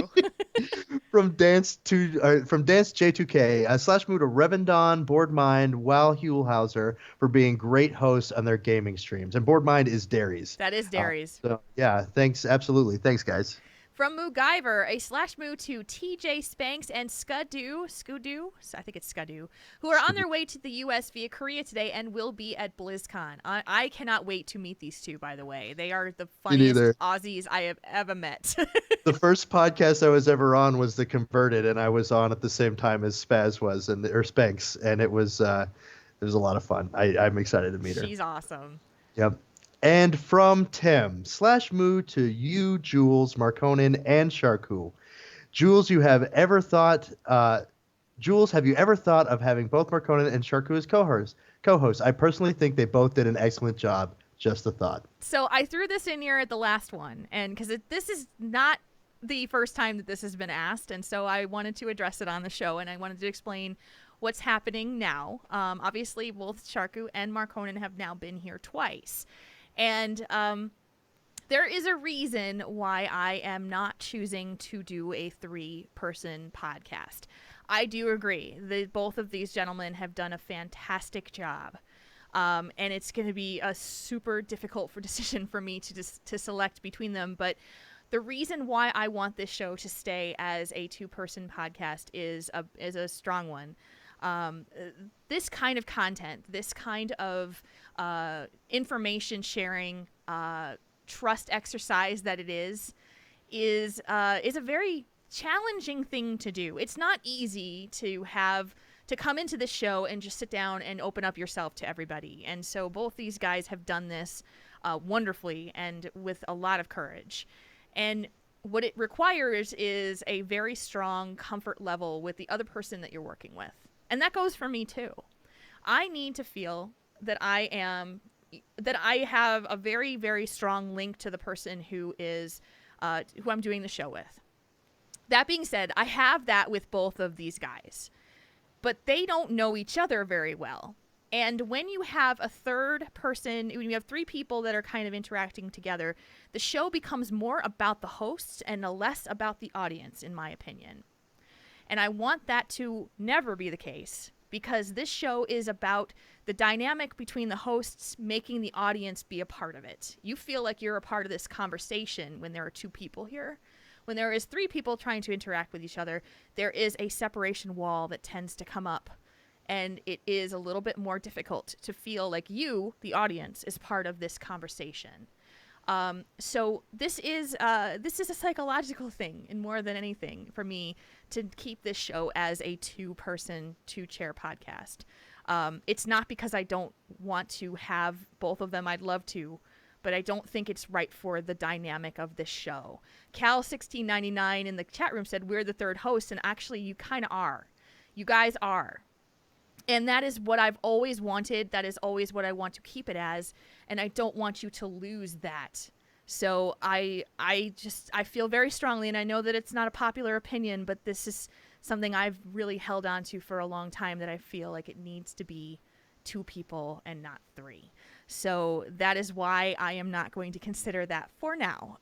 From Dance J2K, slash moo to Revendon, Boardmind, Wal Hulhauser for being great hosts on their gaming streams. And Boardmind is Darius. That is Darius. So yeah, thanks. Absolutely. Thanks, guys. From Moogiver, a slash moo to TJ Spanks and Skudu, I think it's Skudu, who are on their way to the U.S. via Korea today and will be at BlizzCon. I cannot wait to meet these two, by the way. They are the funniest Aussies I have ever met. The first podcast I was ever on was The Converted, and I was on at the same time as Spaz was, or Spanks, and it was a lot of fun. I'm excited to meet her. She's awesome. Yep. And from Tim, slash moo to you, Jules, Marconin, and Sharku. Jules, have you ever thought of having both Marconin and Sharku as co-hosts? I personally think they both did an excellent job. Just a thought. So I threw this in here at the last one, and because this is not the first time that this has been asked, and so I wanted to address it on the show, and I wanted to explain what's happening now. Obviously, both Sharku and Marconin have now been here twice. And there is a reason why I am not choosing to do a 3-person podcast. I do agree that both of these gentlemen have done a fantastic job. And it's going to be a super difficult decision for me to select between them. But the reason why I want this show to stay as a 2-person podcast is a strong one. This kind of content, this kind of information sharing, trust exercise that it is a very challenging thing to do. It's not easy to come into this show and just sit down and open up yourself to everybody. And so both these guys have done this wonderfully and with a lot of courage. And what it requires is a very strong comfort level with the other person that you're working with. And that goes for me too. I need to feel that I have a very, very strong link to the person who I'm doing the show with. That being said, I have that with both of these guys, but they don't know each other very well. And when you have a third person, when you have three people that are kind of interacting together, the show becomes more about the hosts and less about the audience, in my opinion. And I want that to never be the case, because this show is about the dynamic between the hosts making the audience be a part of it. You feel like you're a part of this conversation when there are two people here. When there is three people trying to interact with each other, there is a separation wall that tends to come up. And it is a little bit more difficult to feel like you, the audience, is part of this conversation. So this is a psychological thing, and more than anything, for me to keep this show as a two-person, two-chair podcast. It's not because I don't want to have both of them. I'd love to, but I don't think it's right for the dynamic of this show. Cal1699 in the chat room said, we're the third host, and actually you kind of are. You guys are. And that is what I've always wanted. That is always what I want to keep it as. And I don't want you to lose that. So I feel very strongly, and I know that it's not a popular opinion, but this is something I've really held on to for a long time, that I feel like it needs to be two people and not three. So that is why I am not going to consider that for now.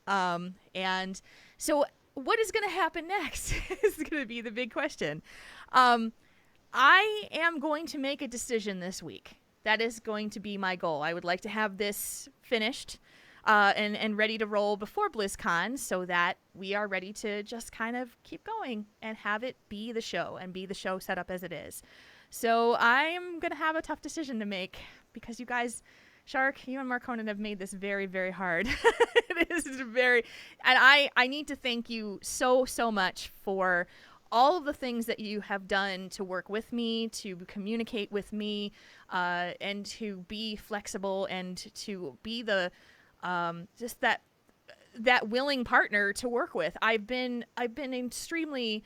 And so what is going to happen next is going to be the big question. I am going to make a decision this week. That is going to be my goal. I would like to have this finished and ready to roll before BlizzCon, so that we are ready to just kind of keep going and have it be the show, and be the show set up as it is. So I'm going to have a tough decision to make, because you guys, Shark, you and Marconin have made this very, very hard. It is very, and I need to thank you so much for all of the things that you have done to work with me, to communicate with me, and to be flexible, and to be the just that willing partner to work with. I've been extremely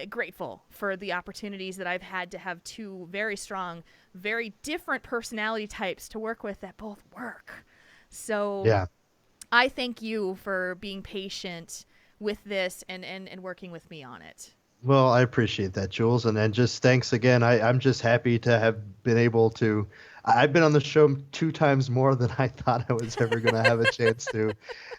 grateful for the opportunities that I've had to have two very strong, very different personality types to work with that both work. So Yeah. I thank you for being patient with this and working with me on it. Well, I appreciate that, Jules. And then just thanks again. I'm just happy to have been able to. I've been on the show 2 times more than I thought I was ever going to have a chance to.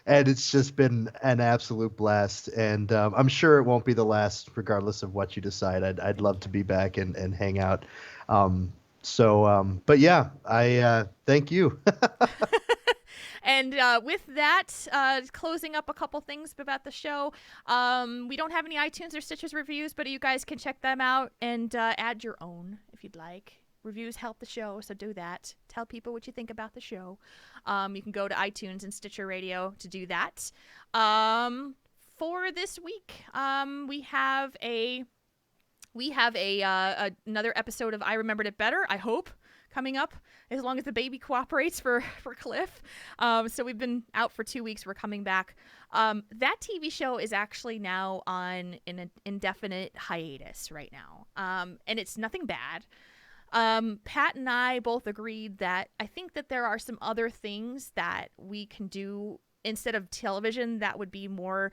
And it's just been an absolute blast. And I'm sure it won't be the last, regardless of what you decide. I'd love to be back and hang out. But yeah, I thank you. And with that, closing up a couple things about the show. We don't have any iTunes or Stitcher reviews, but you guys can check them out and add your own if you'd like. Reviews help the show, so do that. Tell people what you think about the show. You can go to iTunes and Stitcher Radio to do that. For this week, we have another episode of I Remembered It Better, I hope, coming up, as long as the baby cooperates for Cliff. So we've been out for 2 weeks. We're coming back. That TV show is actually now on an indefinite hiatus right now. And it's nothing bad. Pat and I both agreed that I think that there are some other things that we can do instead of television that would be more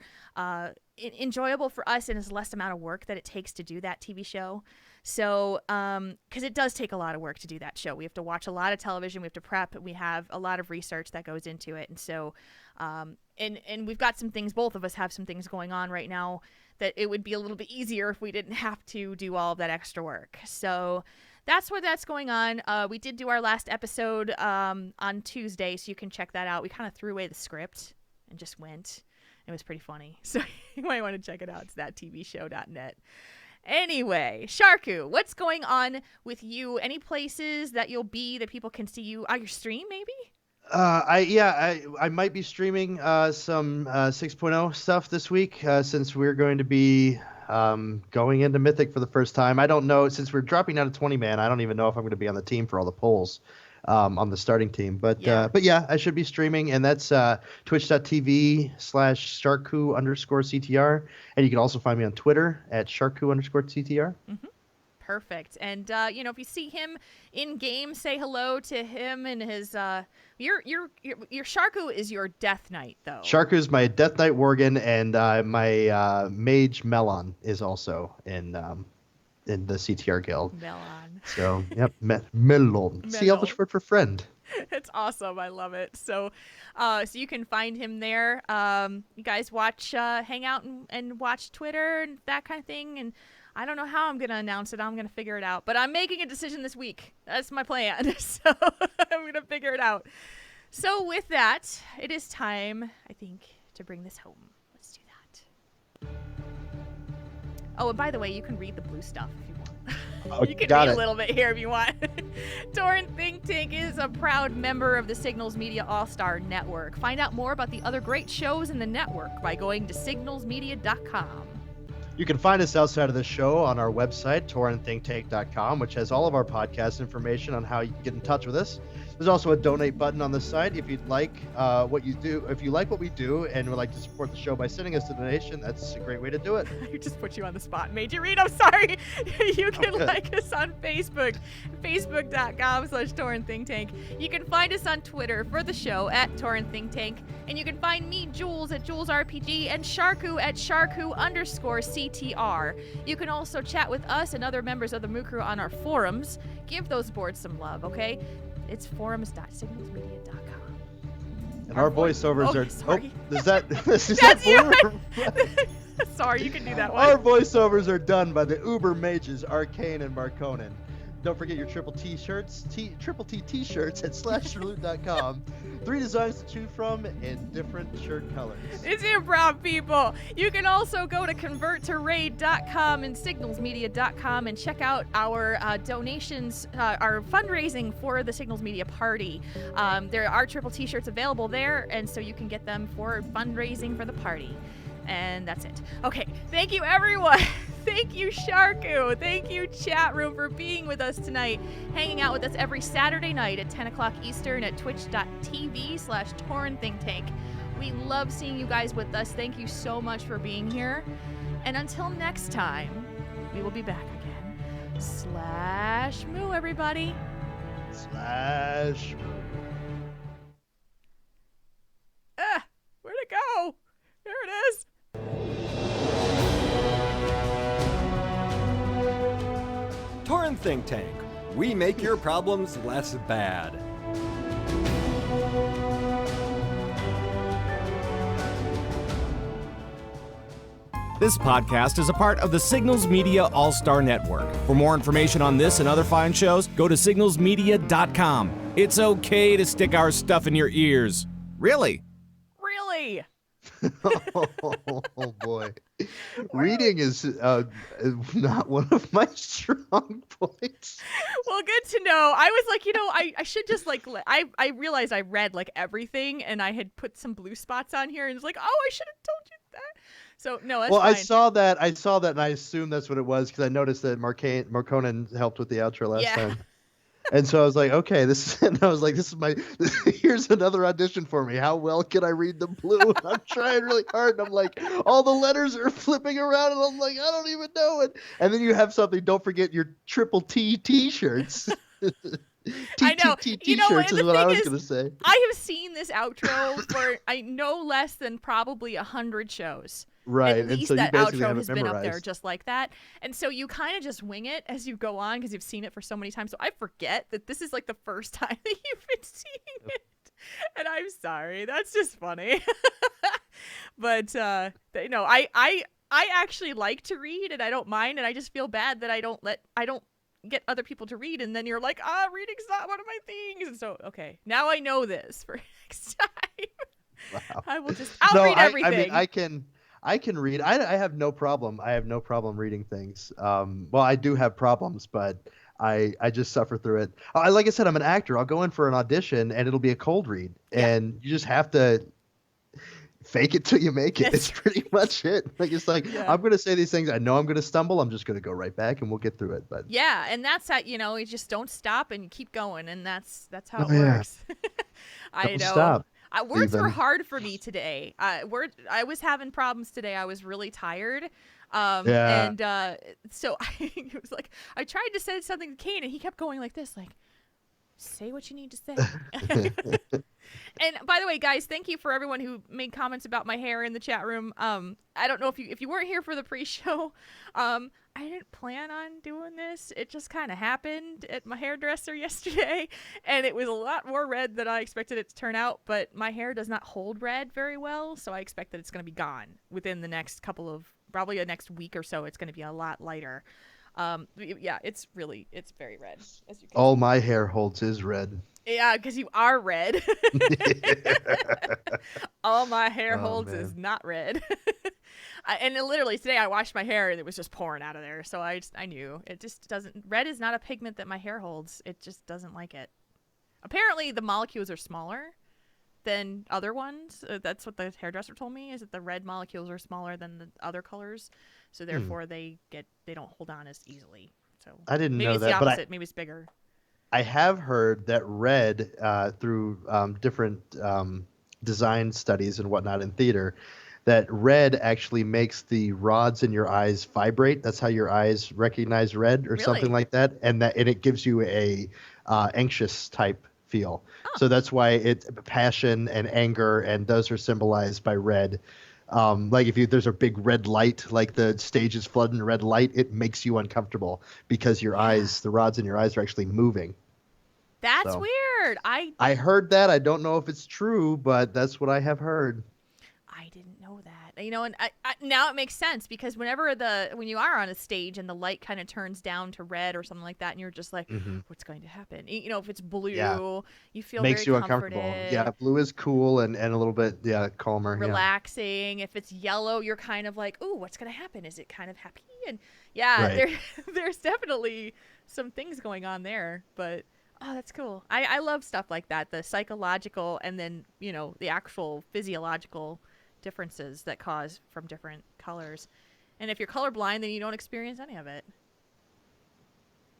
enjoyable for us, and is less amount of work that it takes to do that TV show. So, because it does take a lot of work to do that show. We have to watch a lot of television. We have to prep. We have a lot of research that goes into it. And so, and we've got some things, both of us have some things going on right now that it would be a little bit easier if we didn't have to do all of that extra work. So that's where that's going on. We did do our last episode on Tuesday, so you can check that out. We kind of threw away the script and just went. It was pretty funny. So you might want to check it out. It's thattvshow.net. Anyway, Sharku, what's going on with you? Any places that you'll be that people can see you on your stream, maybe? I might be streaming some 6.0 stuff this week since we're going to be going into Mythic for the first time. I don't know, since we're dropping down to 20-man, I don't even know if I'm going to be on the team for all the polls on the starting team. But Yeah. yeah, I should be streaming, and that's twitch.tv/Sharku_CTR. And you can also find me on Twitter at Sharku_CTR. Perfect. And if you see him in game, say hello to him and his your Sharku is your Death Knight though. Sharku is my Death Knight Worgen, and my Mage Melon is also in the CTR guild. Melon. So yep, Melon. It's the Elvish word for friend. It's awesome. I love it. So you can find him there. You guys watch, hang out and watch Twitter and that kind of thing. And I don't know how I'm going to announce it. I'm going to figure it out. But I'm making a decision this week. That's my plan. So I'm going to figure it out. So with that, it is time, I think, to bring this home. Let's do that. Oh, and by the way, you can read the blue stuff if you want. Oh, You can got read it. a little bit here if you want. Tauren Think Tank is a proud member of the Signals Media All-Star Network. Find out more about the other great shows in the network by going to signalsmedia.com. You can find us outside of the show on our website, torrenthinktank.com, which has all of our podcast information on how you can get in touch with us. There's also a donate button on the site if you'd like what you do. If you like what we do and would like to support the show by sending us a donation, that's a great way to do it. I just put you on the spot and made you read. I'm sorry. You can like us on Facebook, facebook.com/Tauren Think Tank. You can find us on Twitter for the show at Tauren Think Tank. And you can find me, Jules, at Jules RPG and Sharku at Sharku_CTR. You can also chat with us and other members of the Moo Crew on our forums. Give those boards some love, okay? It's forums.signalsmedia.com. And our voiceovers are. sorry. Oh, is that That's you. blue? Sorry, you can do that one. Our voiceovers are done by the Uber Mages, Arcane and Marconin. Don't forget your Triple T shirts, Triple T t-shirts at /salute.com. 3 designs to choose from in different shirt colors. It's improv, people. You can also go to converttoraid.com and signalsmedia.com and check out our donations, our fundraising for the Signals Media Party. There are Triple T-shirts available there, and so you can get them for fundraising for the party. And that's it. Okay, thank you, everyone. Thank you, Sharku. Thank you, chat room, for being with us tonight, hanging out with us every Saturday night at 10 o'clock Eastern at twitch.tv/Tauren Think Tank. We love seeing you guys with us. Thank you so much for being here. And until next time, we will be back again. /Moo, everybody. /Moo. Where'd it go? There it is. Tauren Think Tank. We make your problems less bad. This podcast is a part of the Signals Media All-Star Network. For more information on this and other fine shows, go to signalsmedia.com. It's okay to stick our stuff in your ears. Really? Really? Oh boy. Reading is not one of my strong points. Well, good to know. I was like, I should just like, I realized I read like everything and I had put some blue spots on here and it's like, oh, I should have told you that. So no, that's well, fine. I saw that and I assumed that's what it was because I noticed that Marconin helped with the outro last time. And so I was like, okay, here's another audition for me. How well can I read the blue? And I'm trying really hard. And I'm like, all the letters are flipping around. And I'm like, I don't even know it. And then you have something, don't forget your Triple T t-shirts. I know. T-shirts is what I was going to say. I have seen this outro for no less than probably 100 shows. Right, At least and so that you basically outro have has it been up memorized. there just like that. And so you kind of just wing it as you go on because you've seen it for so many times. So I forget that this is like the first time that you've been seeing it. And I'm sorry. That's just funny. But, I actually like to read and I don't mind. And I just feel bad that I don't get other people to read. And then you're like, reading's not one of my things. And so, okay, now I know this for next time. Wow. I'll read everything. I mean, I can read. I have no problem. I have no problem reading things. Well, I do have problems, but I just suffer through it. Like I said, I'm an actor. I'll go in for an audition and it'll be a cold read, and you just have to. fake it till you make it. It's pretty much it. Like it's like Yeah. I'm gonna say these things. I know I'm gonna stumble. I'm just gonna go right back, and we'll get through it. But Yeah, and that's how you just don't stop and keep going, and that's how it yeah. works. I Don't know. stop, Words were Steven. hard for me today. I was having problems today. I was really tired. Yeah. And so it was like I tried to say something to Kane, and he kept going like this, like, say what you need to say. And by the way, guys, thank you for everyone who made comments about my hair in the chat room. I don't know if you weren't here for the pre-show. I didn't plan on doing this. It just kind of happened at my hairdresser yesterday, and it was a lot more red than I expected it to turn out. But my hair does not hold red very well, so I expect that it's going to be gone within the next probably the next week or so. It's going to be a lot lighter. Yeah, it's very red, as you can All see. my hair holds is red. Yeah, because you are red. All my hair holds is man. not red. And literally today I washed my hair and it was just pouring out of there. So I knew it just doesn't. Red is not a pigment that my hair holds. It just doesn't like it. Apparently the molecules are smaller than other ones. That's what the hairdresser told me, is that the red molecules are smaller than the other colors. So therefore they don't hold on as easily. So I didn't maybe know it's that, the but opposite. Maybe it's bigger. I have heard that red, through different design studies and whatnot in theater, that red actually makes the rods in your eyes vibrate. That's how your eyes recognize red or something Really? like that, and it gives you a anxious type feel. Oh. So that's why passion and anger, and those are symbolized by red. Like if there's a big red light, like the stage is flooding in red light, it makes you uncomfortable because your eyes, the rods in your eyes are actually moving. That's So, weird. I heard that. I don't know if it's true, but that's what I have heard. I didn't know that. And now it makes sense, because when you are on a stage and the light kind of turns down to red or something like that, and you're just like, what's going to happen? If it's blue, Yeah. you feel Makes very you uncomfortable. comforted, Yeah, blue is cool and a little bit calmer. relaxing. If it's yellow, you're kind of like, ooh, what's going to happen? Is it kind of happy? And yeah, Right. there's definitely some things going on there, but. Oh, that's cool. I love stuff like that. The psychological and then, the actual physiological differences that cause from different colors. And if you're colorblind, then you don't experience any of it.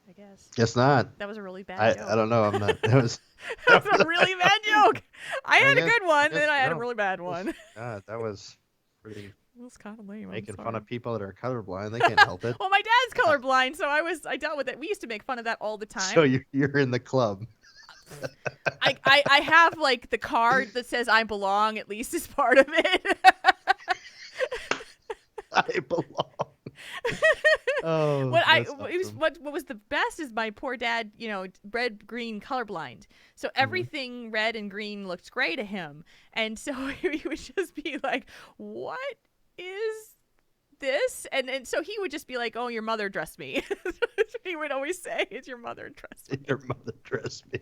I guess. Guess not. That was a really bad joke. I don't know. I'm not. That was That was a really bad joke. I had a guess- good one, guess then I had a no. really bad one. God, that was pretty It was kind of lame. I'm making fun sorry. of people that are colorblind. They can't help it. Well, my dad's colorblind, so I dealt with it. We used to make fun of that all the time. So you're in the club. I have like the card that says I belong, at least as part of it. I belong. Oh, what was the best is my poor dad, red green colorblind. So everything red and green looked gray to him. And so he would just be like, "What is this?" And so he would just be like, "Oh, your mother dressed me." That's what he would always say, is your mother dressed me. Your mother dressed me.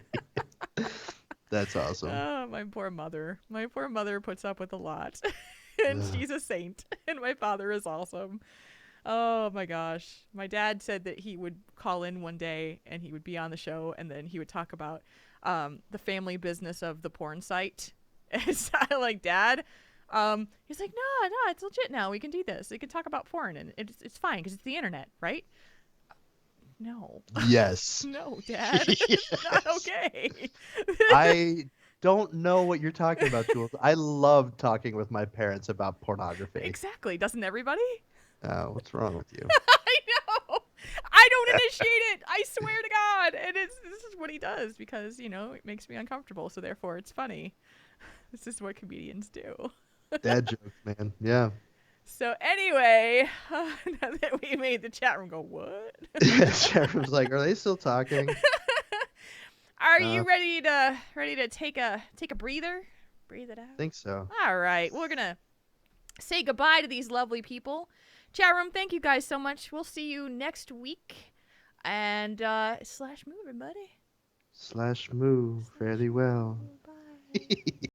That's awesome. Oh, my poor mother. My poor mother puts up with a lot. And she's a saint. And my father is awesome. Oh my gosh. My dad said that he would call in one day and he would be on the show, and then he would talk about the family business of the porn site. And it's like, Dad, he's like, no, it's legit now. We can do this. We can talk about porn, and it's fine because it's the internet, right? No. Yes. No, Dad. It's not okay. I don't know what you're talking about, Jules. I love talking with my parents about pornography. Exactly. Doesn't everybody? What's wrong with you? I know. I don't initiate it. I swear to God. And this is what he does because, it makes me uncomfortable. So therefore it's funny. This is what comedians do. Dad jokes, man. Yeah. So anyway, now that we made the chat room go, what? Sheriff was like, are they still talking? Are you ready to take a breather? Breathe it out. I think so. All right. We're going to say goodbye to these lovely people. Chat room, thank you guys so much. We'll see you next week. And /move, everybody. /move fairly well. Bye.